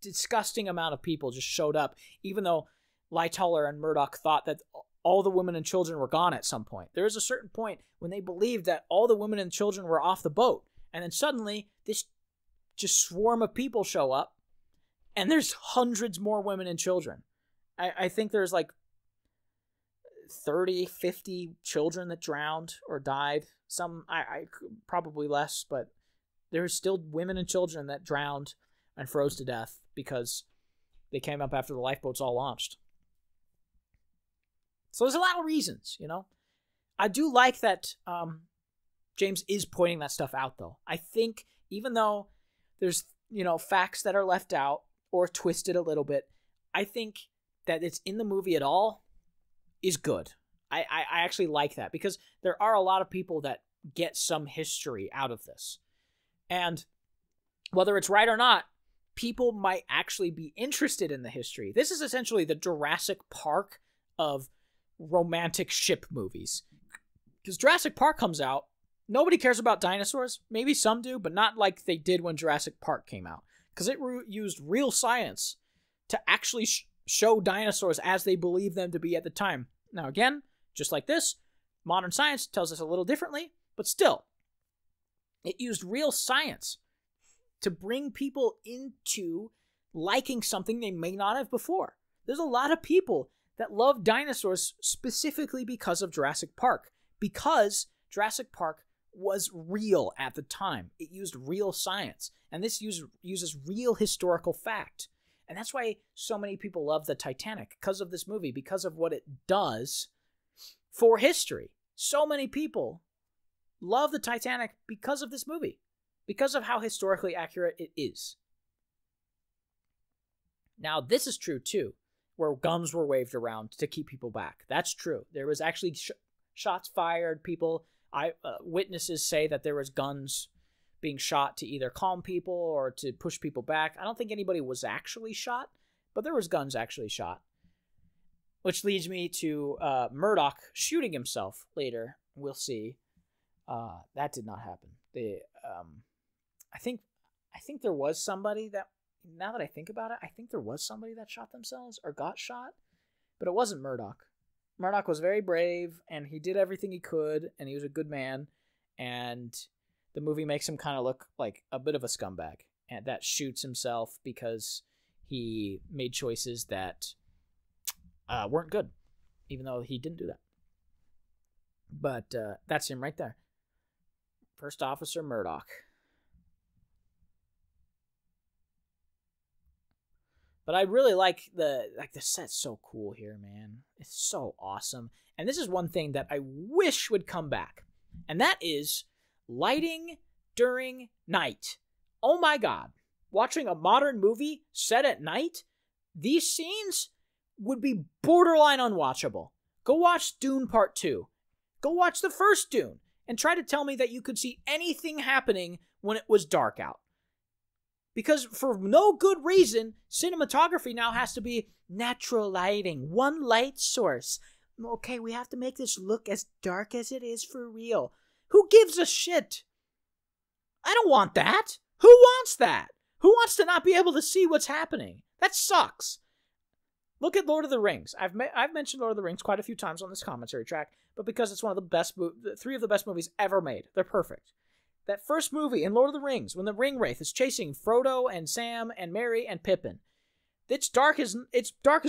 [SPEAKER 1] disgusting amount of people just showed up, even though Lightoller and Murdoch thought that all the women and children were gone at some point. There was a certain point when they believed that all the women and children were off the boat. And then suddenly this just swarm of people show up and there's hundreds more women and children. I think there's like 30, 50 children that drowned or died. Some, I probably less, but there's still women and children that drowned and froze to death because they came up after the lifeboats all launched. So there's a lot of reasons, I do like that James is pointing that stuff out, though. I think even though there's, facts that are left out or twisted a little bit, I think that it's in the movie at all is good. I actually like that because there are a lot of people that get some history out of this. And whether it's right or not, people might actually be interested in the history. This is essentially the Jurassic Park of romantic ship movies. Because Jurassic Park comes out, nobody cares about dinosaurs. Maybe some do, but not like they did when Jurassic Park came out. Because it used real science to actually show dinosaurs as they believed them to be at the time. Now again, just like this, modern science tells us a little differently, but still, it used real science to bring people into liking something they may not have before. There's a lot of people that love dinosaurs specifically because of Jurassic Park, because Jurassic Park was real at the time. It used real science, and this uses real historical fact. And that's why so many people love the Titanic, because of this movie, because of what it does for history. So many people love the Titanic because of this movie, because of how historically accurate it is. Now, this is true too, where guns were waved around to keep people back. That's true. There was actually shots fired. Witnesses say that there was guns being shot to either calm people or to push people back. I don't think anybody was actually shot, but there was guns actually shot. Which leads me to Murdoch shooting himself later. We'll see. That did not happen. I think there was somebody that, now that I think about it, I think there was somebody that shot themselves or got shot, but it wasn't Murdoch. Murdoch was very brave, and he did everything he could, and he was a good man, and the movie makes him kind of look like a bit of a scumbag, and that shoots himself because he made choices that weren't good, even though he didn't do that. But that's him right there. First Officer Murdoch. But I really like the set's so cool here, man. It's so awesome. And this is one thing that I wish would come back. And that is lighting during night. Oh my God. Watching a modern movie set at night, these scenes would be borderline unwatchable. Go watch Dune Part 2. Go watch the first Dune and try to tell me that you could see anything happening when it was dark out. Because for no good reason, cinematography now has to be natural lighting, one light source. Okay, we have to make this look as dark as it is for real. Who gives a shit? I don't want that. Who wants that? Who wants to not be able to see what's happening? That sucks. Look at Lord of the Rings. I've mentioned Lord of the Rings quite a few times on this commentary track, but because it's one of the best, 3 of the best movies ever made. They're perfect. That first movie in Lord of the Rings, when the Ring Wraith is chasing Frodo and Sam and Merry and Pippin, it's dark as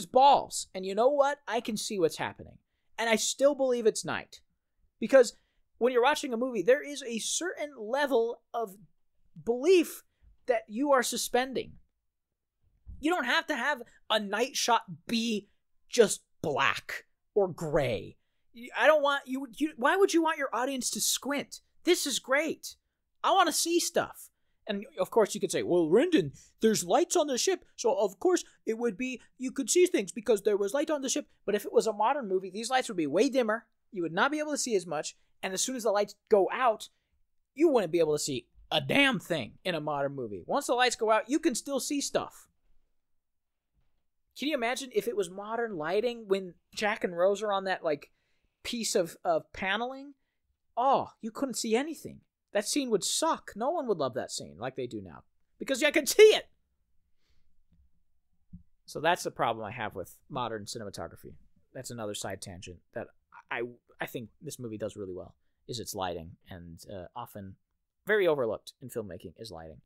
[SPEAKER 1] balls. And you know what? I can see what's happening. And I still believe it's night. Because when you're watching a movie, there is a certain level of belief that you are suspending. You don't have to have a night shot be just black or gray. I don't want why would you want your audience to squint? This is great. I want to see stuff. And of course you could say, well, Rendan, there's lights on the ship, so of course it would be, you could see things because there was light on the ship. But if it was a modern movie, these lights would be way dimmer. You would not be able to see as much. And as soon as the lights go out, you wouldn't be able to see a damn thing in a modern movie. Once the lights go out, you can still see stuff. Can you imagine if it was modern lighting when Jack and Rose are on that like piece of paneling? Oh, you couldn't see anything. That scene would suck. No one would love that scene like they do now because I can see it. So that's the problem I have with modern cinematography. That's another side tangent that I think this movie does really well, is its lighting, and often very overlooked in filmmaking is lighting.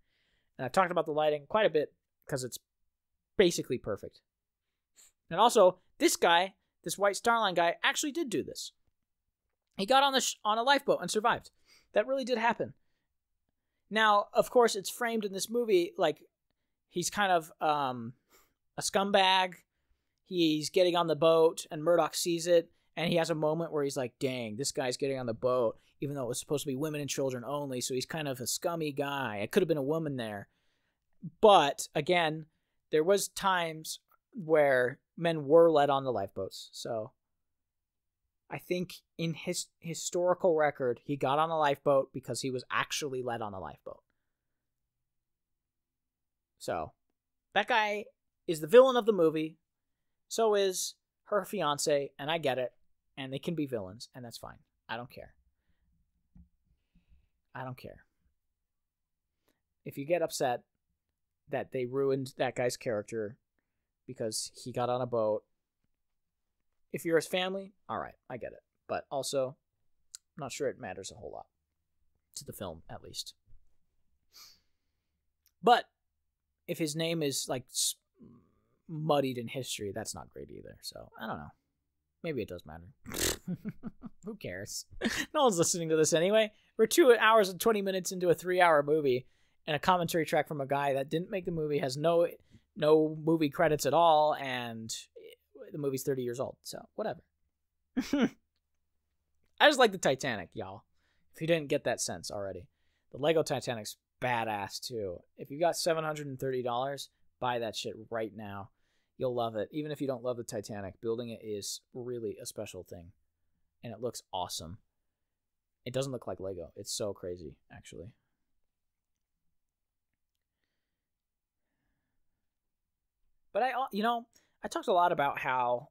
[SPEAKER 1] And I've talked about the lighting quite a bit because it's basically perfect. And also, this guy, this White Star Line guy, actually did do this. He got on a lifeboat and survived. That really did happen. Now, of course, it's framed in this movie like he's kind of a scumbag. He's getting on the boat, and Murdoch sees it, and he has a moment where he's like, dang, this guy's getting on the boat, even though it was supposed to be women and children only, so he's kind of a scummy guy. It could have been a woman there. But, again, there was times where men were led on the lifeboats. So I think in his historical record, he got on a lifeboat because he was actually led on a lifeboat. So that guy is the villain of the movie. So is her fiance, and I get it. And they can be villains, and that's fine. I don't care. I don't care. If you get upset that they ruined that guy's character because he got on a boat, if you're his family, all right, I get it. But also, I'm not sure it matters a whole lot. To the film, at least. But if his name is, like, muddied in history, that's not great either. So, I don't know. Maybe it does matter. Who cares? No one's listening to this anyway. We're 2 hours and 20 minutes into a 3-hour movie, and a commentary track from a guy that didn't make the movie, has no movie credits at all, and the movie's 30 years old. So, whatever. I just like the Titanic, y'all. If you didn't get that sense already. The Lego Titanic's badass, too. If you got $730, buy that shit right now. You'll love it. Even if you don't love the Titanic, building it is really a special thing. And it looks awesome. It doesn't look like Lego. It's so crazy, actually. But I talked a lot about how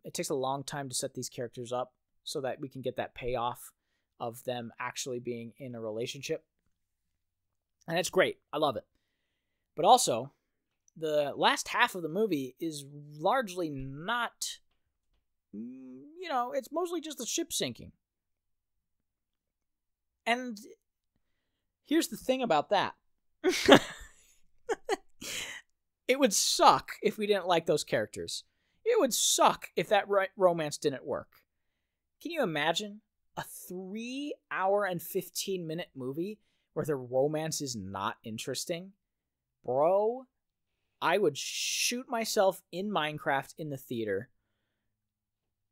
[SPEAKER 1] it takes a long time to set these characters up so that we can get that payoff of them actually being in a relationship. And it's great. I love it. But also, the last half of the movie is largely not, it's mostly just the ship sinking. And here's the thing about that. It would suck if we didn't like those characters. It would suck if that romance didn't work. Can you imagine a 3-hour and 15-minute movie where the romance is not interesting? Bro, I would shoot myself in Minecraft in the theater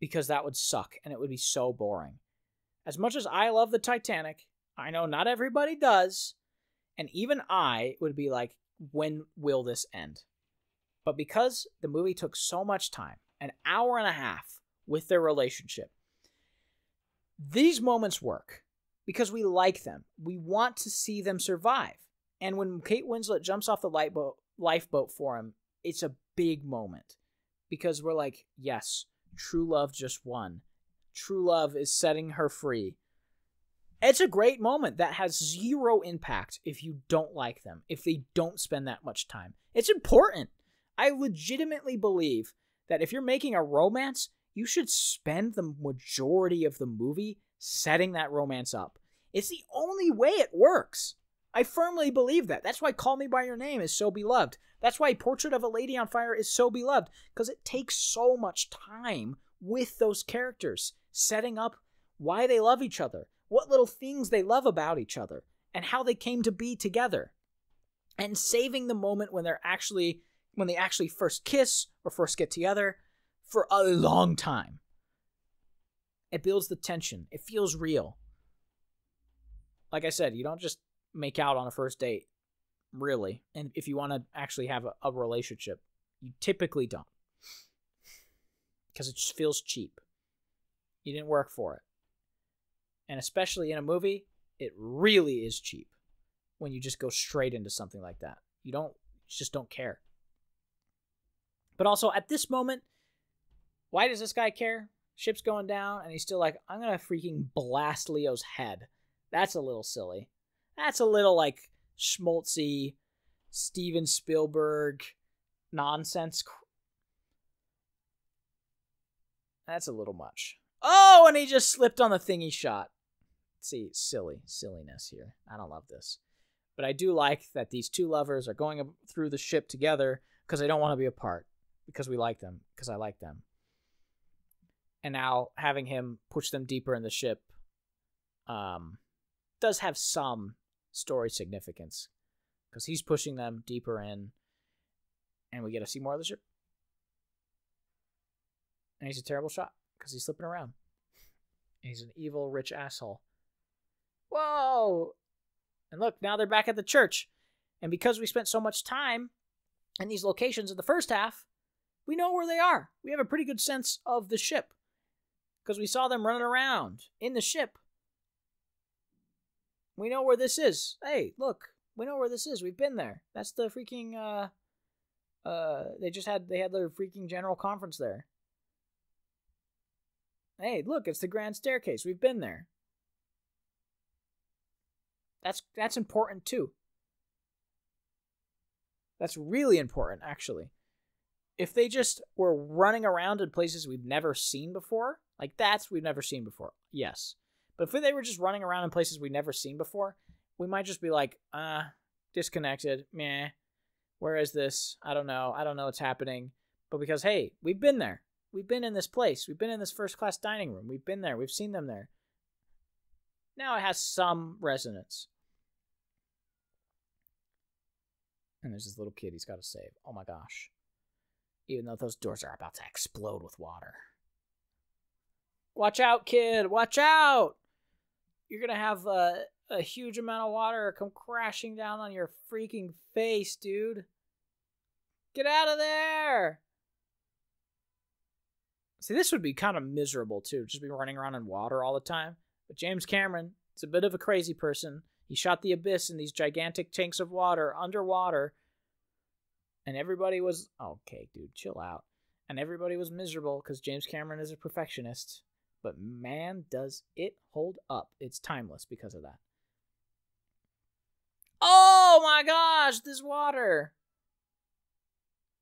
[SPEAKER 1] because that would suck and it would be so boring. As much as I love the Titanic, I know not everybody does, and even I would be like, when will this end? But because the movie took so much time, an hour and a half with their relationship, these moments work because we like them. We want to see them survive. And when Kate Winslet jumps off the lifeboat for him, it's a big moment because we're like, yes, true love just won. True love is setting her free. It's a great moment that has zero impact if you don't like them, if they don't spend that much time. It's important. I legitimately believe that if you're making a romance, you should spend the majority of the movie setting that romance up. It's the only way it works. I firmly believe that. That's why Call Me By Your Name is so beloved. That's why Portrait of a Lady on Fire is so beloved, because it takes so much time with those characters, setting up why they love each other, what little things they love about each other, and how they came to be together, and saving the moment when they actually first kiss or first get together for a long time. It builds the tension. It feels real. Like I said, you don't just make out on a first date really. And if you want to actually have a relationship, you typically don't. Because it just feels cheap. You didn't work for it. And especially in a movie, it really is cheap when you just go straight into something like that. You just don't care. But also, at this moment, why does this guy care? Ship's going down, and he's still like, I'm going to freaking blast Leo's head. That's a little silly. That's a little, like, schmaltzy, Steven Spielberg nonsense. That's a little much. Oh, and he just slipped on the thing he shot. See, silliness here. I don't love this. But I do like that these two lovers are going through the ship together because they don't want to be apart. Because we like them. Because I like them. And now having him push them deeper in the ship does have some story significance. Because he's pushing them deeper in. And we get to see more of the ship. And he's a terrible shot. Because he's slipping around. And he's an evil, rich asshole. Whoa! And look, now they're back at the church. And because we spent so much time in these locations in the first half, we know where they are. We have a pretty good sense of the ship. Because we saw them running around in the ship. We know where this is. Hey, look. We know where this is. We've been there. That's the freaking, they had their freaking general conference there. Hey, look, it's the grand staircase. We've been there. That's important too. That's really important, actually. If they just were running around in places we've never seen before, like we've never seen before, yes. But if they were just running around in places we've never seen before, we might just be like, disconnected, meh. Where is this? I don't know what's happening. But because, hey, we've been there. We've been in this place. We've been in this first-class dining room. We've been there. We've seen them there. Now it has some resonance. And there's this little kid he's got to save. Oh my gosh. Even though those doors are about to explode with water. Watch out, kid. Watch out. You're going to have a huge amount of water come crashing down on your freaking face, dude. Get out of there. See, this would be kind of miserable, too. Just be running around in water all the time. But James Cameron is a bit of a crazy person. He shot The Abyss in these gigantic tanks of water, underwater. And everybody was... Okay, dude, chill out. And everybody was miserable because James Cameron is a perfectionist. But man, does it hold up. It's timeless because of that. Oh my gosh, this water.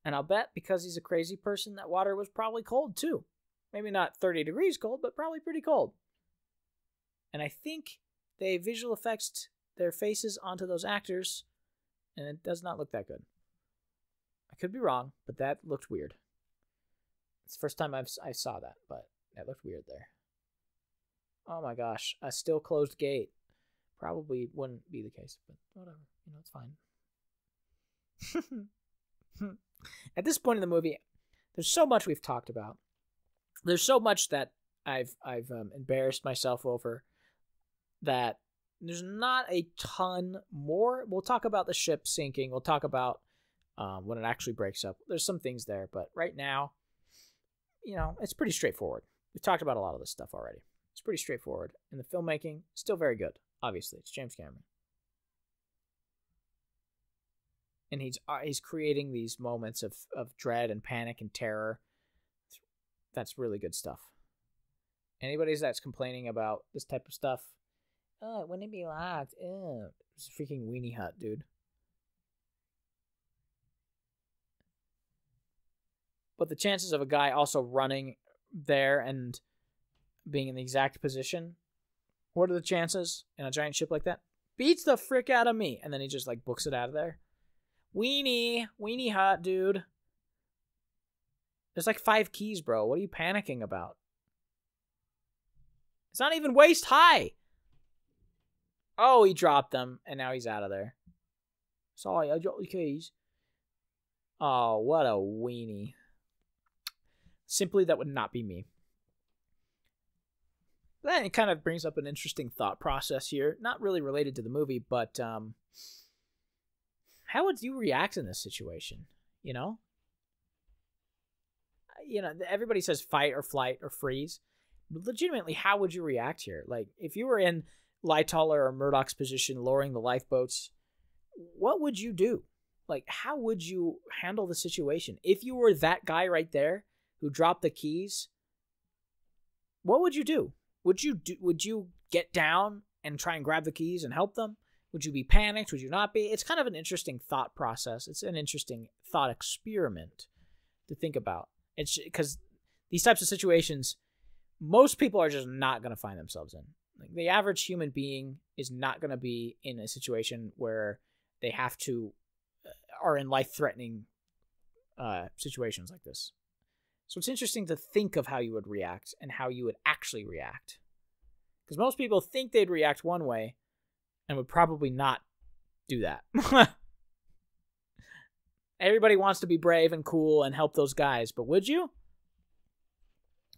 [SPEAKER 1] And I'll bet because he's a crazy person, that water was probably cold too. Maybe not 30 degrees cold, but probably pretty cold. And I think they visual effects their faces onto those actors, and it does not look that good. I could be wrong, but that looked weird. It's the first time I saw that, but that looked weird there. Oh my gosh, a still closed gate. Probably wouldn't be the case, but whatever. It's fine. At this point in the movie, there's so much we've talked about. There's so much that I've embarrassed myself over that there's not a ton more. We'll talk about the ship sinking. We'll talk about when it actually breaks up. There's some things there, but right now, it's pretty straightforward. We've talked about a lot of this stuff already. It's pretty straightforward. And the filmmaking, still very good. Obviously, it's James Cameron. And he's creating these moments of dread and panic and terror. That's really good stuff. Anybody that's complaining about this type of stuff, it wouldn't be locked. It's a freaking weenie hut, dude. But the chances of a guy also running there and being in the exact position, what are the chances in a giant ship like that? Beats the frick out of me. And then he just books it out of there. Weenie hut, dude. There's 5 keys, bro. What are you panicking about? It's not even waist high. Oh, he dropped them, and now he's out of there. Sorry, I dropped the keys. Oh, what a weenie. Simply, that would not be me. Then it kind of brings up an interesting thought process here. Not really related to the movie, but how would you react in this situation? Everybody says fight or flight or freeze. But legitimately, how would you react here? Like, if you were in Lightoller or Murdoch's position, lowering the lifeboats, what would you do? Like, how would you handle the situation? If you were that guy right there who dropped the keys, what would you do? Would you get down and try and grab the keys and help them? Would you be panicked? Would you not be? It's kind of an interesting thought process. It's an interesting thought experiment to think about. It's because these types of situations, most people are just not going to find themselves in. Like, the average human being is not going to be in a situation where they have to are in life-threatening situations like this. So it's interesting to think of how you would react and how you would actually react. Because most people think they'd react one way and would probably not do that. Everybody wants to be brave and cool and help those guys, but would you?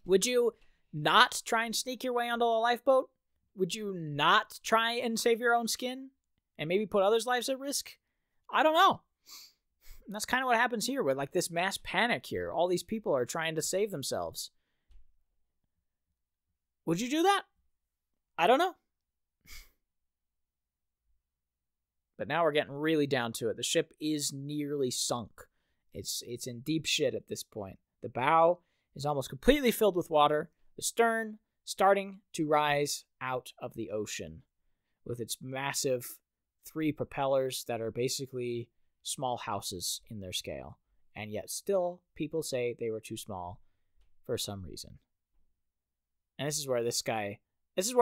[SPEAKER 1] Would you not try and sneak your way onto a lifeboat? Would you not try and save your own skin and maybe put others' lives at risk? I don't know. And that's kind of what happens here with like this mass panic here. All these people are trying to save themselves. Would you do that? I don't know. But now we're getting really down to it. The ship is nearly sunk. It's in deep shit at this point. The bow is almost completely filled with water. The stern starting to rise out of the ocean with its massive 3 propellers that are basically small houses in their scale. And yet still people say they were too small for some reason. And this is where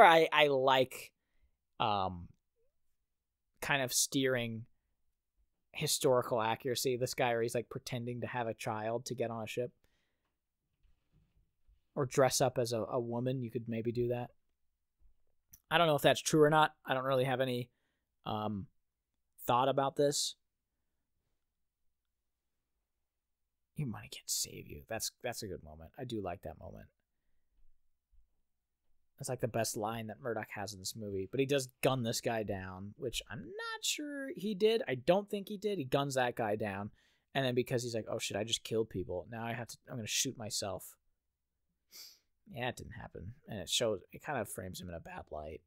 [SPEAKER 1] I like kind of steering historical accuracy. This guy where he's like pretending to have a child to get on a ship. Or dress up as a woman. You could maybe do that. I don't know if that's true or not. I don't really have any thought about this. Your money can't save you. That's a good moment. I do like that moment. That's like the best line that Murdoch has in this movie. But he does gun this guy down, which I'm not sure he did. I don't think he did. He guns that guy down. And then because he's like, oh shit, I just killed people. Now I'm going to shoot myself. Yeah, it didn't happen. And it kind of frames him in a bad light.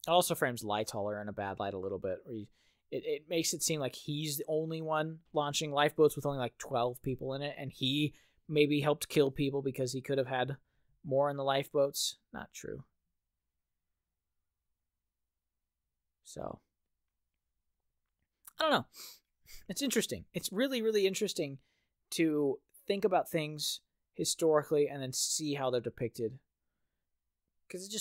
[SPEAKER 1] It also frames Lightoller in a bad light a little bit. Where it makes it seem like he's the only one launching lifeboats with only like 12 people in it. And he maybe helped kill people because he could have had more in the lifeboats. Not true. So, I don't know. It's interesting. It's really, really interesting to think about things historically and then see how they're depicted, because it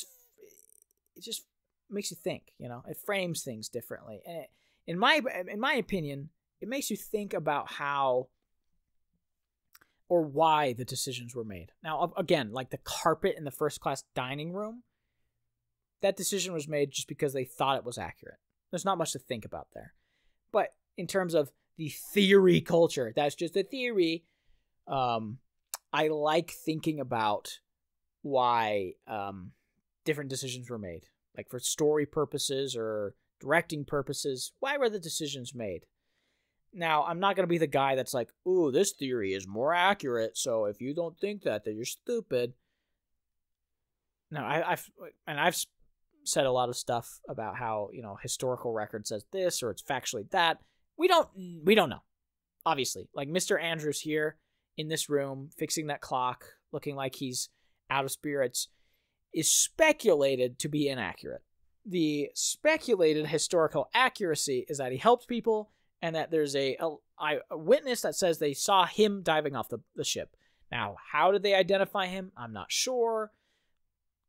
[SPEAKER 1] just makes you think. It frames things differently, and in my opinion, it makes you think about how or why the decisions were made. Now, again, like the carpet in the first class dining room, that decision was made just because they thought it was accurate. There's not much to think about there. But in terms of the theory culture, that's just a theory. I like thinking about why different decisions were made. Like for story purposes or directing purposes, why were the decisions made? Now, I'm not going to be the guy that's like, ooh, this theory is more accurate, so if you don't think that, then you're stupid. No, I've said a lot of stuff about how, historical record says this or it's factually that. We don't know. Obviously, like Mr. Andrews here in this room, fixing that clock, looking like he's out of spirits, is speculated to be inaccurate. The speculated historical accuracy is that he helped people and that there's a witness that says they saw him diving off the ship. Now, how did they identify him? I'm not sure.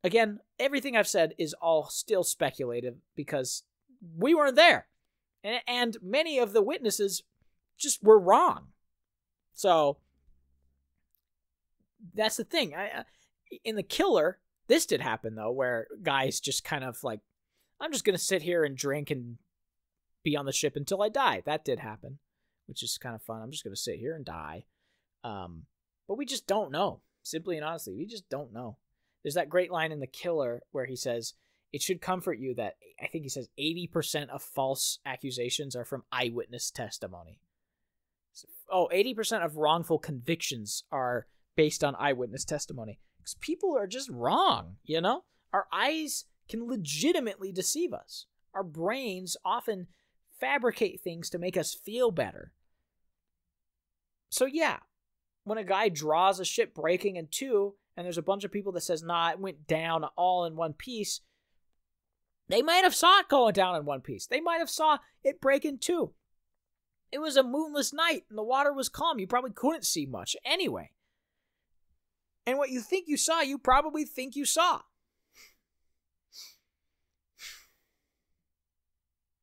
[SPEAKER 1] Again, everything I've said is all still speculative because we weren't there. And many of the witnesses just were wrong. So, that's the thing. In The Killer, this did happen, though, where guys just kind of like, I'm just going to sit here and drink and be on the ship until I die. That did happen, which is kind of fun. I'm just going to sit here and die. But we just don't know. Simply and honestly, we just don't know. There's that great line in The Killer where he says, it should comfort you that I think he says 80% of false accusations are from eyewitness testimony. 80% of wrongful convictions are based on eyewitness testimony. Because people are just wrong, you know? Our eyes can legitimately deceive us. Our brains often fabricate things to make us feel better. So yeah, when a guy draws a ship breaking in two, and there's a bunch of people that says, nah, it went down all in one piece, they might have saw it going down in one piece. They might have saw it break in two. It was a moonless night, and the water was calm. You probably couldn't see much anyway. And what you think you saw, you probably think you saw.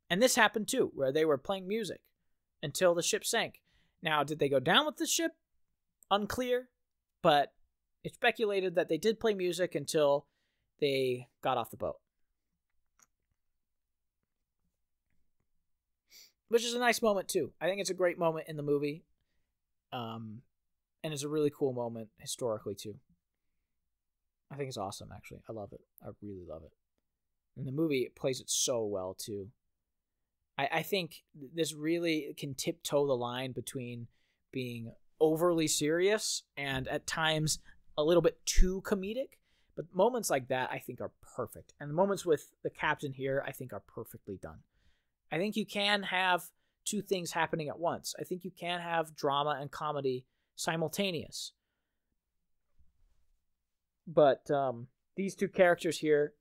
[SPEAKER 1] And this happened too, where they were playing music until the ship sank. Now, did they go down with the ship? Unclear, but it's speculated that they did play music until they got off the boat. Which is a nice moment too. I think it's a great moment in the movie. And it's a really cool moment historically too. I think it's awesome, actually. I love it. I really love it. And the movie plays it so well too. I think this really can tiptoe the line between being overly serious and at times a little bit too comedic. But moments like that, I think, are perfect. And the moments with the captain here, I think, are perfectly done. I think you can have two things happening at once. I think you can have drama and comedy simultaneous. But these two characters here,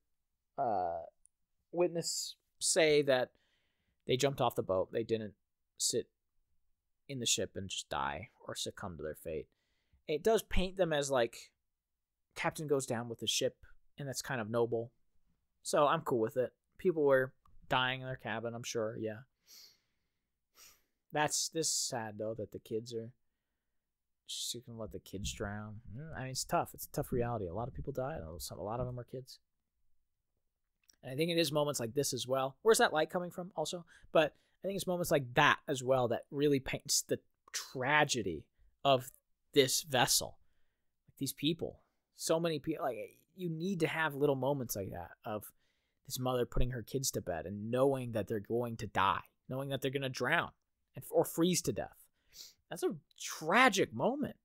[SPEAKER 1] witness say that they jumped off the boat. They didn't sit in the ship and just die or succumb to their fate. It does paint them as like captain goes down with the ship, and that's kind of noble. So I'm cool with it. People were dying in their cabin, I'm sure, yeah. This sad though that the kids are just gonna let the kids drown. I mean, it's tough. It's a tough reality. A lot of people die. A lot of them are kids. And I think it is moments like this as well. Where's that light coming from also? But I think it's moments like that as well that really paints the tragedy of this vessel. These people. So many people. Like, you need to have little moments like that of this mother putting her kids to bed and knowing that they're going to die. Knowing that they're going to drown or freeze to death. That's a tragic moment.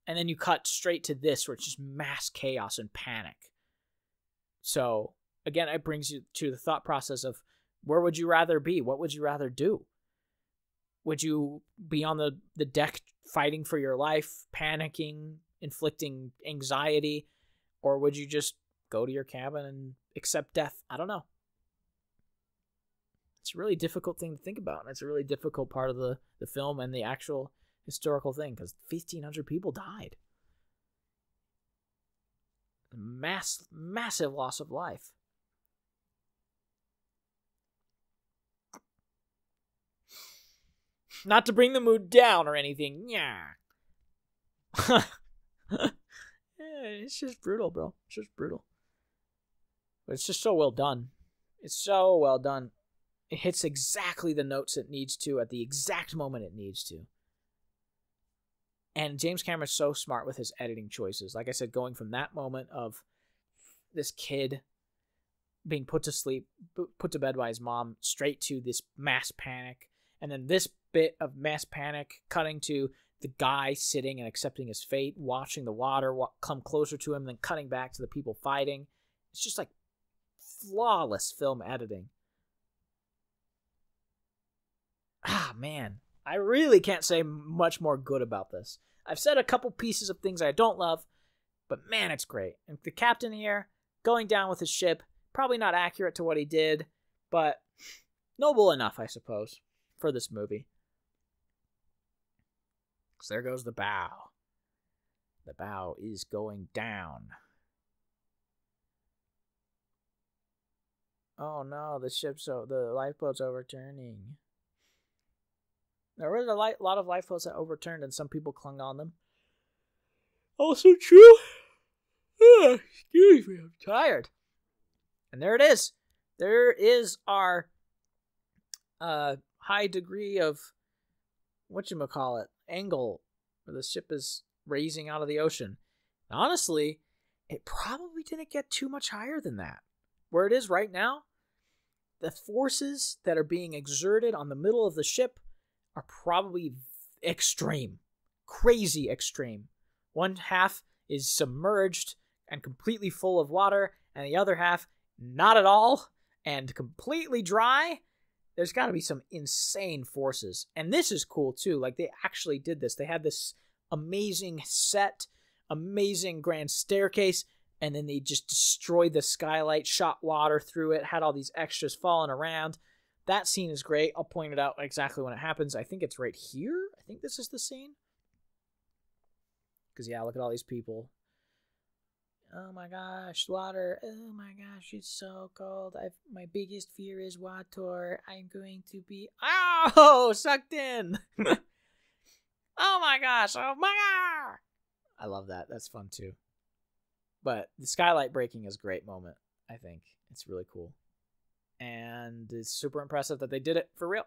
[SPEAKER 1] And then you cut straight to this where it's just mass chaos and panic. So, again, it brings you to the thought process of where would you rather be? What would you rather do? Would you be on the deck fighting for your life, panicking, inflicting anxiety? Or would you just go to your cabin and accept death? I don't know. It's a really difficult thing to think about. And it's a really difficult part of the film and the actual historical thing because 1,500 people died. Massive loss of life. Not to bring the mood down or anything. Yeah. It's just brutal, bro. It's just brutal. But it's just so well done. It's so well done. It hits exactly the notes it needs to at the exact moment it needs to. And James Cameron's so smart with his editing choices. Like I said, going from that moment of this kid being put to sleep, put to bed by his mom, straight to this mass panic. And then this bit of mass panic cutting to the guy sitting and accepting his fate, watching the water come closer to him, then cutting back to the people fighting. It's just like flawless film editing. Ah, man. I really can't say much more good about this. I've said a couple pieces of things I don't love, but man, it's great. And the captain here, going down with his ship, probably not accurate to what he did, but noble enough, I suppose, for this movie. So there goes the bow. The bow is going down. Oh no, the lifeboat's overturning. There was a lot of lifeboats that overturned and some people clung on them. Also true. Excuse me, I'm tired. And there it is. There is our high degree of, whatchamacallit, angle where the ship is raising out of the ocean. And honestly, it probably didn't get too much higher than that. Where it is right now, the forces that are being exerted on the middle of the ship are probably extreme. Crazy extreme. One half is submerged and completely full of water, and the other half not at all and completely dry. There's got to be some insane forces. And this is cool too. Like, they actually did this. They had this amazing set, amazing grand staircase, and then they just destroyed the skylight, shot water through it, had all these extras falling around. That scene is great. I'll point it out exactly when it happens. I think it's right here. I think this is the scene. Because, yeah, look at all these people. Oh my gosh, water. Oh my gosh, it's so cold. My biggest fear is water. I'm going to be... Oh, sucked in. Oh my gosh. Oh my god. I love that. That's fun too. But the skylight breaking is a great moment, I think. It's really cool. And it's super impressive that they did it for real.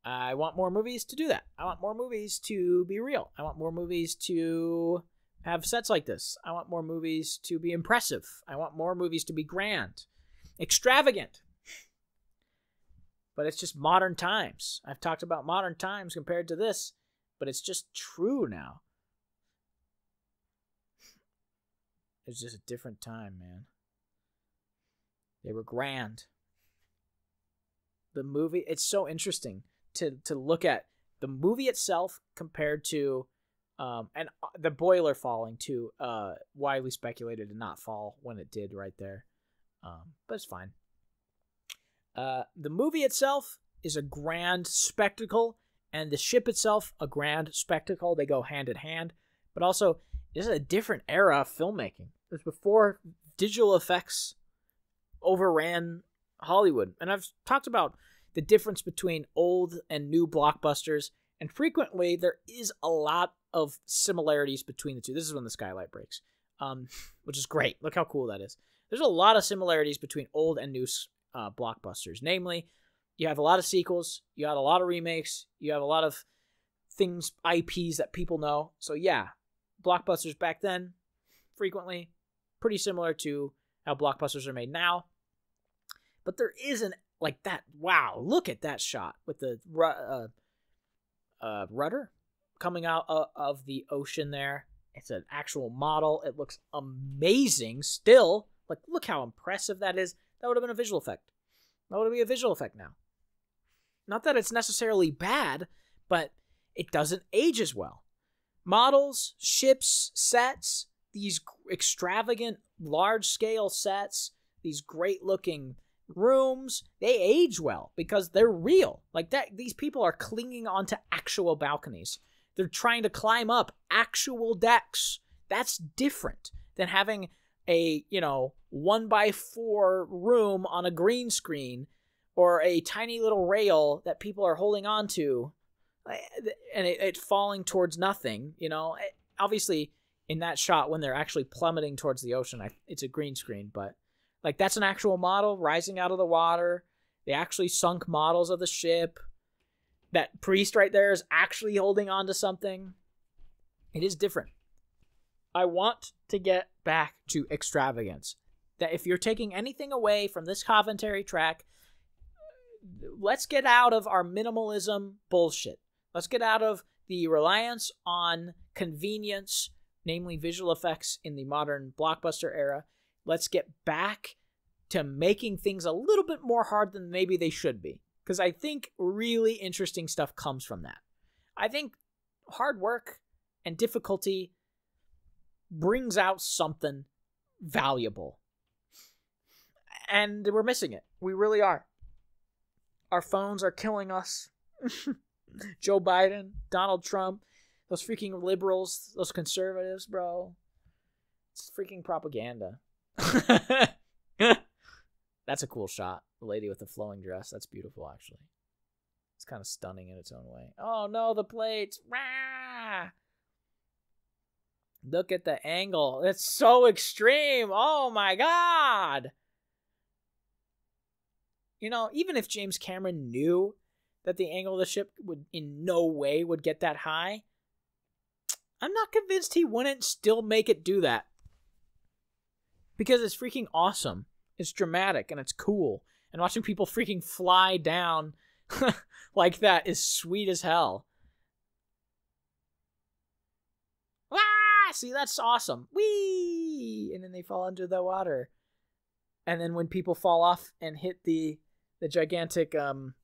[SPEAKER 1] I want more movies to do that. I want more movies to be real. I want more movies to have sets like this. I want more movies to be impressive. I want more movies to be grand, extravagant. But it's just modern times. I've talked about modern times compared to this, but it's just true now. It's just a different time, man. They were grand. The movie, it's so interesting to look at the movie itself compared to and the boiler falling too. Widely speculated to not fall when it did right there, but it's fine. The movie itself is a grand spectacle, and the ship itself a grand spectacle. They go hand in hand, but also this is a different era of filmmaking. It was before digital effects overran Hollywood, and I've talked about the difference between old and new blockbusters, and frequently there is a lot of similarities between the two. This is when the skylight breaks, which is great. Look how cool that is. There's a lot of similarities between old and new blockbusters. Namely, you have a lot of sequels, you have a lot of remakes, you have a lot of things, IPs that people know. So yeah, blockbusters back then, frequently, pretty similar to how blockbusters are made now. But there isn't like that. Wow, look at that shot with the rudder coming out of the ocean there. It's an actual model. It looks amazing still. Like, look how impressive that is. That would have been a visual effect. That would be a visual effect now. Not that it's necessarily bad, but it doesn't age as well. Models, ships, sets, these extravagant, large-scale sets, these great-looking rooms, they age well because they're real. Like that, these people are clinging onto actual balconies. They're trying to climb up actual decks. That's different than having a, 1x4 room on a green screen or a tiny little rail that people are holding on to and it falling towards nothing. Obviously in that shot when they're actually plummeting towards the ocean, it's a green screen, but like that's an actual model rising out of the water. They actually sunk models of the ship. That priest right there is actually holding on to something. It is different. I want to get back to extravagance. That if you're taking anything away from this commentary track, let's get out of our minimalism bullshit. Let's get out of the reliance on convenience, namely visual effects in the modern blockbuster era. Let's get back to making things a little bit more hard than maybe they should be. Because I think really interesting stuff comes from that. I think hard work and difficulty brings out something valuable. And we're missing it. We really are. Our phones are killing us. Joe Biden, Donald Trump, those freaking liberals, those conservatives, bro. It's freaking propaganda. That's a cool shot. The lady with the flowing dress. That's beautiful, actually. It's kind of stunning in its own way. Oh, no, the plates. Rah! Look at the angle. It's so extreme. Oh, my God. Even if James Cameron knew that the angle of the ship would in no way would get that high, I'm not convinced he wouldn't still make it do that. Because it's freaking awesome. It's dramatic and it's cool. And watching people freaking fly down like that is sweet as hell. Ah! See, that's awesome. Whee! And then they fall under the water. And then when people fall off and hit the gigantic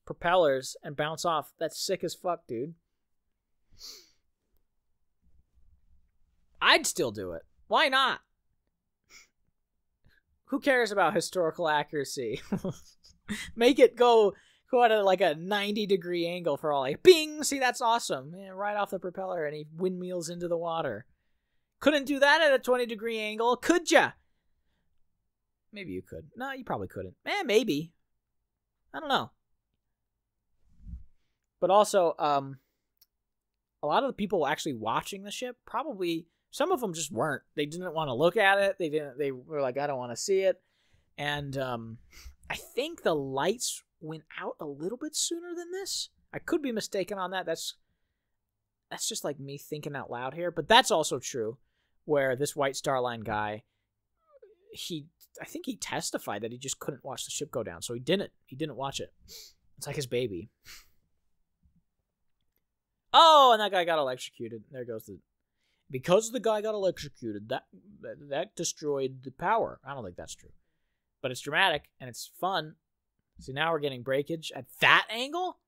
[SPEAKER 1] propellers and bounce off, that's sick as fuck, dude. I'd still do it. Why not? Who cares about historical accuracy? Make it go at like a 90-degree angle for all like, bing! See, that's awesome. Yeah, right off the propeller, and he windmills into the water. Couldn't do that at a 20-degree angle, could ya? Maybe you could. No, you probably couldn't. Maybe. I don't know. But also, a lot of the people actually watching the ship, probably, some of them just weren't. They didn't want to look at it. They were like, I don't want to see it. And I think the lights went out a little bit sooner than this. I could be mistaken on that. That's just like me thinking out loud here. But that's also true, where this White Star Line guy, I think he testified that he just couldn't watch the ship go down. So he didn't watch it. It's like his baby. Oh, and that guy got electrocuted. There goes because the guy got electrocuted, that destroyed the power. I don't think that's true. But it's dramatic, and it's fun. So now we're getting breakage at that angle?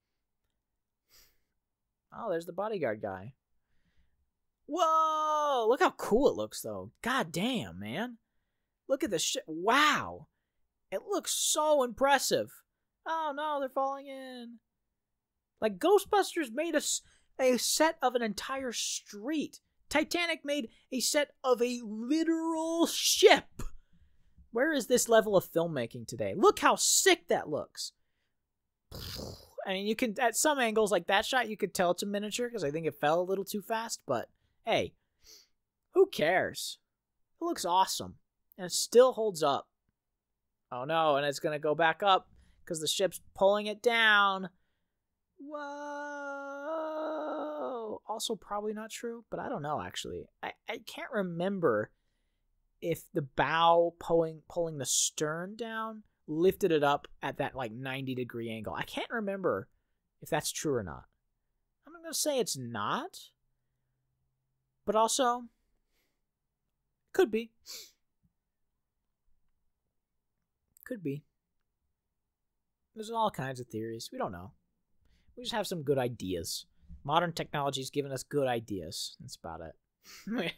[SPEAKER 1] Oh, there's the bodyguard guy. Whoa! Look how cool it looks, though. God damn, man. Look at this shit. Wow. It looks so impressive. Oh, no, they're falling in. Like, Ghostbusters made a set of an entire street. Titanic made a set of a literal ship. Where is this level of filmmaking today? Look how sick that looks. I mean, you can, at some angles, like that shot, you could tell it's a miniature because I think it fell a little too fast. But, hey, who cares? It looks awesome. And it still holds up. Oh, no, and it's going to go back up because the ship's pulling it down. Whoa. Also probably not true, but I don't know, actually. I can't remember if the bow pulling the stern down lifted it up at that, like, 90-degree angle. I can't remember if that's true or not. I'm going to say it's not. But also, could be. Could be. There's all kinds of theories. We don't know. We just have some good ideas. Modern technology's given us good ideas. That's about it.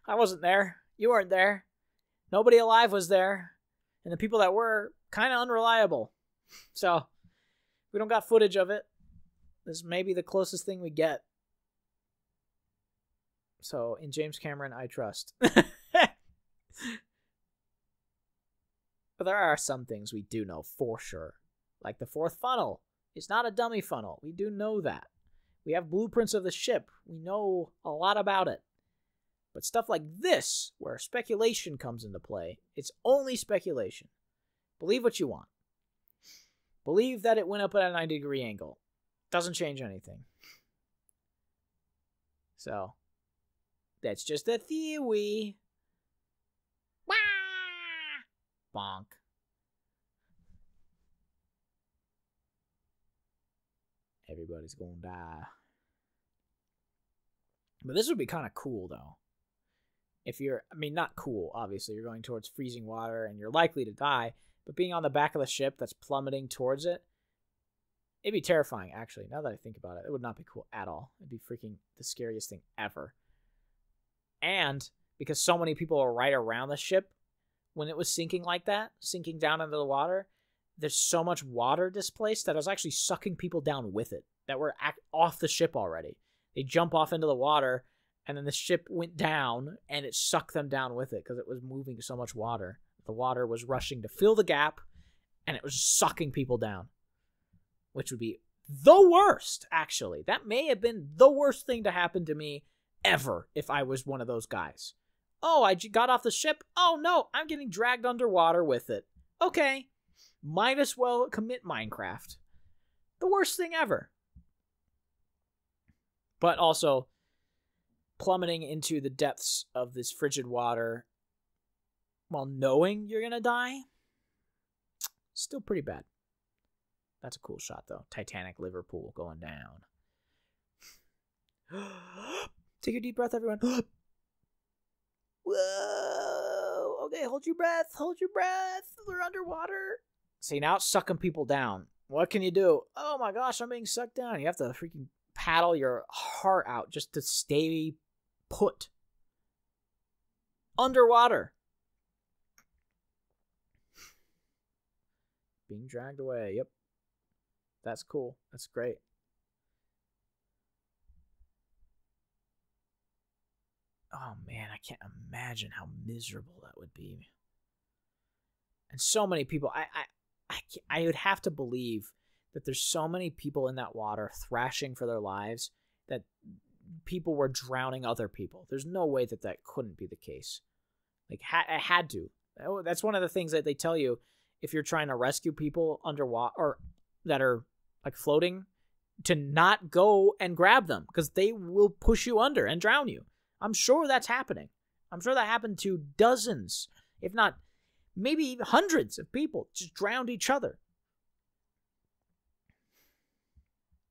[SPEAKER 1] I wasn't there. You weren't there. Nobody alive was there. And the people that were, kind of unreliable. So, we don't got footage of it. This may be the closest thing we get. So, in James Cameron, I trust. But there are some things we do know for sure. Like the fourth funnel. It's not a dummy funnel. We do know that. We have blueprints of the ship. We know a lot about it. But stuff like this, where speculation comes into play, it's only speculation. Believe what you want. Believe that it went up at a 90-degree angle. Doesn't change anything. So, that's just a theory. Wah! Bonk. Everybody's gonna die. But this would be kind of cool, though. If you're, I mean, not cool, obviously. You're going towards freezing water and you're likely to die. But being on the back of the ship that's plummeting towards it, it'd be terrifying, actually. Now that I think about it, it would not be cool at all. It'd be freaking the scariest thing ever. And because so many people are right around the ship, when it was sinking like that, sinking down into the water, there's so much water displaced that it was actually sucking people down with it that were off the ship already. They jump off into the water, and then the ship went down, and it sucked them down with it because it was moving so much water. The water was rushing to fill the gap, and it was sucking people down, which would be the worst, actually. That may have been the worst thing to happen to me ever if I was one of those guys. Oh, I got off the ship? Oh, no, I'm getting dragged underwater with it. Okay, might as well commit Minecraft. The worst thing ever. But also, plummeting into the depths of this frigid water while knowing you're gonna die, still pretty bad. That's a cool shot, though. Titanic, Liverpool going down. Take a deep breath, everyone. Whoa. Okay, hold your breath. Hold your breath. We're underwater. See, now it's sucking people down. What can you do? Oh my gosh, I'm being sucked down. You have to freaking paddle your heart out just to stay put. Underwater. Being dragged away. Yep. That's cool. That's great. Oh man, I can't imagine how miserable that would be. And so many people, I would have to believe that there's so many people in that water thrashing for their lives that people were drowning other people. There's no way that that couldn't be the case. Like, it had to. That's one of the things that they tell you if you're trying to rescue people underwater or that are like floating, to not go and grab them because they will push you under and drown you. I'm sure that's happening. I'm sure that happened to dozens, if not maybe hundreds of people just drowned each other.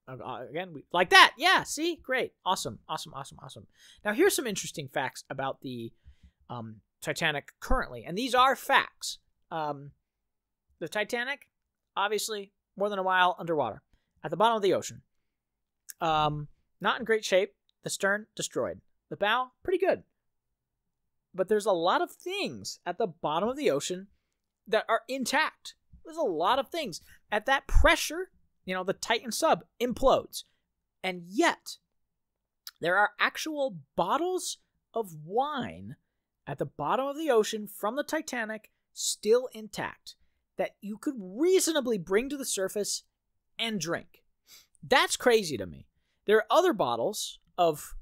[SPEAKER 1] Again, like that. Yeah, see? Great. Awesome. Now, here's some interesting facts about the Titanic currently, and these are facts. The Titanic, obviously, more than a mile underwater, at the bottom of the ocean. Not in great shape. The stern, destroyed. The bow, pretty good. But there's a lot of things at the bottom of the ocean that are intact. There's a lot of things. At that pressure, the Titan sub implodes. And yet, there are actual bottles of wine at the bottom of the ocean from the Titanic still intact that you could reasonably bring to the surface and drink. That's crazy to me. There are other bottles of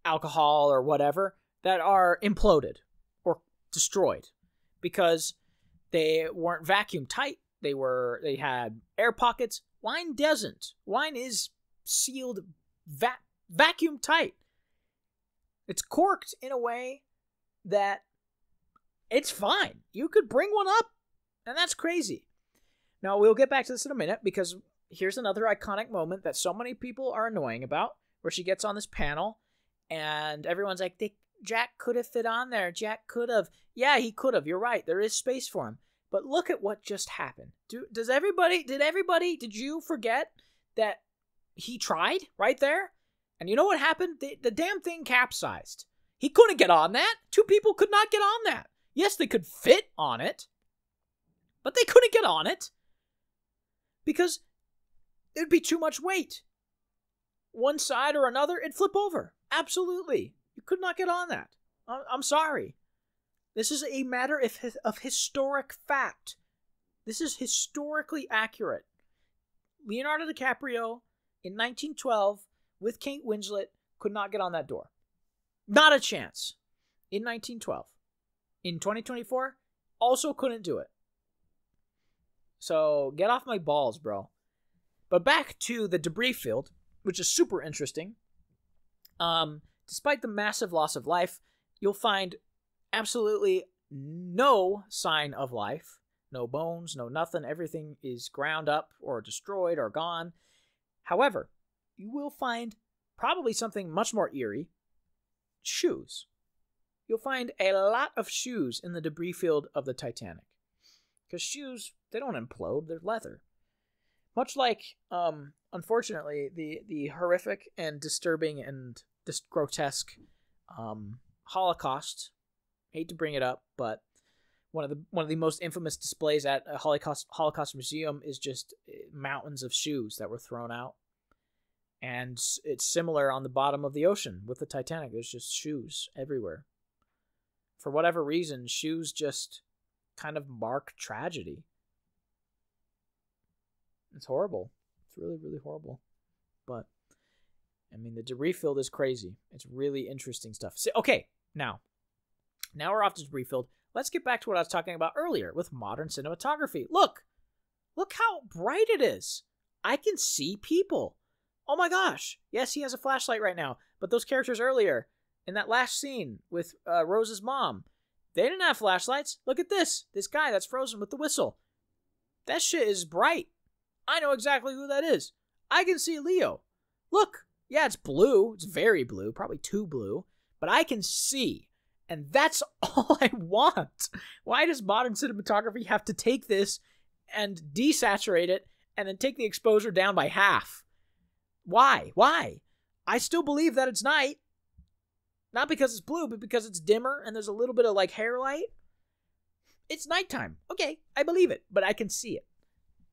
[SPEAKER 1] alcohol or whatever that are imploded or destroyed because they weren't vacuum tight. They had air pockets. Wine doesn't. Wine is sealed vacuum tight. It's corked in a way that it's fine. You could bring one up, and that's crazy. Now, we'll get back to this in a minute because here's another iconic moment that so many people are annoying about, where she gets on this panel and everyone's like, Jack could have fit on there. Jack could have. Yeah, he could have. You're right. There is space for him. But look at what just happened. Did you forget that he tried right there? And you know what happened? The damn thing capsized. He couldn't get on that. Two people could not get on that. Yes, they could fit on it, but they couldn't get on it because it would be too much weight. One side or another, it'd flip over. Absolutely. You could not get on that. I'm sorry. This is a matter of historic fact. This is historically accurate. Leonardo DiCaprio in 1912 with Kate Winslet could not get on that door. Not a chance. In 1912. In 2024, also couldn't do it. So get off my balls, bro. But back to the debris field, which is super interesting. Despite the massive loss of life, you'll find absolutely no sign of life. No bones, no nothing. Everything is ground up or destroyed or gone. However, you will find probably something much more eerie. Shoes. You'll find a lot of shoes in the debris field of the Titanic. Because shoes, they don't implode. They're leather. Much like, unfortunately, the horrific and disturbing and grotesque Holocaust. Hate to bring it up, but one of the most infamous displays at a Holocaust museum is just mountains of shoes that were thrown out. And it's similar on the bottom of the ocean with the Titanic. There's just shoes everywhere. For whatever reason, shoes just kind of mark tragedy. It's horrible. It's really, really horrible. But, I mean, the debris field is crazy. It's really interesting stuff. So, okay, now we're off to debris field. Let's get back to what I was talking about earlier with modern cinematography. Look how bright it is. I can see people. Oh my gosh. Yes, he has a flashlight right now. But those characters earlier, in that last scene with Rose's mom, They didn't have flashlights. Look at this. This guy that's frozen with the whistle. That shit is bright. I know exactly who that is. I can see Leo. Look. Yeah, it's blue. It's very blue. Probably too blue. But I can see. And that's all I want. Why does modern cinematography have to take this and desaturate it and then take the exposure down by half? Why? Why? I still believe that it's night. Not because it's blue, but because it's dimmer and there's a little bit of like hair light. It's nighttime. Okay, I believe it, but I can see it.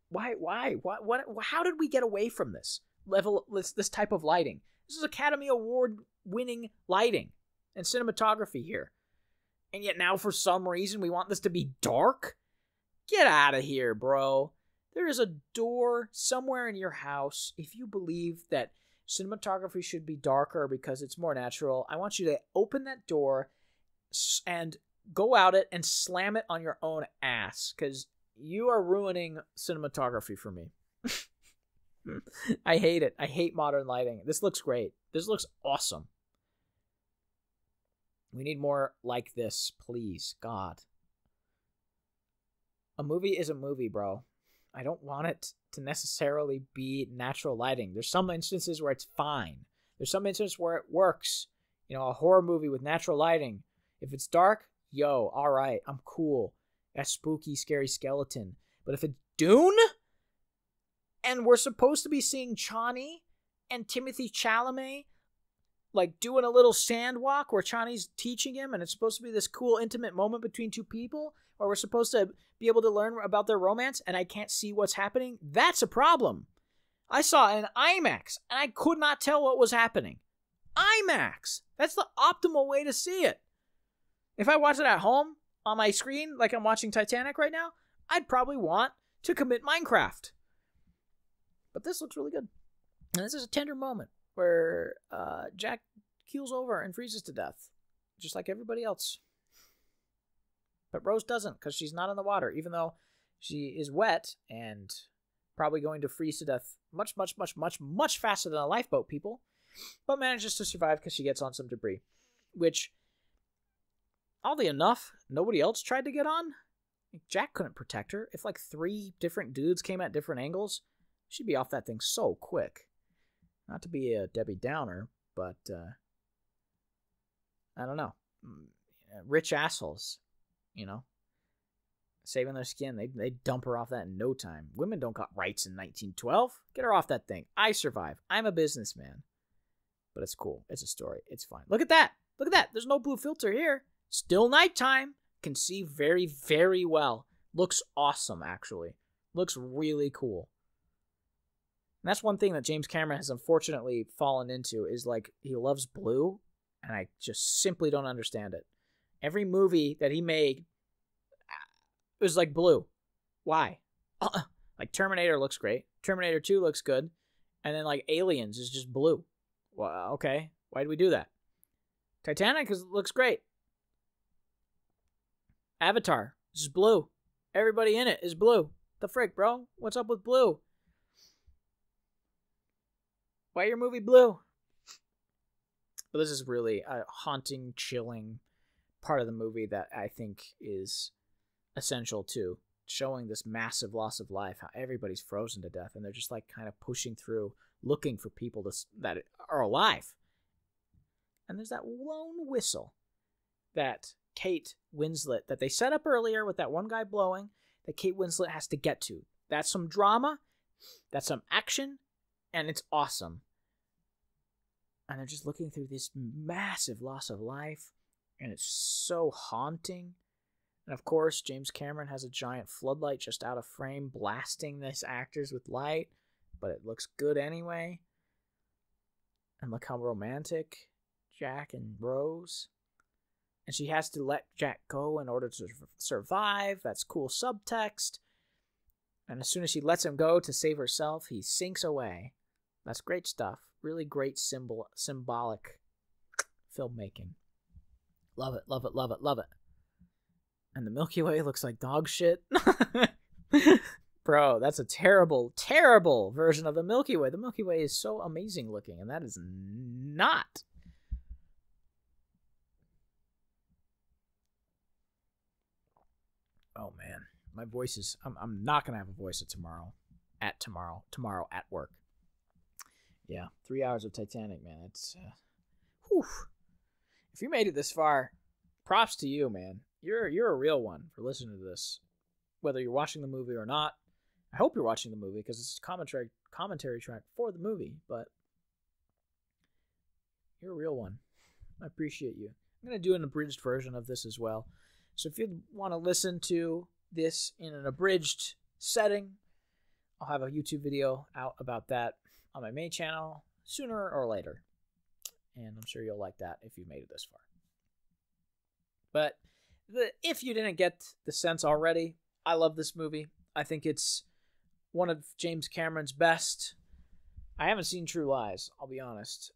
[SPEAKER 1] Why? What? How did we get away from this type of lighting? This is Academy Award winning lighting and cinematography here. And yet now for some reason we want this to be dark? Get out of here, bro. There is a door somewhere in your house. If you believe that cinematography should be darker because it's more natural, I want you to open that door and go out it and slam it on your own ass, because you are ruining cinematography for me. I hate it. I hate modern lighting. This looks great. This looks awesome. We need more like this, please. God. A movie is a movie, bro. I don't want it to necessarily be natural lighting. There's some instances where it's fine. There's some instances where it works. You know, a horror movie with natural lighting. If it's dark, yo, all right, I'm cool. That spooky, scary skeleton. But if it's Dune, and we're supposed to be seeing Chani and Timothée Chalamet like doing a little sand walk where Chani's teaching him, and it's supposed to be this cool, intimate moment between two people, where we're supposed to be able to learn about their romance, and I can't see what's happening, that's a problem. I saw an IMAX, and I could not tell what was happening. IMAX! That's the optimal way to see it. If I watch it at home, on my screen, like I'm watching Titanic right now, I'd probably want to commit Minecraft. But this looks really good. And this is a tender moment where Jack keels over and freezes to death, just like everybody else. But Rose doesn't, because she's not in the water, even though she is wet and probably going to freeze to death much, much, much, much, much faster than a lifeboat, people, but manages to survive because she gets on some debris, which, oddly enough, nobody else tried to get on. Jack couldn't protect her. If like 3 different dudes came at different angles, she'd be off that thing so quick. Not to be a Debbie Downer, but I don't know. Rich assholes, you know, saving their skin. They dump her off that in no time. Women don't got rights in 1912. Get her off that thing. I survive. I'm a businessman. But it's cool. It's a story. It's fine. Look at that. Look at that. There's no blue filter here. Still nighttime. Can see very, very well. Looks awesome, actually. Looks really cool. And that's one thing that James Cameron has unfortunately fallen into, is like, he loves blue, and I just simply don't understand it. Every movie that he made was like blue. Why? Like Terminator looks great. Terminator 2 looks good. And then like Aliens is just blue. Well, okay. Why did we do that? Titanic looks great. Avatar is blue. Everybody in it is blue. The frick, bro? What's up with blue? Why your movie blue? But this is really a haunting, chilling part of the movie that I think is essential to showing this massive loss of life, how everybody's frozen to death, and they're just like kind of pushing through, looking for people that are alive. And there's that lone whistle that Kate Winslet, that they set up earlier with that one guy blowing, that Kate Winslet has to get to. That's some drama, that's some action, and it's awesome. And they're just looking through this massive loss of life, and it's so haunting. And of course, James Cameron has a giant floodlight just out of frame, blasting these actors with light, but it looks good anyway. And look how romantic Jack and Rose. And she has to let Jack go in order to survive. That's cool subtext. And as soon as she lets him go to save herself, he sinks away. That's great stuff. Really great symbolic filmmaking. Love it, love it, love it, love it. And the Milky Way looks like dog shit. Bro, that's a terrible, terrible version of the Milky Way. The Milky Way is so amazing looking, and that is not. Oh man, my voice is. I'm not gonna have a voice tomorrow. Tomorrow at work. Yeah, 3 hours of Titanic, man. It's. Whew. If you made it this far, props to you, man. You're a real one for listening to this, whether you're watching the movie or not. I hope you're watching the movie because it's a commentary track for the movie. But you're a real one. I appreciate you. I'm gonna do an abridged version of this as well. So if you want to listen to this in an abridged setting, I'll have a YouTube video out about that on my main channel sooner or later. And I'm sure you'll like that if you made it this far. But if you didn't get the sense already, I love this movie. I think it's one of James Cameron's best. I haven't seen True Lies, I'll be honest.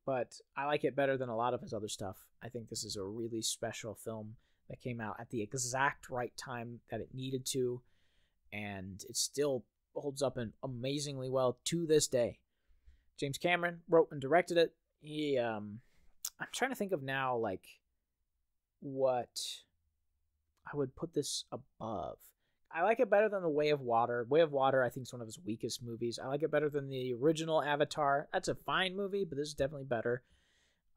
[SPEAKER 1] But I like it better than a lot of his other stuff. I think this is a really special film that came out at the exact right time that it needed to. And it still holds up amazingly well to this day. James Cameron wrote and directed it. I'm trying to think of now, like, what I would put this above. I like it better than The Way of Water. Way of Water, I think, is one of his weakest movies. I like it better than the original Avatar. That's a fine movie, but this is definitely better.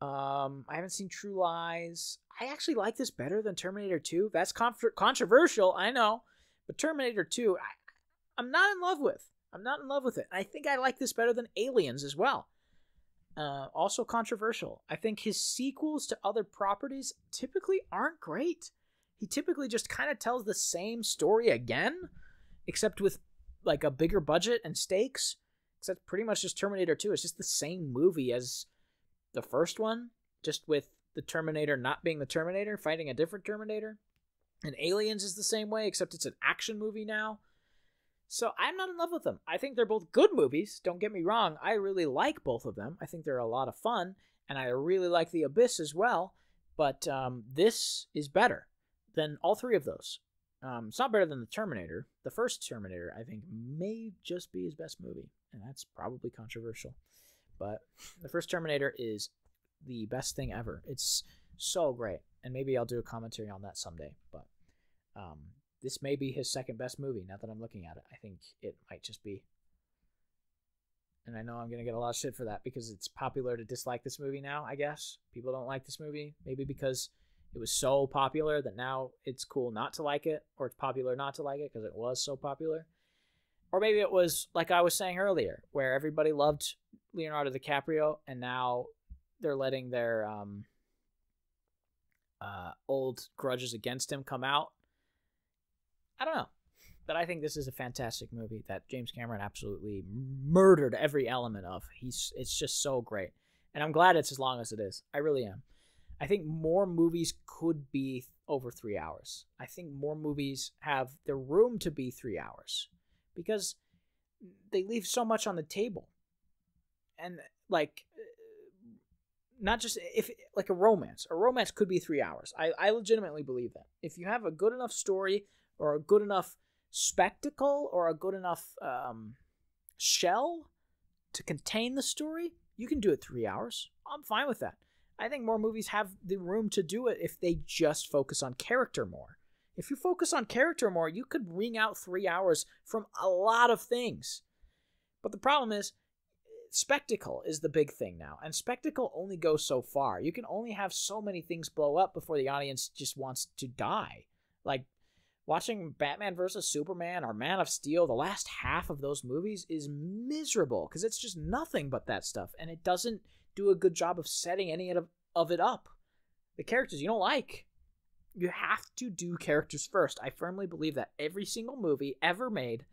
[SPEAKER 1] I haven't seen True Lies. I actually like this better than Terminator 2. That's controversial, I know. But Terminator 2, I'm not in love with. I'm not in love with it. I think I like this better than Aliens as well. Also controversial. I think his sequels to other properties typically aren't great. He typically just kind of tells the same story again, except with like a bigger budget and stakes. Except pretty much just Terminator 2. It's just the same movie as the first one, just with the Terminator not being the Terminator, fighting a different Terminator. And Aliens is the same way, except it's an action movie now. So I'm not in love with them. I think they're both good movies. Don't get me wrong. I really like both of them. I think they're a lot of fun. And I really like The Abyss as well. But this is better than all three of those. It's not better than the Terminator. The first Terminator, I think, may just be his best movie. And that's probably controversial. But the first Terminator is the best thing ever. It's so great. And maybe I'll do a commentary on that someday. But this may be his second best movie now that I'm looking at it. I think it might just be. And I know I'm going to get a lot of shit for that because it's popular to dislike this movie now, I guess. People don't like this movie. Maybe because it was so popular that now it's cool not to like it, or it's popular not to like it because it was so popular. Or maybe it was, like I was saying earlier, where everybody loved Leonardo DiCaprio and now they're letting their old grudges against him come out. I don't know. But I think this is a fantastic movie that James Cameron absolutely murdered every element of. It's just so great. And I'm glad it's as long as it is. I really am. I think more movies could be over 3 hours. I think more movies have the room to be 3 hours because they leave so much on the table. And like, not just if like a romance could be 3 hours. I legitimately believe that. If you have a good enough story or a good enough spectacle or a good enough shell to contain the story, you can do it 3 hours. I'm fine with that. I think more movies have the room to do it if they just focus on character more. If you focus on character more, you could wring out 3 hours from a lot of things. But the problem is, spectacle is the big thing now. And spectacle only goes so far. You can only have so many things blow up before the audience just wants to die. Like, watching Batman vs. Superman or Man of Steel, the last half of those movies is miserable because it's just nothing but that stuff. And it doesn't do a good job of setting any of it up. The characters you don't like. You have to do characters first. I firmly believe that every single movie ever made,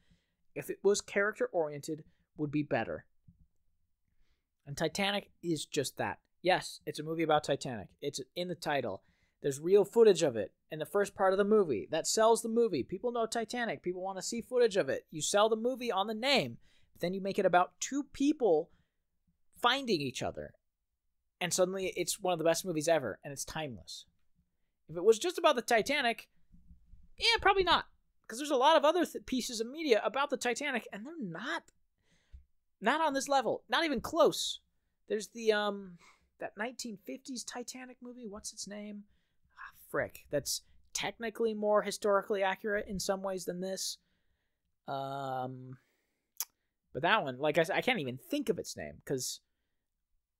[SPEAKER 1] if it was character-oriented, would be better. And Titanic is just that. Yes, it's a movie about Titanic. It's in the title. There's real footage of it in the first part of the movie. That sells the movie. People know Titanic. People want to see footage of it. You sell the movie on the name. But then you make it about two people finding each other. And suddenly it's one of the best movies ever. And it's timeless. If it was just about the Titanic, yeah, probably not. Because there's a lot of other pieces of media about the Titanic. And they're not on this level. Not even close. There's the that 1950s Titanic movie. What's its name? Frick. That's technically more historically accurate in some ways than this. But that one, like I said, I can't even think of its name because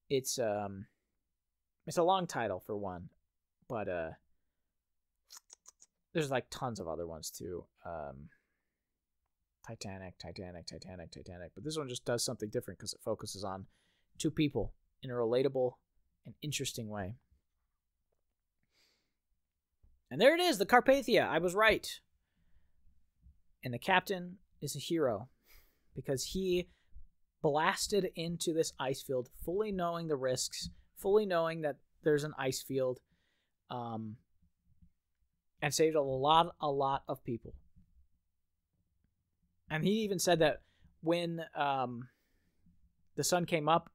[SPEAKER 1] it's a long title for one, but there's like tons of other ones too. Titanic. But this one just does something different because it focuses on two people in a relatable and interesting way. And there it is, the Carpathia. I was right. And the captain is a hero because he blasted into this ice field fully knowing the risks, fully knowing that there's an ice field, and saved a lot of people. And he even said that when the sun came up,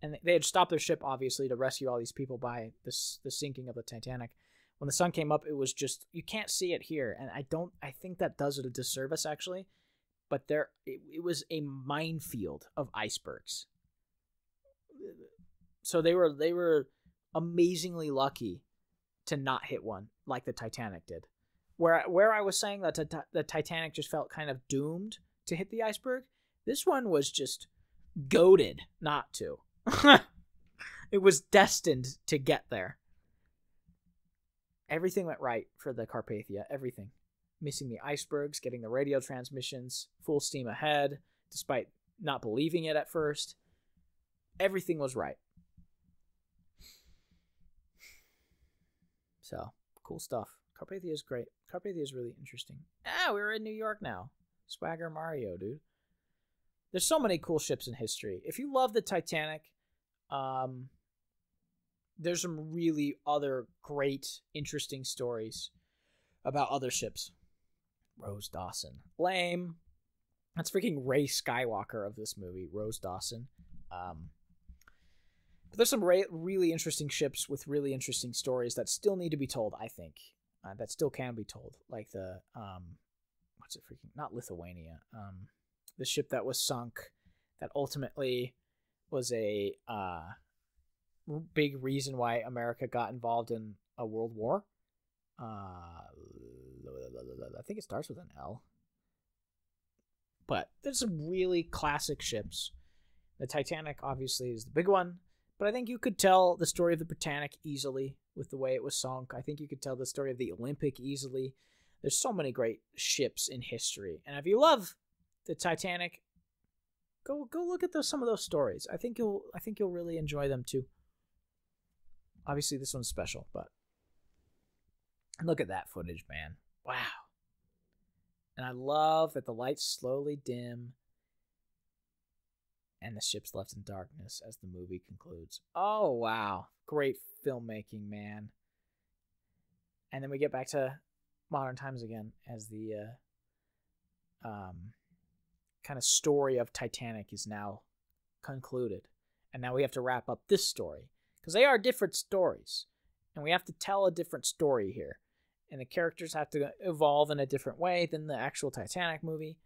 [SPEAKER 1] and they had stopped their ship, obviously, to rescue all these people by the sinking of the Titanic. When the sun came up, it was just, you can't see it here. And I think that does it a disservice, actually. But it was a minefield of icebergs. So they were amazingly lucky to not hit one like the Titanic did. Where I was saying that the Titanic just felt kind of doomed to hit the iceberg, this one was just goaded not to. It was destined to get there. Everything went right for the Carpathia. Everything. Missing the icebergs, getting the radio transmissions, full steam ahead, despite not believing it at first. Everything was right. So, cool stuff. Carpathia is great. Carpathia is really interesting. We're in New York now. Swagger Mario, dude. There's so many cool ships in history. If you love the Titanic, there's some really other great, interesting stories about other ships. Rose Dawson. Lame. That's freaking Rey Skywalker of this movie, Rose Dawson. But there's some really interesting ships with really interesting stories that still need to be told, I think. That still can be told. Like the, what's it freaking, not Lithuania. The ship that was sunk that ultimately was a big reason why America got involved in a world war. I think it starts with an L. But there's some really classic ships. The Titanic, obviously, is the big one. But I think you could tell the story of the Britannic easily with the way it was sunk. I think you could tell the story of the Olympic easily. There's so many great ships in history. And if you love the Titanic, go look at some of those stories. I think you'll really enjoy them too. Obviously, this one's special, but look at that footage, man. Wow. And I love that the lights slowly dim and the ship's left in darkness as the movie concludes. Oh, wow. Great filmmaking, man. And then we get back to modern times again as the kind of story of Titanic is now concluded. And now we have to wrap up this story because they are different stories. And we have to tell a different story here. And the characters have to evolve in a different way than the actual Titanic movie.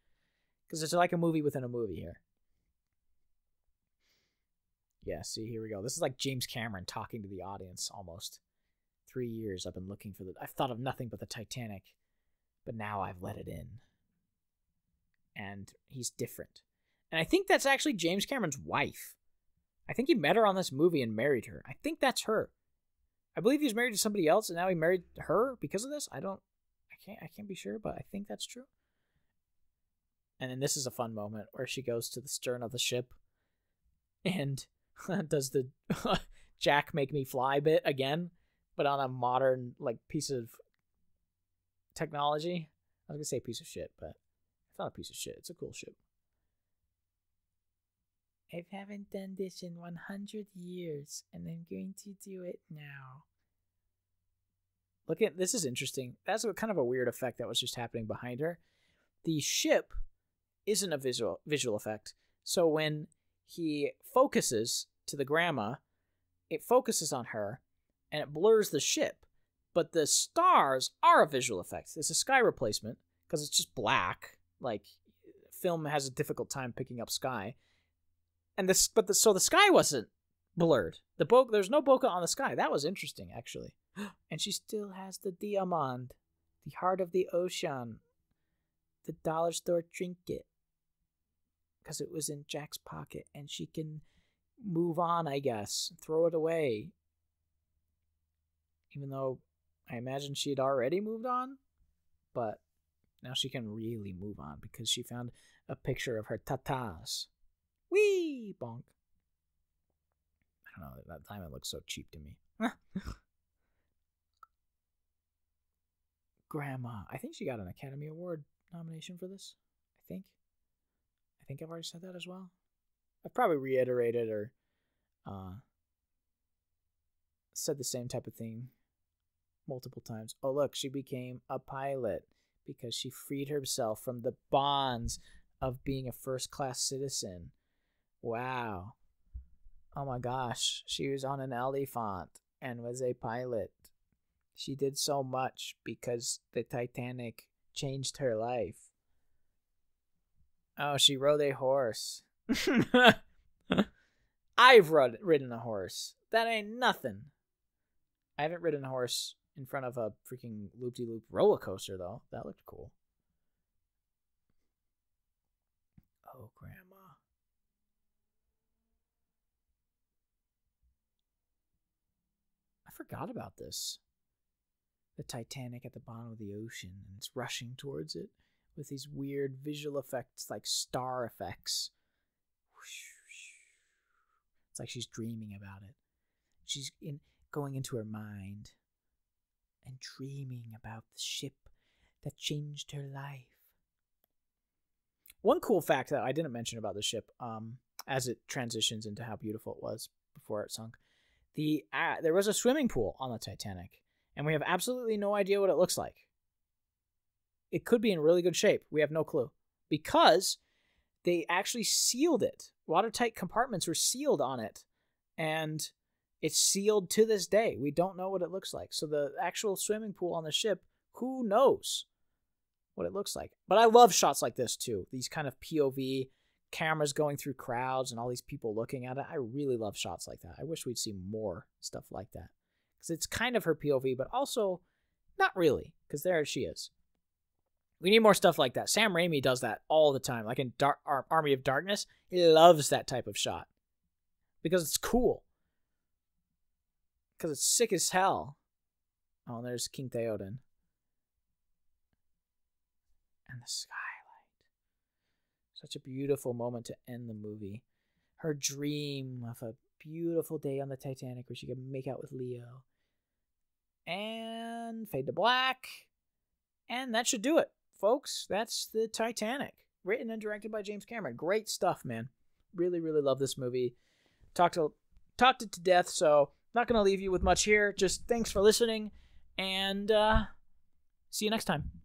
[SPEAKER 1] Because it's like a movie within a movie here. Yeah, see, here we go. This is like James Cameron talking to the audience almost. 3 years I've been looking for I've thought of nothing but the Titanic. But now I've let it in. And he's different. And I think that's actually James Cameron's wife. I think he met her on this movie and married her. I think that's her. I believe he was married to somebody else, and now he married her because of this. I can't be sure, but I think that's true. And then this is a fun moment where she goes to the stern of the ship and does the Jack make me fly bit again, but on a modern piece of technology. I was gonna say piece of shit, but it's not a piece of shit. It's a cool ship. I haven't done this in 100 years, and I'm going to do it now. Look at this is interesting. That's kind of a weird effect that was just happening behind her. The ship isn't a visual effect. So when he focuses to the grandma, it focuses on her, and it blurs the ship. But the stars are a visual effect. It's a sky replacement because it's just black. Like film has a difficult time picking up sky. And so the sky wasn't blurred. There's no bokeh on the sky. That was interesting, actually. And she still has the diamond. The heart of the ocean. The dollar store trinket. Because it was in Jack's pocket, and she can move on, I guess. Throw it away. Even though I imagine she'd already moved on. But now she can really move on because she found a picture of her tatas. Whee! Bonk. I don't know, that diamond looks so cheap to me. Grandma. I think she got an Academy Award nomination for this. I think I've already said that as well. I've probably reiterated or said the same type of thing multiple times. Oh, look, she became a pilot because she freed herself from the bonds of being a first-class citizen. Wow. Oh my gosh. She was on an elephant and was a pilot. She did so much because the Titanic changed her life. Oh, she rode a horse. I've ridden a horse. That ain't nothing. I haven't ridden a horse in front of a freaking loop-de-loop roller coaster, though. That looked cool. Oh, Grandma. I forgot about this. The Titanic at the bottom of the ocean, and it's rushing towards it with these weird visual effects, like star effects. It's like she's dreaming about it. She's going into her mind and dreaming about the ship that changed her life. One cool fact that I didn't mention about the ship, as it transitions into how beautiful it was before it sunk, there was a swimming pool on the Titanic, and we have absolutely no idea what it looks like. It could be in really good shape. We have no clue. Because they actually sealed it. Watertight compartments were sealed on it. And it's sealed to this day. We don't know what it looks like. So the actual swimming pool on the ship, who knows what it looks like. But I love shots like this too. These kind of POV cameras going through crowds and all these people looking at it. I really love shots like that. I wish we'd see more stuff like that. Because it's kind of her POV, but also not really. Because there she is. We need more stuff like that. Sam Raimi does that all the time. Like in Army of Darkness, he loves that type of shot. Because it's cool. Because it's sick as hell. Oh, and there's King Theoden. And the skylight. Such a beautiful moment to end the movie. Her dream of a beautiful day on the Titanic where she could make out with Leo. And fade to black. And that should do it, folks. That's the Titanic. Written and directed by James Cameron. Great stuff, man. Really, really love this movie. Talked it to death, so not going to leave you with much here. Just thanks for listening, and see you next time.